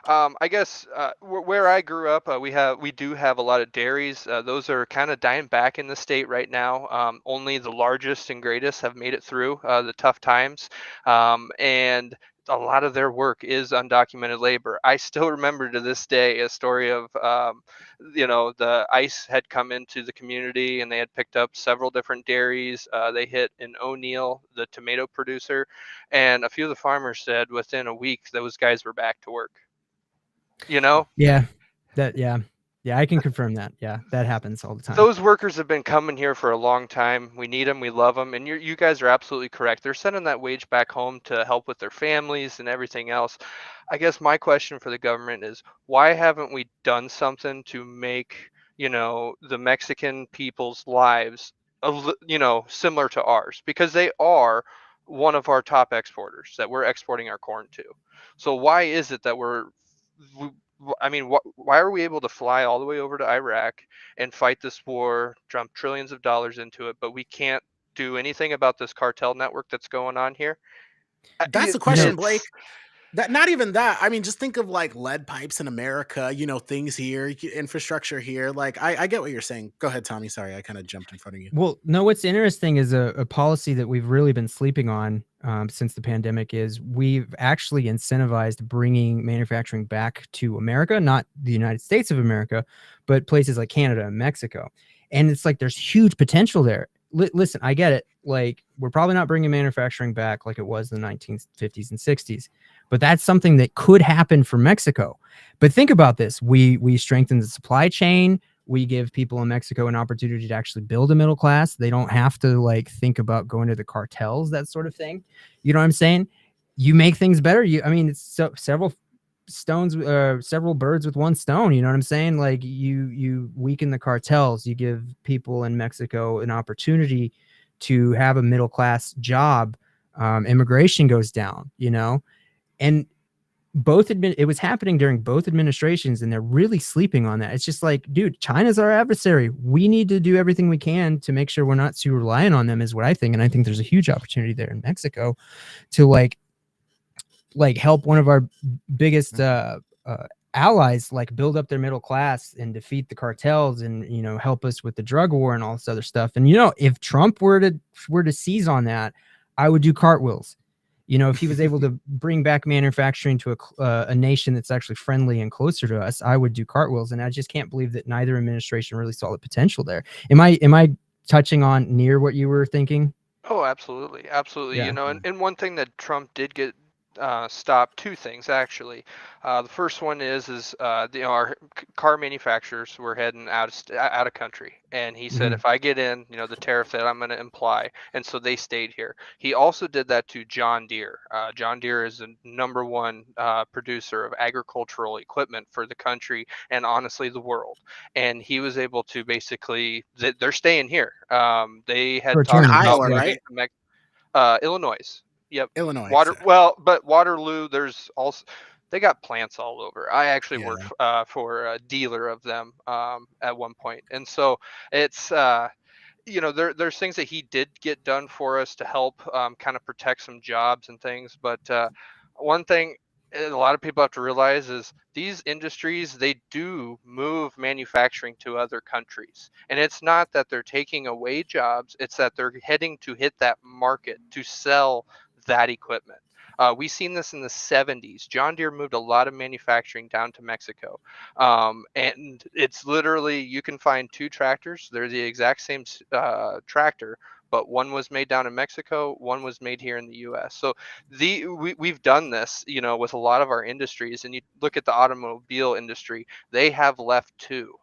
I guess where I grew up, we do have a lot of dairies. Those are kind of dying back in the state right now. Only the largest and greatest have made it through the tough times, and a lot of their work is undocumented labor. I still remember to this day a story of, the ICE had come into the community and they had picked up several different dairies. They hit in O'Neill, the tomato producer, and a few of the farmers said within a week those guys were back to work.
Yeah, I can confirm that. Yeah, that happens all the time.
Those workers have been coming here for a long time. We need them. We love them. And you guys are absolutely correct. They're sending that wage back home to help with their families and everything else. I guess my question for the government is, why haven't we done something to make, the Mexican people's lives, similar to ours? Because they are one of our top exporters that we're exporting our corn to. So why is it that why are we able to fly all the way over to Iraq and fight this war, dump trillions of dollars into it, but we can't do anything about this cartel network that's going on here?
That's the question, Blake. Not even that. Just think of like lead pipes in America, things here, infrastructure here. Like, I get what you're saying. Go ahead, Tommy. Sorry, I kind of jumped in front of you.
Well, no, what's interesting is a policy that we've really been sleeping on since the pandemic is we've actually incentivized bringing manufacturing back to America, not the United States of America, but places like Canada and Mexico. And it's like there's huge potential there. Listen, I get it. Like, we're probably not bringing manufacturing back like it was in the 1950s and 60s. But that's something that could happen for Mexico. But think about this. We strengthen the supply chain. We give people in Mexico an opportunity to actually build a middle class. They don't have to think about going to the cartels, that sort of thing. You know what I'm saying? You make things better. It's several birds with one stone. You know what I'm saying? Like, you weaken the cartels. You give people in Mexico an opportunity to have a middle class job. Immigration goes down, and it was happening during both administrations, and they're really sleeping on that. It's just like, dude, China's our adversary. We need to do everything we can to make sure we're not too reliant on them, is what I think. And I think there's a huge opportunity there in Mexico to like help one of our biggest allies build up their middle class and defeat the cartels, and help us with the drug war and all this other stuff. And if Trump were to seize on that, I would do cartwheels. You know, if he was able to bring back manufacturing to a nation that's actually friendly and closer to us, I would do cartwheels. And I just can't believe that neither administration really saw the potential there. Am I touching on near what you were thinking?
Oh, absolutely, absolutely.
Yeah.
You know, and one thing that Trump did get stopped, two things actually. The first one is our car manufacturers were heading out of country, and he said,
Mhm.
if I get in, the tariff that I'm going to imply, and so they stayed here. He also did that to John Deere. John Deere is the number one producer of agricultural equipment for the country and honestly the world. And he was able to basically, they're staying here. They had talked
Returning,
about
Iowa,
yeah.
moving
right?
to Illinois. Yep.
Illinois. So,
But Waterloo, there's also they got plants all over. I actually
yeah.
worked for a dealer of them at one point, and so it's there's things that he did get done for us to help kind of protect some jobs and things. But one thing a lot of people have to realize is these industries, they do move manufacturing to other countries, and it's not that they're taking away jobs, it's that they're heading to hit that market to sell that equipment. We've seen this in the 70s. John Deere moved a lot of manufacturing down to Mexico. And it's literally, you can find two tractors. They're the exact same tractor, but one was made down in Mexico, one was made here in the US. So we've done this, with a lot of our industries. And you look at the automobile industry, they have left too.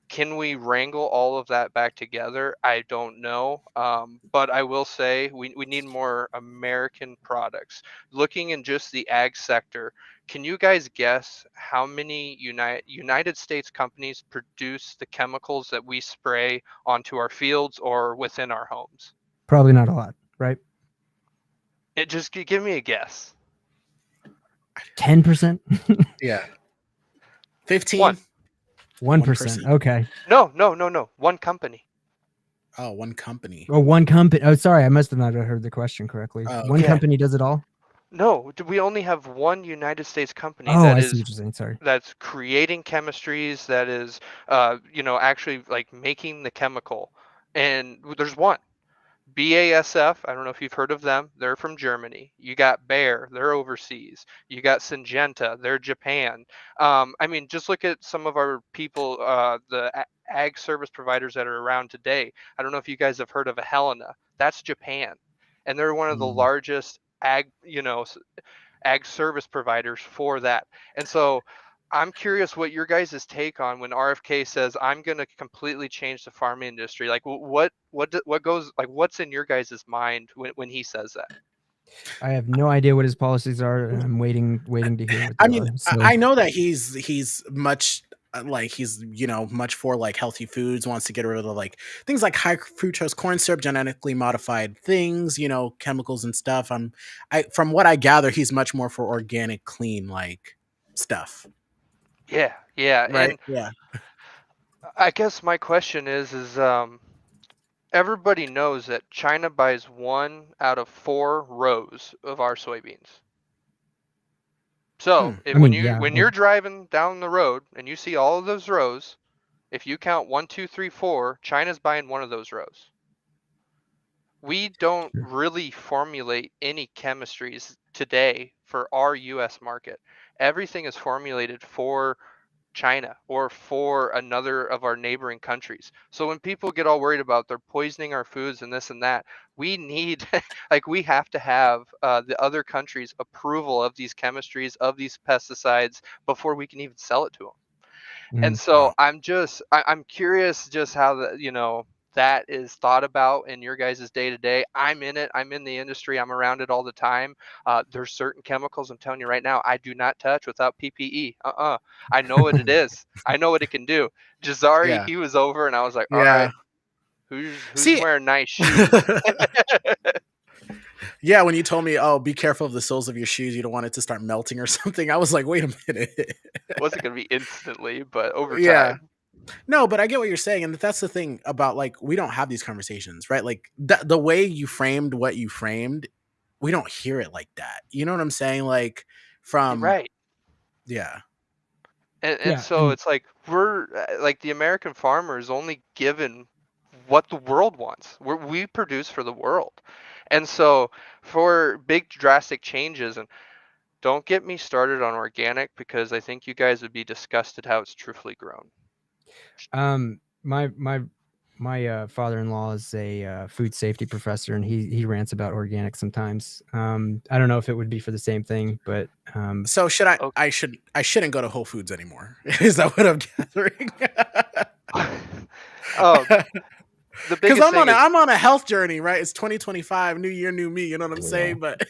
Can we wrangle all of that back together? I don't know. But I will say we need more American products. Looking in just the ag sector, can you guys guess how many United States companies produce the chemicals that we spray onto our fields or within our homes?
Probably not a lot, right?
Just give me a guess.
10%?
Yeah. 15.
One.
1%. Okay.
No. One company.
Oh, one company.
Oh, one company. Oh, sorry, I must have not heard the question correctly. One
Yeah.
company does it all?
No, we only have one United States company
Oh,
that
I see
is
what you're saying. Sorry.
that's creating chemistries, that is actually like making the chemical. And there's one. BASF, I don't know if you've heard of them. They're from Germany. You got Bayer, they're overseas. You got Syngenta, they're Japan. I mean, just look at some of our people, the ag service providers that are around today. I don't know if you guys have heard of a Helena. That's Japan, and they're one of the largest ag service providers for that. And so I'm curious what your guys' take on when RFK says, I'm going to completely change the farm industry. Like what goes, like what's in your guys' mind when he says that?
I have no idea what his policies are, and I'm waiting to hear what they
I mean,
are. So.
I know that he's much he's much for like healthy foods, wants to get rid of like things like high fructose corn syrup, genetically modified things, chemicals and stuff. From what I gather, he's much more for organic, clean like stuff.
Yeah.
Right.
And
Yeah.
I guess my question is everybody knows that China buys 1 out of 4 rows of our soybeans. So when you're driving down the road and you see all of those rows, if you count 1, 2, 3, 4, China's buying one of those rows. We don't really formulate any chemistries today for our US market. Everything is formulated for China or for another of our neighboring countries. So when people get all worried about they're poisoning our foods and this and that, we need we have to have the other countries' approval of these chemistries, of these pesticides before we can even sell it to them. And so I'm curious just how that is thought about in your guys' day to day. I'm in it. I'm in the industry. I'm around it all the time. There's certain chemicals, I'm telling you right now, I do not touch without PPE. I know what it is. I know what it can do. Jazari, he was over, and I was like, all right, who's wearing nice shoes?
Yeah, when you told me, oh, be careful of the soles of your shoes, you don't want it to start melting or something, I was like, wait a minute.
It wasn't going to be instantly, but over time. Yeah.
No, but I get what you're saying. And that's the thing about we don't have these conversations, right? Like the way you framed what you framed, we don't hear it like that. You know what I'm saying? Like from.
Right.
Yeah.
And so it's like we're like the American farmer is only given what the world wants. We produce for the world. And so for big drastic changes, and don't get me started on organic, because I think you guys would be disgusted how it's truthfully grown.
My father-in-law is a food safety professor, and he rants about organic sometimes. I don't know if it would be for the same thing, but
so should I?
Okay.
I shouldn't go to Whole Foods anymore. Is that what I'm gathering?
The
Because
biggest thing is,
I'm on a health journey, right? It's 2025, new year, new me. You know what I'm saying? But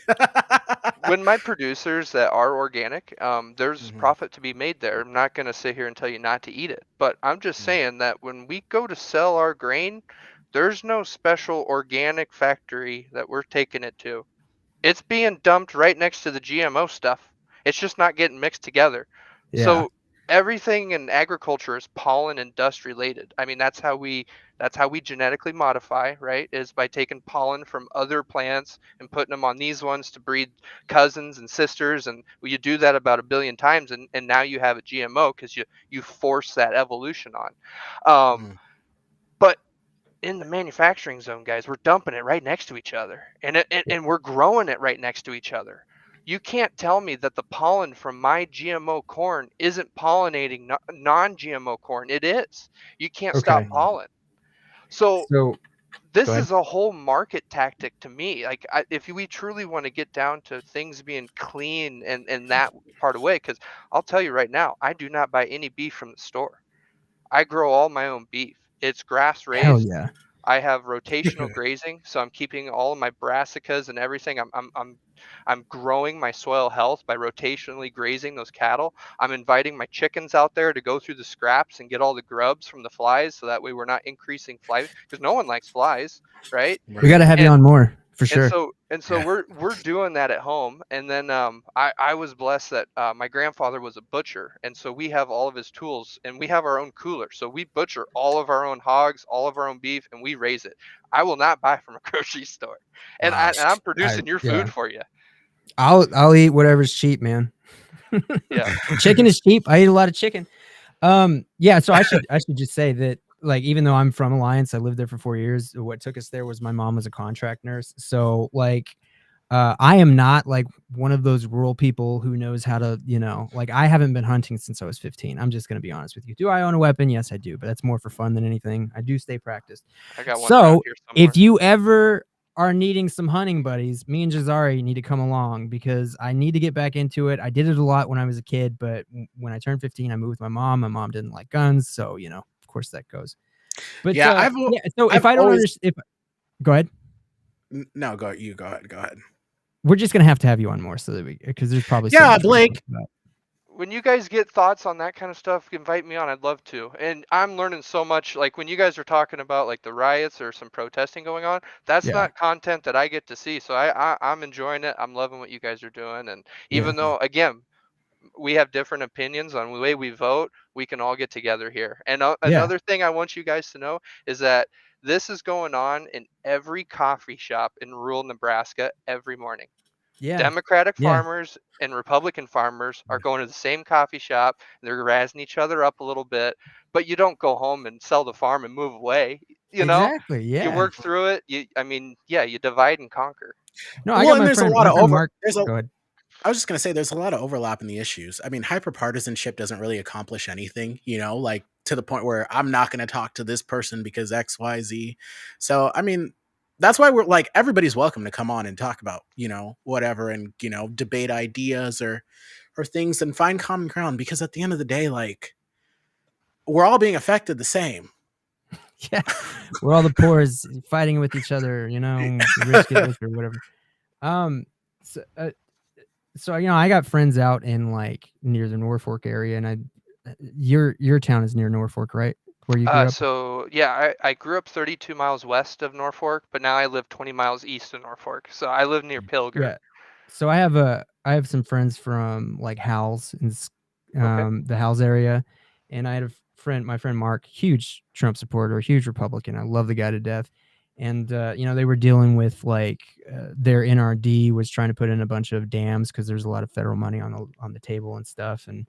when my producers that are organic, there's
Mhm.
profit to be made there. I'm not going to sit here and tell you not to eat it, but I'm just
Mhm.
saying that when we go to sell our grain, there's no special organic factory that we're taking it to. It's being dumped right next to the GMO stuff. It's just not getting mixed together.
yeah,
So everything in agriculture is pollen and dust related. I mean, that's how we genetically modify, right? Is by taking pollen from other plants and putting them on these ones to breed cousins and sisters, and you do that about 1 billion times, and now you have a GMO because you force that evolution on.
Mhm.
But in the manufacturing zone, guys, we're dumping it right next to each other, and we're growing it right next to each other. You can't tell me that the pollen from my GMO corn isn't pollinating non-GMO corn. It is. You can't stop
okay.
pollen. So
So go
this
ahead.
is a whole market tactic to me. Like, if we truly want to get down to things being clean and that part of way, because I'll tell you right now, I do not buy any beef from the store. I grow all my own beef. It's grass
Hell
raised.
yeah.
I have rotational grazing, so I'm keeping all of my brassicas and everything. I'm growing my soil health by rotationally grazing those cattle. I'm inviting my chickens out there to go through the scraps and get all the grubs from the flies, so that way we're not increasing fly, because no one likes flies, right?
We got to have you
And
on more for
and
sure.
so
Yeah.
we're doing that at home. And then I was blessed that my grandfather was a butcher, and so we have all of his tools, and we have our own cooler, so we butcher all of our own hogs, all of our own beef, and we raise it. I will not buy from a grocery store, and
Wow.
I'm producing your
Yeah.
food for you.
I'll eat whatever's cheap, man.
Yeah.
Chicken is cheap. I eat a lot of chicken. Yeah, so I should just say that, like, even though I'm from Alliance, I lived there for 4 years. What took us there was my mom was a contract nurse. So like I am not like one of those rural people who knows how to, like, I haven't been hunting since I was 15. I'm just going to be honest with you. Do I own a weapon? Yes, I do, but that's more for fun than anything. I do stay practiced.
I got one around
So
here somewhere.
if you ever are needing some hunting buddies, me and Jazari need to come along, because I need to get back into it. I did it a lot when I was a kid, but when I turned 15, I moved with my mom. My mom didn't like guns, so of course that goes. But
Yeah,
so if
I've
I don't
always
understand, go ahead.
no, go ahead. Go ahead.
We're just gonna have to have you on more, so that because there's probably so
Yeah,
much we can
Blake.
talk about.
When you guys get thoughts on that kind of stuff, invite me on. I'd love to. And I'm learning so much. Like, when you guys are talking about like the riots or some protesting going on, that's
Yeah,
not content that I get to see. So I'm enjoying it. I'm loving what you guys are doing. And
yeah,
even though, again, we have different opinions on the way we vote, we can all get together here. And
yeah,
another thing I want you guys to know is that this is going on in every coffee shop in rural Nebraska every morning.
yeah,
Democratic
yeah.
farmers and Republican farmers are going to the same coffee shop. They're razzing each other up a little bit, but you don't go home and sell the farm and move away.
Exactly.
You
Yeah.
work through it. You divide and conquer.
No, I
Well,
got
and
my
there's a
friend,
lot of
Mark.
there's a
Go ahead.
I was just gonna say there's a lot of overlap in the issues. I mean, hyperpartisanship doesn't really accomplish anything, like to the point where I'm not gonna talk to this person because XYZ. So I mean, that's why we're like everybody's welcome to come on and talk about, whatever, and debate ideas or things and find common ground, because at the end of the day, like, we're all being affected the same.
Yeah, we're all the poors fighting with each other, rich get rich or whatever. So, I got friends out in like near the Norfolk area, and your town is near Norfolk, right? Where you grew up?
So yeah, I grew up 32 miles west of Norfolk, but now I live 20 miles east of Norfolk. So I live near Pilger.
Yeah. So I have some friends from like Howells in
Okay.
the Howells area, and I had my friend Mark, huge Trump supporter, huge Republican. I love the guy to death. And they were dealing with like their NRD was trying to put in a bunch of dams because there's a lot of federal money on the table and stuff. And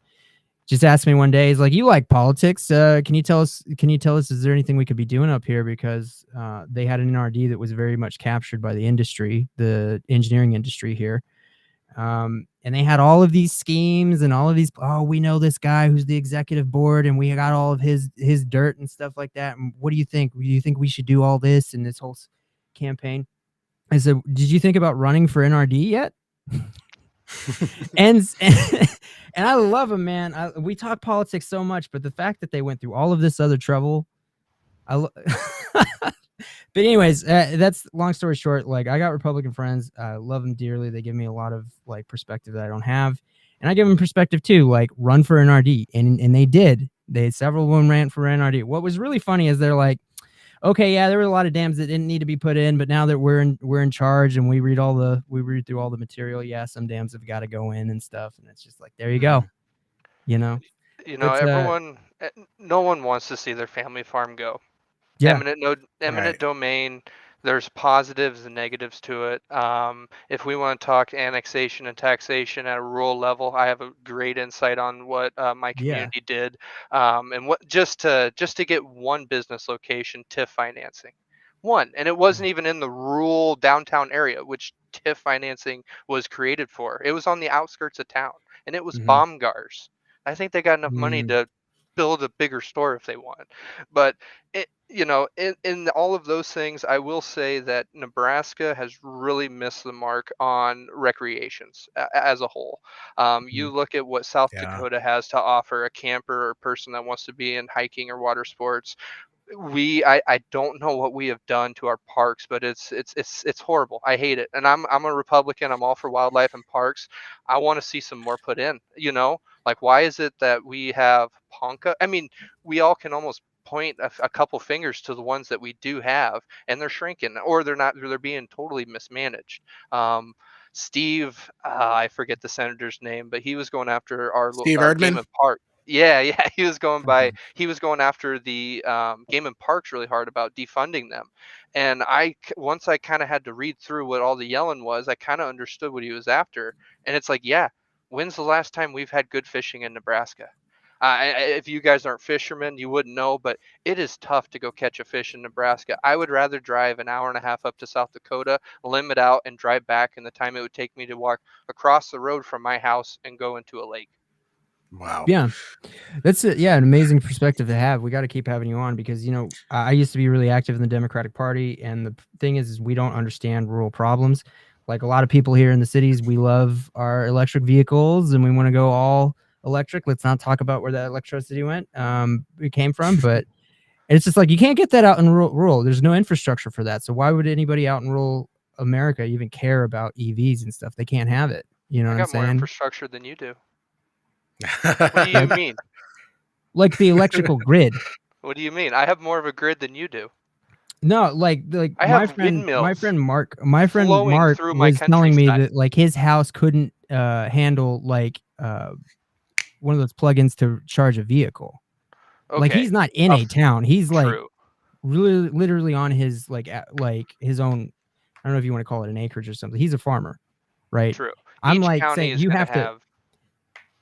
just asked me one day, he's like, "You like politics? Can you tell us? Is there anything we could be doing up here?" Because they had an NRD that was very much captured by the industry, the engineering industry here. And they had all of these schemes and all of these. Oh, we know this guy who's the executive board, and we got all of his dirt and stuff like that. And what do you think? Do you think we should do all this and this whole campaign? I said, "Did you think about running for NRD yet?" and I love them, man. We talk politics so much, but the fact that they went through all of this other trouble, but anyways, that's long story short. Like, I got Republican friends. I love them dearly. They give me a lot of like perspective that I don't have, and I give them perspective too. Like, run for NRD, and they did. Several of them ran for NRD. What was really funny is they're like, okay, yeah, there were a lot of dams that didn't need to be put in, but now that we're in charge and we read through all the material, yeah, some dams have got to go in and stuff, and it's just like, there you go, you know.
Everyone, no one wants to see their family farm go.
Yeah.
Eminent domain. There's positives and negatives to it. If we want to talk annexation and taxation at a rural level, I have a great insight on what my community did, and what just to get one business location TIF financing, and it wasn't even in the rural downtown area, which TIF financing was created for. It was on the outskirts of town, and it was Baumgars. I think they got enough money to build a bigger store if they want, but in all of those things, I will say that Nebraska has really missed the mark on recreations as a whole. You look at what South Dakota has to offer a camper or person that wants to be in hiking or water sports. I don't know what we have done to our parks, but it's horrible. I hate it, and I'm a Republican. I'm all for wildlife and parks. I want to see some more put in. Like, why is it that we have Ponca? I mean, we all can almost point a couple fingers to the ones that we do have, and they're shrinking, or they're being totally mismanaged. Steve, I forget the senator's name, but he was going after our
Steve Erdman?
Game and Park. Yeah, he was going after the Game and Parks really hard about defunding them. And once I kind of had to read through what all the yelling was, I kind of understood what he was after. And it's like, yeah, when's the last time we've had good fishing in Nebraska? If you guys aren't fishermen, you wouldn't know, but it is tough to go catch a fish in Nebraska. I would rather drive an hour and a half up to South Dakota, limit out, and drive back in the time it would take me to walk across the road from my house and go into a lake.
Wow.
Yeah, that's it. Yeah, an amazing perspective to have. We got to keep having you on because, I used to be really active in the Democratic Party. And the thing is we don't understand rural problems. Like a lot of people here in the cities, we love our electric vehicles and we want to go all electric. Let's not talk about where that electricity went. It came from, but it's just like, you can't get that out in rural. There's no infrastructure for that. So why would anybody out in rural America even care about EVs and stuff? They can't have it. You know what I'm saying?
I got more infrastructure than you do. What do you mean?
Like the electrical grid.
What do you mean? I have more of a grid than you do.
No, like
I
my
have
friend Mark
through my
was telling me
countryside.
that like his house couldn't handle like one of those plugins to charge a vehicle.
Okay.
Like he's not in a town. He's like
True.
really literally on his like his own, I don't know if you want to call it an acreage or something. He's a farmer, right?
True.
I'm
Each
like
county
saying
is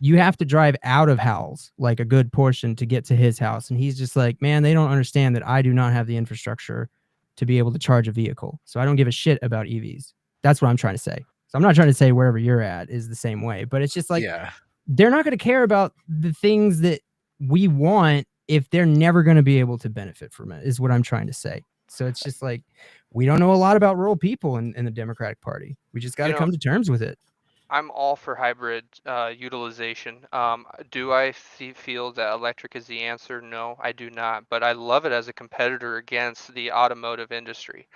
you have to drive out of Howells like a good portion to get to his house. And he's just like, man, they don't understand that I do not have the infrastructure to be able to charge a vehicle. So I don't give a shit about EVs. That's what I'm trying to say. So I'm not trying to say wherever you're at is the same way, but it's just like, they're not going to care about the things that we want if they're never going to be able to benefit from it, is what I'm trying to say. So it's just like, we don't know a lot about rural people in the Democratic Party. We just got to come to terms with it.
I'm all for hybrid utilization. Do I feel that electric is the answer? No, I do not. But I love it as a competitor against the automotive industry.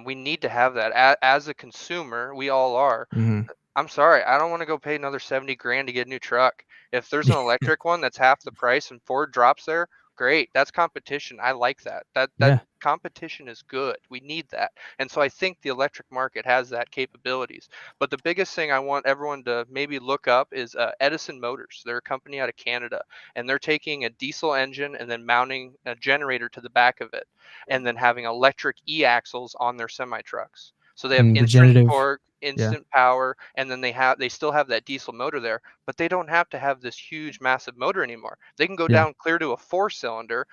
We need to have that. As a consumer, we all are.
Mm-hmm.
I'm sorry, I don't want to go pay another $70,000 to get a new truck. If there's an electric one that's half the price and Ford drops there, great. That's competition. I like that. That competition is good. We need that. And so I think the electric market has that capabilities. But the biggest thing I want everyone to maybe look up is Edison Motors. They're a company out of Canada, and they're taking a diesel engine and then mounting a generator to the back of it, and then having electric e-axles on their semi trucks. So they have insert torque. instant power, and then they still have that diesel motor there, but they don't have to have this huge massive motor anymore. They can go down clear to a 4-cylinder.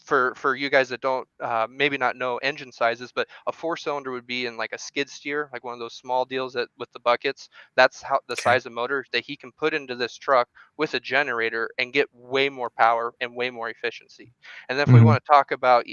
For you guys that don't maybe not know engine sizes, but a 4-cylinder would be in like a skid steer, like one of those small deals that with the buckets. That's how the size of motor that he can put into this truck with a generator and get way more power and way more efficiency. And then if we want to talk about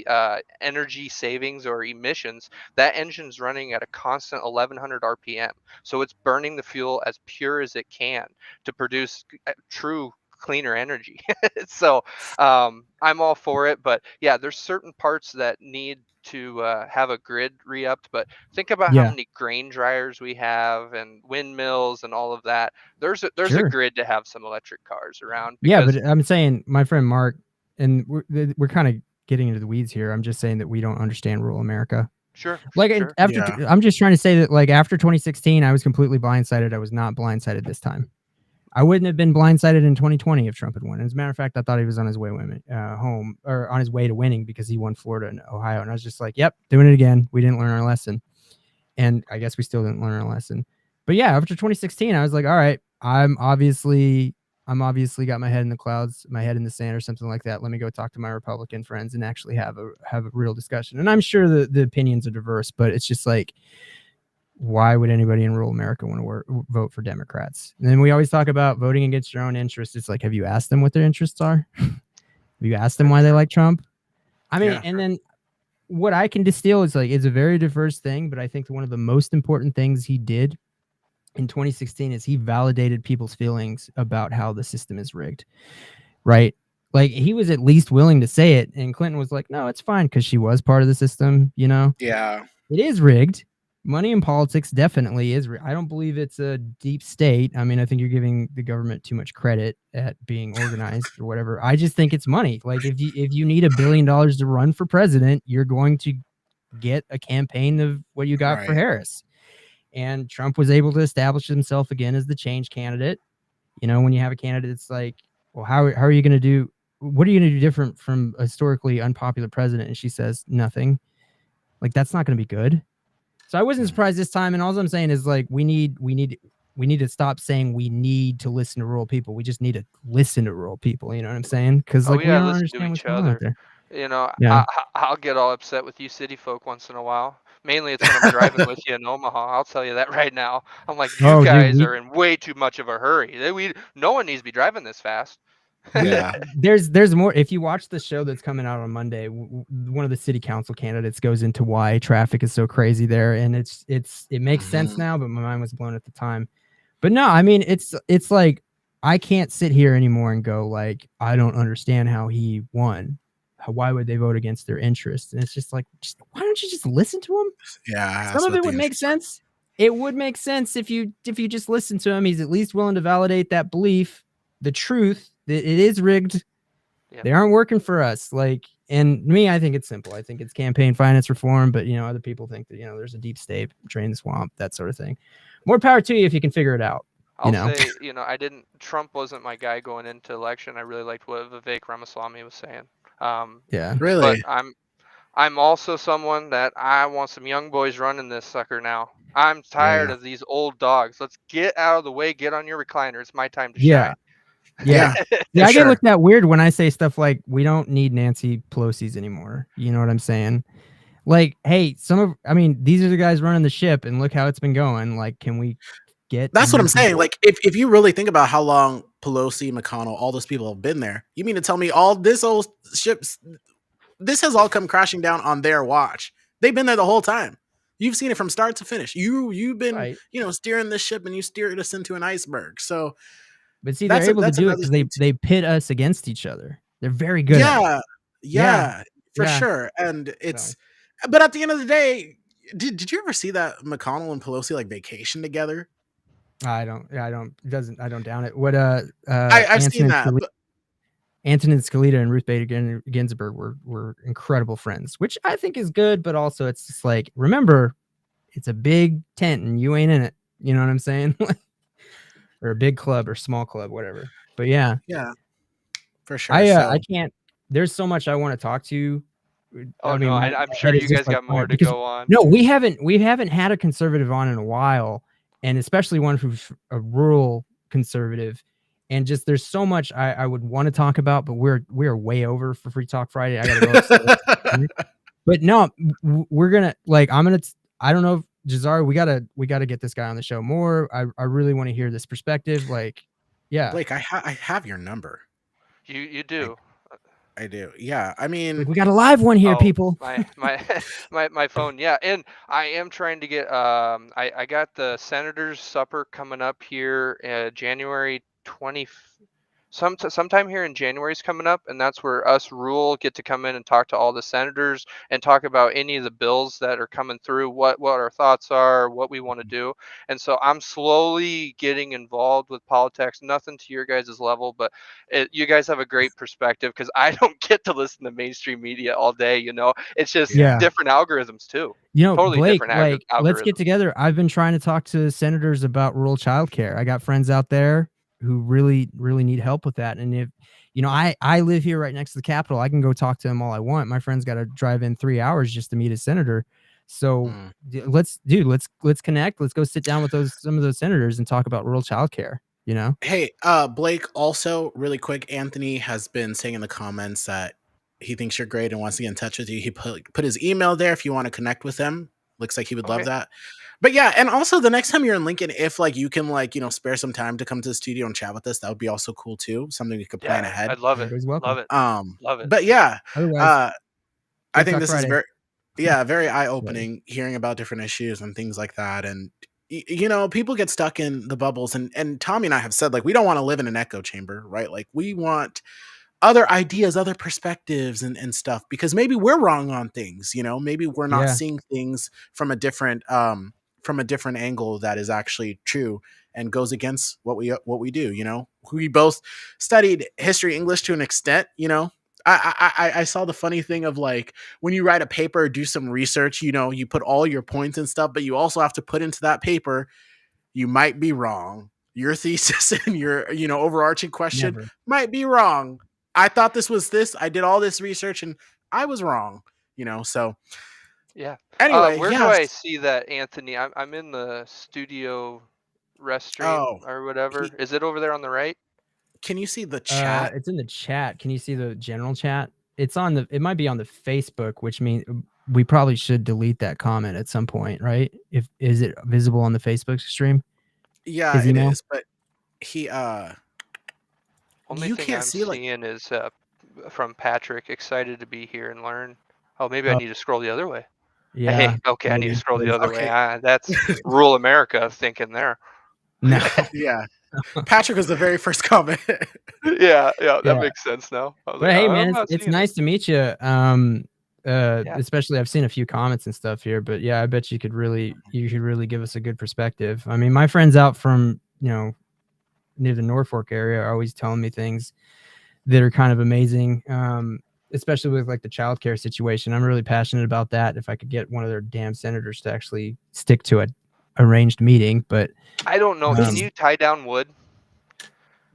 energy savings or emissions, that engine's running at a constant 1100 RPM, so it's burning the fuel as pure as it can to produce true cleaner energy. So I'm all for it, but yeah, there's certain parts that need to have a grid re-upped, but think about how many grain dryers we have and windmills and all of that. There's a grid to have some electric cars around.
Yeah, but I'm saying my friend Mark, and we're kind of getting into the weeds here. I'm just saying that we don't understand rural America.
Sure.
Like I'm just trying to say that like after 2016, I was completely blindsided. I was not blindsided this time. I wouldn't have been blindsided in 2020 if Trump had won. As a matter of fact, I thought he was on his way home, or on his way to winning, because he won Florida and Ohio. And I was just like, yep, doing it again. We didn't learn our lesson. And I guess we still didn't learn our lesson. But yeah, after 2016, I was like, all right, I'm obviously got my head in the clouds, my head in the sand or something like that. Let me go talk to my Republican friends and actually have a real discussion. And I'm sure the opinions are diverse, but it's just like, why would anybody in rural America want to vote for Democrats? And then we always talk about voting against your own interests. It's like, have you asked them what their interests are? Have you asked them why they like Trump? I mean, and then what I can distill is like, it's a very diverse thing, but I think one of the most important things he did in 2016 is he validated people's feelings about how the system is rigged, right? Like, he was at least willing to say it, and Clinton was like, no, it's fine, because she was part of the system, you know?
Yeah.
It is rigged. Money in politics definitely is. I don't believe it's a deep state. I mean, I think you're giving the government too much credit at being organized or whatever. I just think it's money. Like, if you need $1 billion to run for president, you're going to get a campaign of what you got for Harris. And Trump was able to establish himself again as the change candidate. You know, when you have a candidate, it's like, well, how are you going to do? What are you going to do different from a historically unpopular president? And she says nothing. Like, that's not going to be good. So I wasn't surprised this time. And all I'm saying is, like, we need to stop saying we need to listen to rural people. We just need to listen to rural people. You know what I'm saying? Because we don't understand what's going on out there.
You know, I'll get all upset with you city folk once in a while. Mainly it's when I'm driving with you in Omaha. I'll tell you that right now. I'm like, you guys are in way too much of a hurry. No one needs to be driving this fast.
Yeah.
There's more. If you watch the show that's coming out on Monday, one of the city council candidates goes into why traffic is so crazy there, and it makes sense now, but my mind was blown at the time. But no, I mean, it's like, I can't sit here anymore and go like, I don't understand how he won. Why would they vote against their interests? And it's just like, why don't you just listen to him?
Yeah,
some of it would make sense. It would make sense if you just listen to him. He's at least willing to validate that belief, the truth. It is rigged. Yeah. They aren't working for us. Like, and me, I think it's simple. I think it's campaign finance reform, but other people think that, there's a deep state, drain the swamp, that sort of thing. More power to you if you can figure it out.
I'll say, Trump wasn't my guy going into election. I really liked what Vivek Ramaswamy was saying.
Really?
But I'm also someone that I want some young boys running this sucker now. I'm tired of these old dogs. Let's get out of the way. Get on your recliner. It's my time to shine.
Yeah. I get looked at weird when I say stuff like, we don't need Nancy Pelosi's anymore. You know what I'm saying? Like, hey, these are the guys running the ship, and look how it's been going. Like, can we get?
That's what I'm saying. Like, if you really think about how long Pelosi, McConnell, all those people have been there, you mean to tell me all this old ships, this has all come crashing down on their watch? They've been there the whole time. You've seen it from start to finish. You've been, steering this ship, and you steered us into an iceberg. So.
But see, they're able to do it because they pit us against each other. They're very good at it.
Yeah, for sure. And it's, but at the end of the day, did you ever see that McConnell and Pelosi like vacation together?
I don't down it. What
I've seen that.
Antonin Scalia and Ruth Bader Ginsburg were incredible friends, which I think is good, but also it's just like, remember, it's a big tent and you ain't in it. You know what I'm saying? Or a big club or small club, whatever. But yeah,
for sure.
I can't. There's so much I want to talk to
Oh,
I mean,
no,
my
I'm
head
sure
is
you
just
guys
like
got more
fire
to
because
go on.
no, we haven't had a conservative on in a while, and especially one who's a rural conservative. And just there's so much I would want to talk about, but we're way over for Free Talk Friday. I gotta go. But no, we're gonna I don't know if Jazari, we gotta get this guy on the show more. I really want to hear this perspective. Like, yeah.
Blake, I have your number.
You do.
I do. Yeah. I mean,
Like, we got a live one here,
Oh,
people.
my phone. Yeah, and I am trying to get. I got the Senators Supper coming up here, January 20. Sometime here in January is coming up, and that's where us Rule get to come in and talk to all the senators and talk about any of the bills that are coming through, what our thoughts are, what we want to do. And so I'm slowly getting involved with politics. Nothing to your guys' level, but you guys have a great perspective because I don't get to listen to mainstream media all day. It's just
Yeah.
different algorithms too. Totally
Blake,
different
like, let's
algorithms.
get together. I've been trying to talk to senators about rural childcare. I got friends out there who really need help with that. And if I live here right next to the Capitol, I can go talk to them all I want. My friend's got to drive in 3 hours just to meet a senator. So let's connect. Let's go sit down with some of those senators and talk about rural childcare.
Hey, Blake, also really quick, Anthony has been saying in the comments that he thinks you're great and wants to get in touch with you. He put his email there if you want to connect with him. Looks like he would love that. But yeah, and also the next time you're in Lincoln, if you can spare some time to come to the studio and chat with us, that would be also cool too. Something we could plan ahead.
I'd love it.
Love
it.
Love it. But yeah,
otherwise,
I think this is very eye-opening hearing about different issues and things like that. And people get stuck in the bubbles, and Tommy and I have said, we don't want to live in an echo chamber, right? We want other ideas, other perspectives and stuff, because maybe we're wrong on things, maybe we're not seeing things from a different angle that is actually true and goes against what we do. We both studied history, English to an extent. I saw the funny thing of when you write a paper or do some research, you put all your points and stuff, but you also have to put into that paper, you might be wrong. Your thesis and your, overarching question might be wrong. I thought this was this. I did all this research and I was wrong, so.
Yeah.
Anyway,
where do I see that, Anthony? I'm in the studio restream or whatever. Is it over there on the right?
Can you see the chat?
It's in the chat. Can you see the general chat? It might be on the Facebook, which means we probably should delete that comment at some point, right? Is it visible on the Facebook stream?
Yeah, it is. But he
only
you
thing
can't
I'm
see
seeing is from Patrick, excited to be here and learn. Oh, maybe I need to scroll the other way.
Yeah.
Hey, okay, I need to scroll the other way. That's rural America thinking there.
No.
Yeah. Patrick was the very first comment.
Yeah, that makes sense now.
But hey, man, it's nice to meet you. Especially I've seen a few comments and stuff here, but yeah, I bet you could really give us a good perspective. I mean, my friends out from near the Norfolk area are always telling me things that are kind of amazing. Especially with the childcare situation. I'm really passionate about that. If I could get one of their damn senators to actually stick to a arranged meeting, but
I don't know. Can you tie down Wood?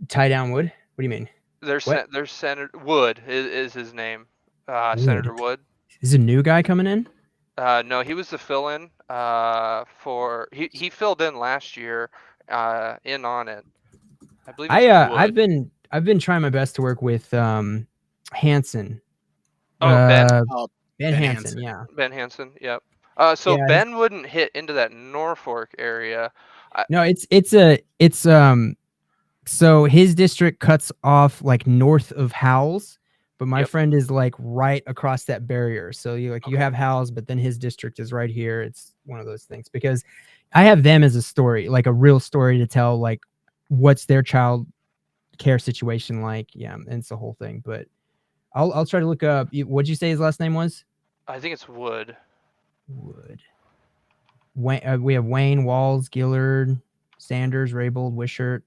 Tie down Wood? What do you mean?
There's Senator Wood is his name. Senator Wood.
Is a new guy coming in?
No, he was the fill-in for he filled in last year in on it. I believe it's
I've been trying my best to work with Hansen.
Ben
Hansen, yeah.
Ben Hansen, yep. So Ben wouldn't hit into that Norfolk area.
No, so his district cuts off north of Howells, but my friend is right across that barrier. So you have Howells, but then his district is right here. It's one of those things because I have them as a story, a real story to tell, what's their child care situation like. Yeah, and it's the whole thing. But I'll try to look up. What'd you say his last name was?
I think it's Wood.
Wayne, we have Wayne, Walls, Gillard, Sanders, Raybold, Wishart.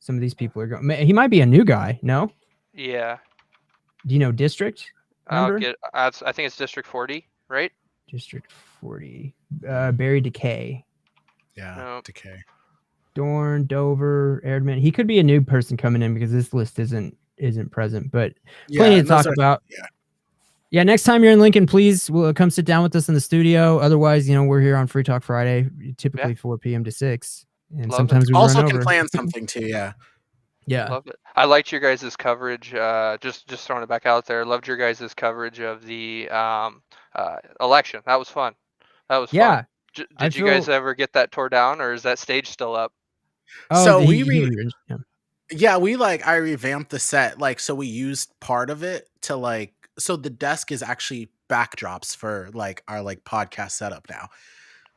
Some of these people are going. He might be a new guy. No.
Yeah.
Do you know district?
I think it's District 40, right?
District 40. Barry Decay.
Yeah. Decay.
Dorn, Dover, Erdman. He could be a new person coming in because this list isn't present, but plenty to talk about. Yeah, next time you're in Lincoln, please come sit down with us in the studio. Otherwise, we're here on Free Talk Friday, typically 4 p.m. to 6. And
Love
sometimes
it.
we
Also
run
can
over.
plan something too, yeah.
Yeah.
Love it. I liked your guys' coverage. Just throwing it back out there. Loved your guys' coverage of the election. That was fun. That was
Yeah.
fun. Did you guys ever get that tore down, or is that stage still up?
Oh,
so I revamped the set, like, so we used part of it to like, so the desk is actually backdrops for like our like podcast setup now.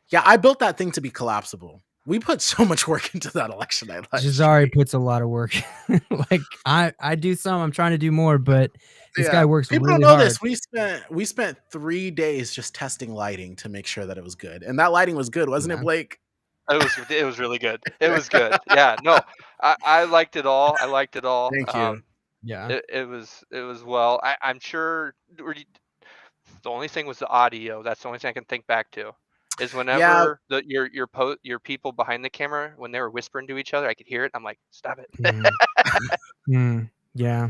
Yeah, I built that thing to be collapsible. We put so much work into that election night.
Jazari puts a lot of work. Like I do some, I'm trying to do more, but this guy works
People
really
don't know
hard.
this. We spent 3 days just testing lighting to make sure that it was good. And that lighting was good, wasn't it, Blake?
It was really good. It was good. Yeah, no. I liked it all. I liked it all.
Thank you.
Yeah.
It was well. I'm sure the only thing was the audio. That's the only thing I can think back to. Is whenever your people behind the camera, when they were whispering to each other, I could hear it. I'm like, stop it.
Yeah.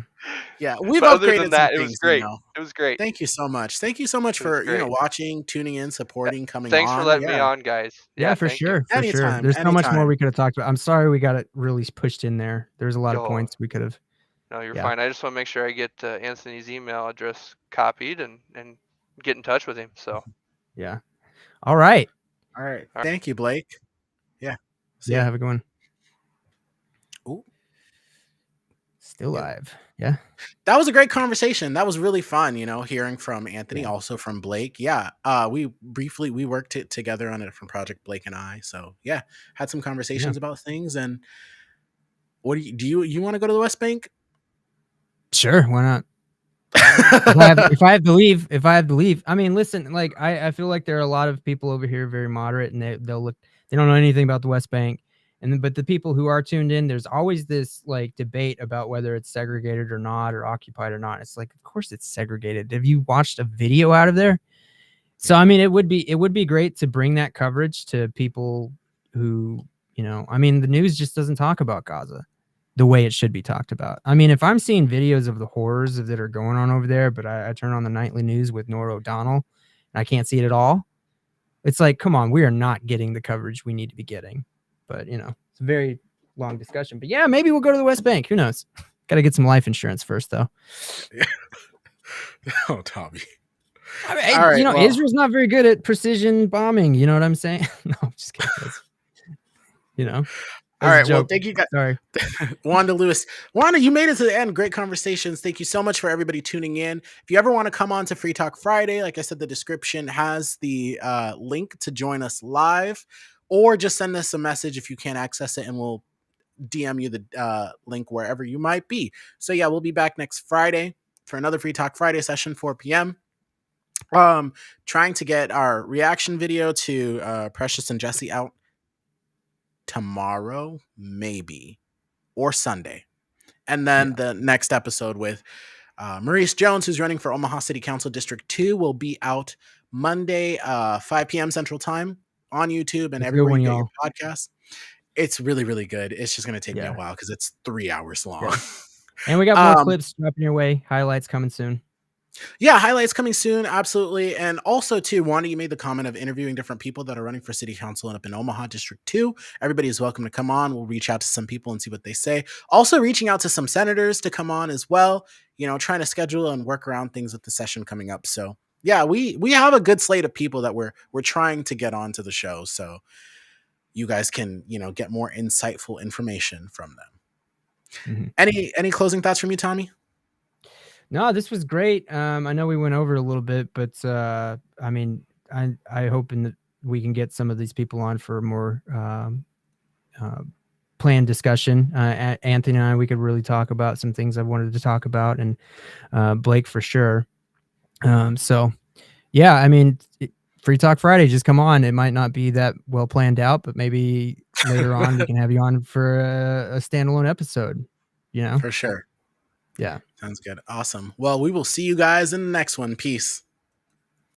Yeah, we've
But other
upgraded
than that,
some
it was
things,
great. It was great.
Thank you so much. Thank you so much for watching, tuning in, supporting, coming
Thanks
on.
for letting me on, guys.
Yeah, for sure. For sure.
Anytime,
There's so much more we could have talked about. I'm sorry we got it really pushed in there. There's a lot of points we could have.
No, you're fine. I just want to make sure I get Anthony's email address copied and get in touch with him. So.
Yeah. All right.
Thank you, Blake. Yeah.
Yeah. Have a good one.
Ooh.
Still live. Yeah.
That was a great conversation. That was really fun, hearing from Anthony, also from Blake. Yeah. We worked together on a different project, Blake and I. So yeah, had some conversations about things. And what do you want to go to the West Bank?
Sure. Why not? if I have to leave. I mean, listen, like I feel like there are a lot of people over here very moderate, and they don't know anything about the West Bank. But the people who are tuned in, there's always this like debate about whether it's segregated or not, or occupied or not. It's like, of course it's segregated. Have you watched a video out of there? So I mean, it would be great to bring that coverage to people who, I mean, the news just doesn't talk about Gaza the way it should be talked about. I mean, if I'm seeing videos of the horrors that are going on over there, but I turn on the nightly news with Norah O'Donnell and I can't see it at all, it's like, come on, we are not getting the coverage we need to be getting. But, it's a very long discussion. But yeah, maybe we'll go to the West Bank. Who knows? Got to get some life insurance first, though.
Oh, Tommy.
I mean, Israel's not very good at precision bombing. You know what I'm saying? No, I'm just kidding.
All right. Well, thank you guys.
Sorry.
Wanda Lewis. Wanda, you made it to the end. Great conversations. Thank you so much for everybody tuning in. If you ever want to come on to Free Talk Friday, like I said, the description has the link to join us live, or just send us a message if you can't access it, and we'll DM you the link wherever you might be. So yeah, we'll be back next Friday for another Free Talk Friday session, 4 p.m. Trying to get our reaction video to Precious and Jesse out tomorrow, maybe, or Sunday. And then the next episode with Maurice Jones, who's running for Omaha City Council District 2, will be out Monday, 5 p.m. Central Time on YouTube and everywhere you get your podcast. It's really, really good. It's just going to take me a while because it's 3 hours long.
Yeah. And we got more clips dropping your way. Highlights coming soon.
Yeah, highlights coming soon. Absolutely. And also, too, Wanda, you made the comment of interviewing different people that are running for city council up in Omaha District 2. Everybody is welcome to come on. We'll reach out to some people and see what they say. Also, reaching out to some senators to come on as well, trying to schedule and work around things with the session coming up. So, yeah, we have a good slate of people that we're trying to get onto the show. So you guys can, get more insightful information from them. Mm-hmm. Any closing thoughts from you, Tommy?
No, this was great. I know we went over a little bit, but I mean, I hope that we can get some of these people on for a more planned discussion. Anthony and I, we could really talk about some things I wanted to talk about, and Blake for sure. So yeah, I mean, Free Talk Friday, just come on. It might not be that well planned out, but maybe later on we can have you on for a standalone episode,
For sure.
Yeah.
Sounds good. Awesome. Well, we will see you guys in the next one. Peace.